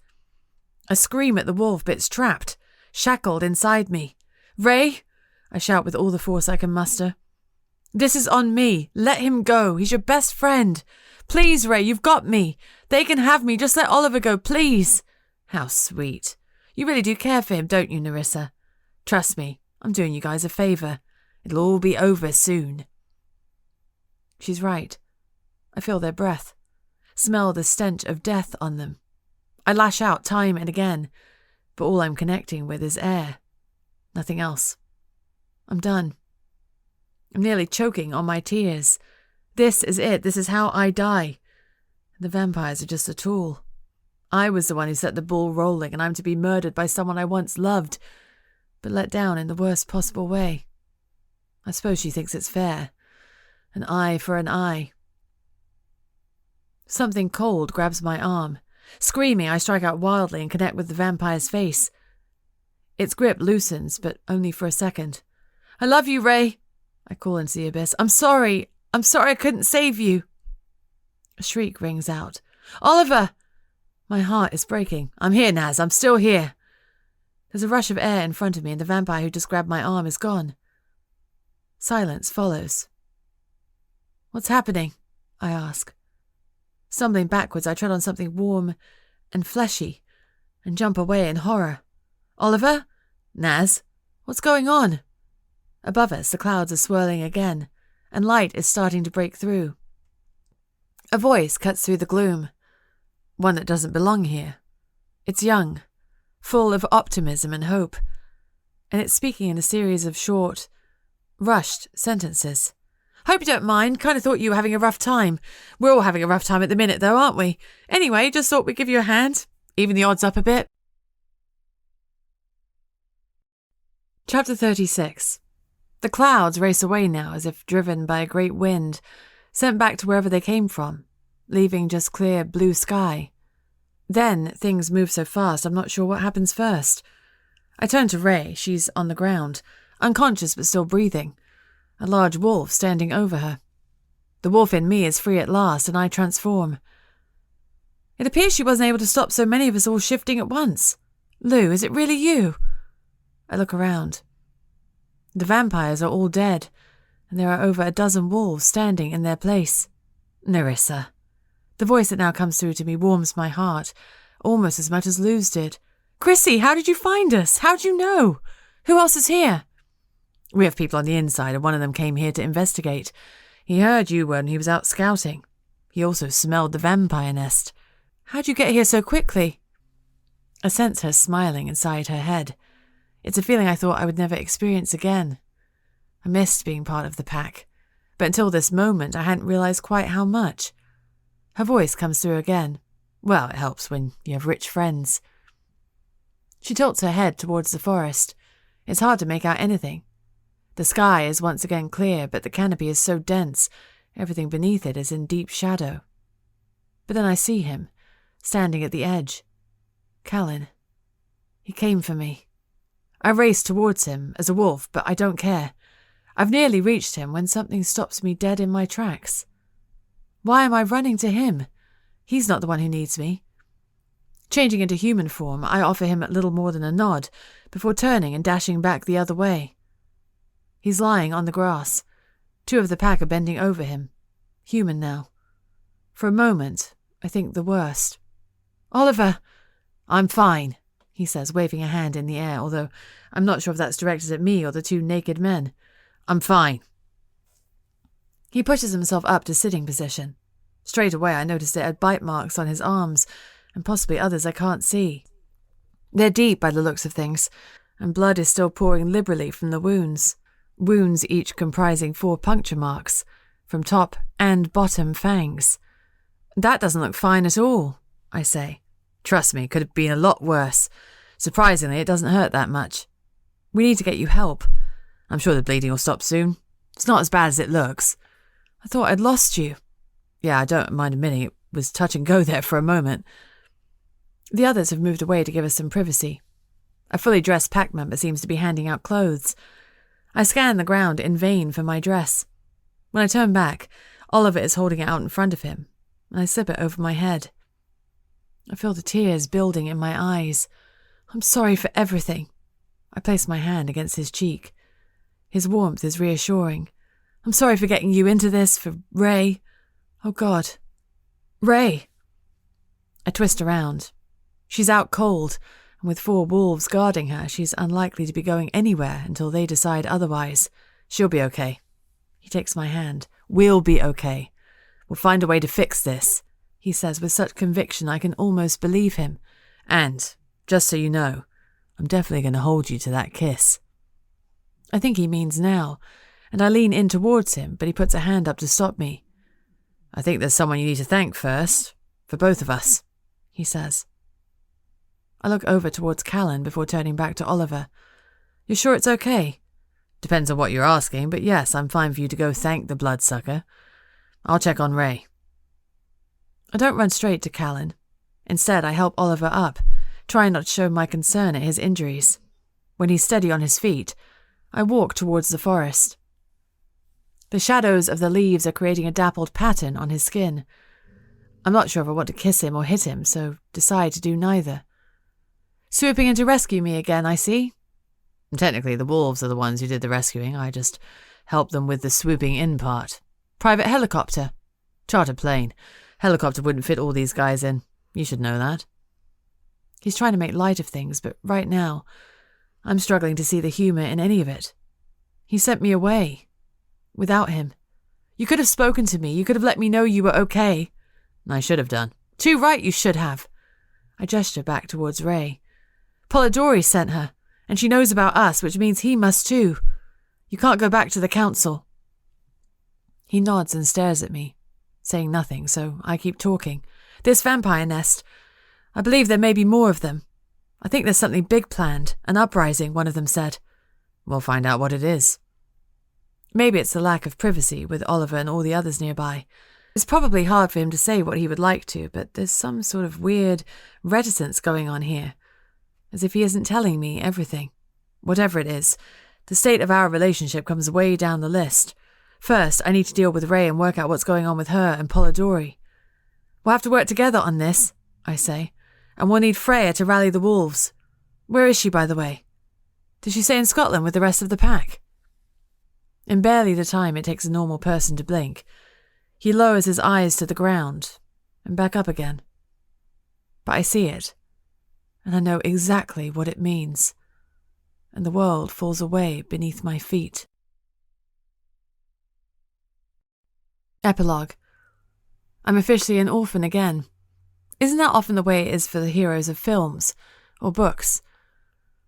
I scream at the wolf, but it's trapped, shackled inside me. "Ray?" I shout with all the force I can muster. "This is on me. Let him go. He's your best friend. Please, Ray, you've got me. They can have me. Just let Oliver go, please." How sweet. You really do care for him, don't you, Narissa? Trust me, I'm doing you guys a favour. It'll all be over soon. She's right. I feel their breath. smell the stench of death on them. I lash out time and again, but all I'm connecting with is air. Nothing else. I'm done. I'm nearly choking on my tears. This is it. This is how I die. The vampires are just a tool. I was the one who set the ball rolling, and I'm to be murdered by someone I once loved, but let down in the worst possible way. I suppose she thinks it's fair. An eye for an eye. Something cold grabs my arm. Screaming, I strike out wildly and connect with the vampire's face. Its grip loosens, but only for a second. I love you, Ray, I call into the abyss. I'm sorry I couldn't save you. A shriek rings out. Oliver! My heart is breaking. I'm here, Naz. I'm still here. There's a rush of air in front of me, and the vampire who just grabbed my arm is gone. Silence follows. What's happening? I ask. Stumbling backwards, I tread on something warm and fleshy and jump away in horror. Oliver? Naz? What's going on? Above us, the clouds are swirling again, and light is starting to break through. A voice cuts through the gloom. One that doesn't belong here. It's young, full of optimism and hope, and it's speaking in a series of short, rushed sentences. Hope you don't mind. Kind of thought you were having a rough time. We're all having a rough time at the minute, though, aren't we? Anyway, just thought we'd give you a hand. Even the odds up a bit. Chapter 36. The clouds race away now as if driven by a great wind, sent back to wherever they came from, leaving just clear blue sky. Then things move so fast I'm not sure what happens first. I turn to Ray. She's on the ground, unconscious but still breathing. A large wolf standing over her. The wolf in me is free at last, and I transform. It appears she wasn't able to stop so many of us all shifting at once. Lou, is it really you? I look around. The vampires are all dead, and there are over a dozen wolves standing in their place. Narissa. The voice that now comes through to me warms my heart, almost as much as Lou's did. Chrissy, how did you find us? How'd you know? Who else is here? We have people on the inside, and one of them came here to investigate. He heard you when he was out scouting. He also smelled the vampire nest. How'd you get here so quickly? I sense her smiling inside her head. It's a feeling I thought I would never experience again. I missed being part of the pack, but until this moment I hadn't realized quite how much. Her voice comes through again. Well, it helps when you have rich friends. She tilts her head towards the forest. It's hard to make out anything. The sky is once again clear, but the canopy is so dense, everything beneath it is in deep shadow. But then I see him, standing at the edge. Kalen. He came for me. I race towards him as a wolf, but I don't care. I've nearly reached him when something stops me dead in my tracks. Why am I running to him? He's not the one who needs me. Changing into human form, I offer him little more than a nod, before turning and dashing back the other way. He's lying on the grass. Two of the pack are bending over him. Human now. For a moment, I think the worst. Oliver! I'm fine, he says, waving a hand in the air, although I'm not sure if that's directed at me or the two naked men. I'm fine. He pushes himself up to sitting position. Straight away I noticed it had bite marks on his arms, and possibly others I can't see. They're deep by the looks of things, and blood is still pouring liberally from the wounds. Wounds each comprising 4 puncture marks, from top and bottom fangs. That doesn't look fine at all, I say. Trust me, could have been a lot worse. Surprisingly, it doesn't hurt that much. We need to get you help. I'm sure the bleeding will stop soon. It's not as bad as it looks. I thought I'd lost you. Yeah, I don't mind admitting it was touch and go there for a moment. The others have moved away to give us some privacy. A fully dressed pack member seems to be handing out clothes. I scan the ground in vain for my dress. When I turn back, Oliver is holding it out in front of him, and I slip it over my head. I feel the tears building in my eyes. I'm sorry for everything. I place my hand against his cheek. His warmth is reassuring. I'm sorry for getting you into this, for Ray. Oh God. Ray. I twist around. She's out cold, and with 4 wolves guarding her, she's unlikely to be going anywhere until they decide otherwise. She'll be okay. He takes my hand. We'll be okay. We'll find a way to fix this. he says with such conviction I can almost believe him. And, just so you know, I'm definitely going to hold you to that kiss. I think he means now, and I lean in towards him, but he puts a hand up to stop me. I think there's someone you need to thank first, for both of us, he says. I look over towards Kalen before turning back to Oliver. You're sure it's okay? Depends on what you're asking, but yes, I'm fine for you to go thank the bloodsucker. I'll check on Ray. I don't run straight to Kalen. Instead, I help Oliver up, trying not to show my concern at his injuries. When he's steady on his feet, I walk towards the forest. The shadows of the leaves are creating a dappled pattern on his skin. I'm not sure if I want to kiss him or hit him, so decide to do neither. Swooping in to rescue me again, I see. Technically, the wolves are the ones who did the rescuing. I just helped them with the swooping in part. Private helicopter. Chartered plane. Helicopter wouldn't fit all these guys in. You should know that. He's trying to make light of things, but right now, I'm struggling to see the humour in any of it. He sent me away. Without him. You could have spoken to me. You could have let me know you were okay. I should have done. Too right you should have. I gesture back towards Ray. Polidori sent her, and she knows about us, which means he must too. You can't go back to the council. He nods and stares at me, saying nothing, so I keep talking. This vampire nest. I believe there may be more of them. I think there's something big planned, an uprising, one of them said. We'll find out what it is. Maybe it's the lack of privacy with Oliver and all the others nearby. It's probably hard for him to say what he would like to, but there's some sort of weird reticence going on here. As if he isn't telling me everything. Whatever it is, the state of our relationship comes way down the list. First, I need to deal with Ray and work out what's going on with her and Polidori. We'll have to work together on this, I say, and we'll need Freya to rally the wolves. Where is she, by the way? Did she stay in Scotland with the rest of the pack? In barely the time it takes a normal person to blink, he lowers his eyes to the ground and back up again. But I see it, and I know exactly what it means, and the world falls away beneath my feet. Epilogue. I'm officially an orphan again. Isn't that often the way it is for the heroes of films or books?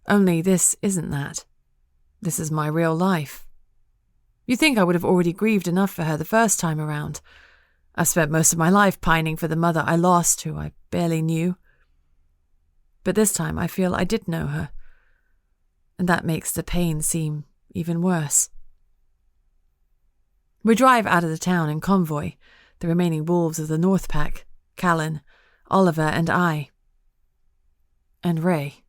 Only this isn't that. This is my real life. You'd think I would have already grieved enough for her the first time around. I've spent most of my life pining for the mother I lost, who I barely knew. But this time I feel I did know her, and that makes the pain seem even worse. We drive out of the town in convoy, the remaining wolves of the North Pack, Kalen, Oliver and I. And Ray.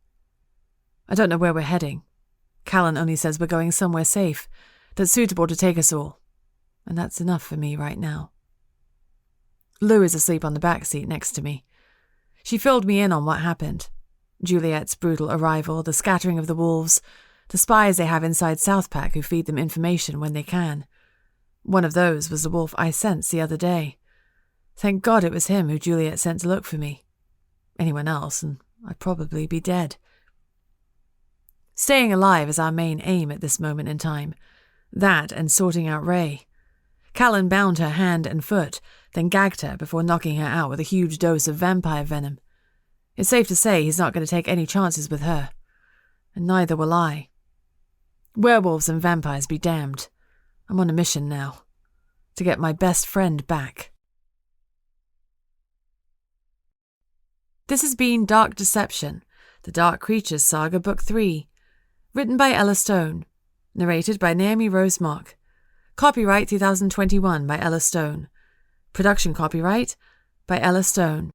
I don't know where we're heading. Kalen only says we're going somewhere safe, that's suitable to take us all, and that's enough for me right now. Lou is asleep on the back seat next to me. She filled me in on what happened. Juliet's brutal arrival, the scattering of the wolves, the spies they have inside Southpack who feed them information when they can. One of those was the wolf I sensed the other day. Thank God it was him who Juliet sent to look for me. Anyone else, and I'd probably be dead. Staying alive is our main aim at this moment in time. That and sorting out Ray. Kalen bound her hand and foot, then gagged her before knocking her out with a huge dose of vampire venom. It's safe to say he's not going to take any chances with her. And neither will I. Werewolves and vampires be damned. I'm on a mission now. To get my best friend back. This has been Dark Deception, the Dark Creatures Saga Book 3. Written by Ella Stone. Narrated by Naomi Rose Mock. Copyright 2021 by Ella Stone. Production copyright by Ella Stone.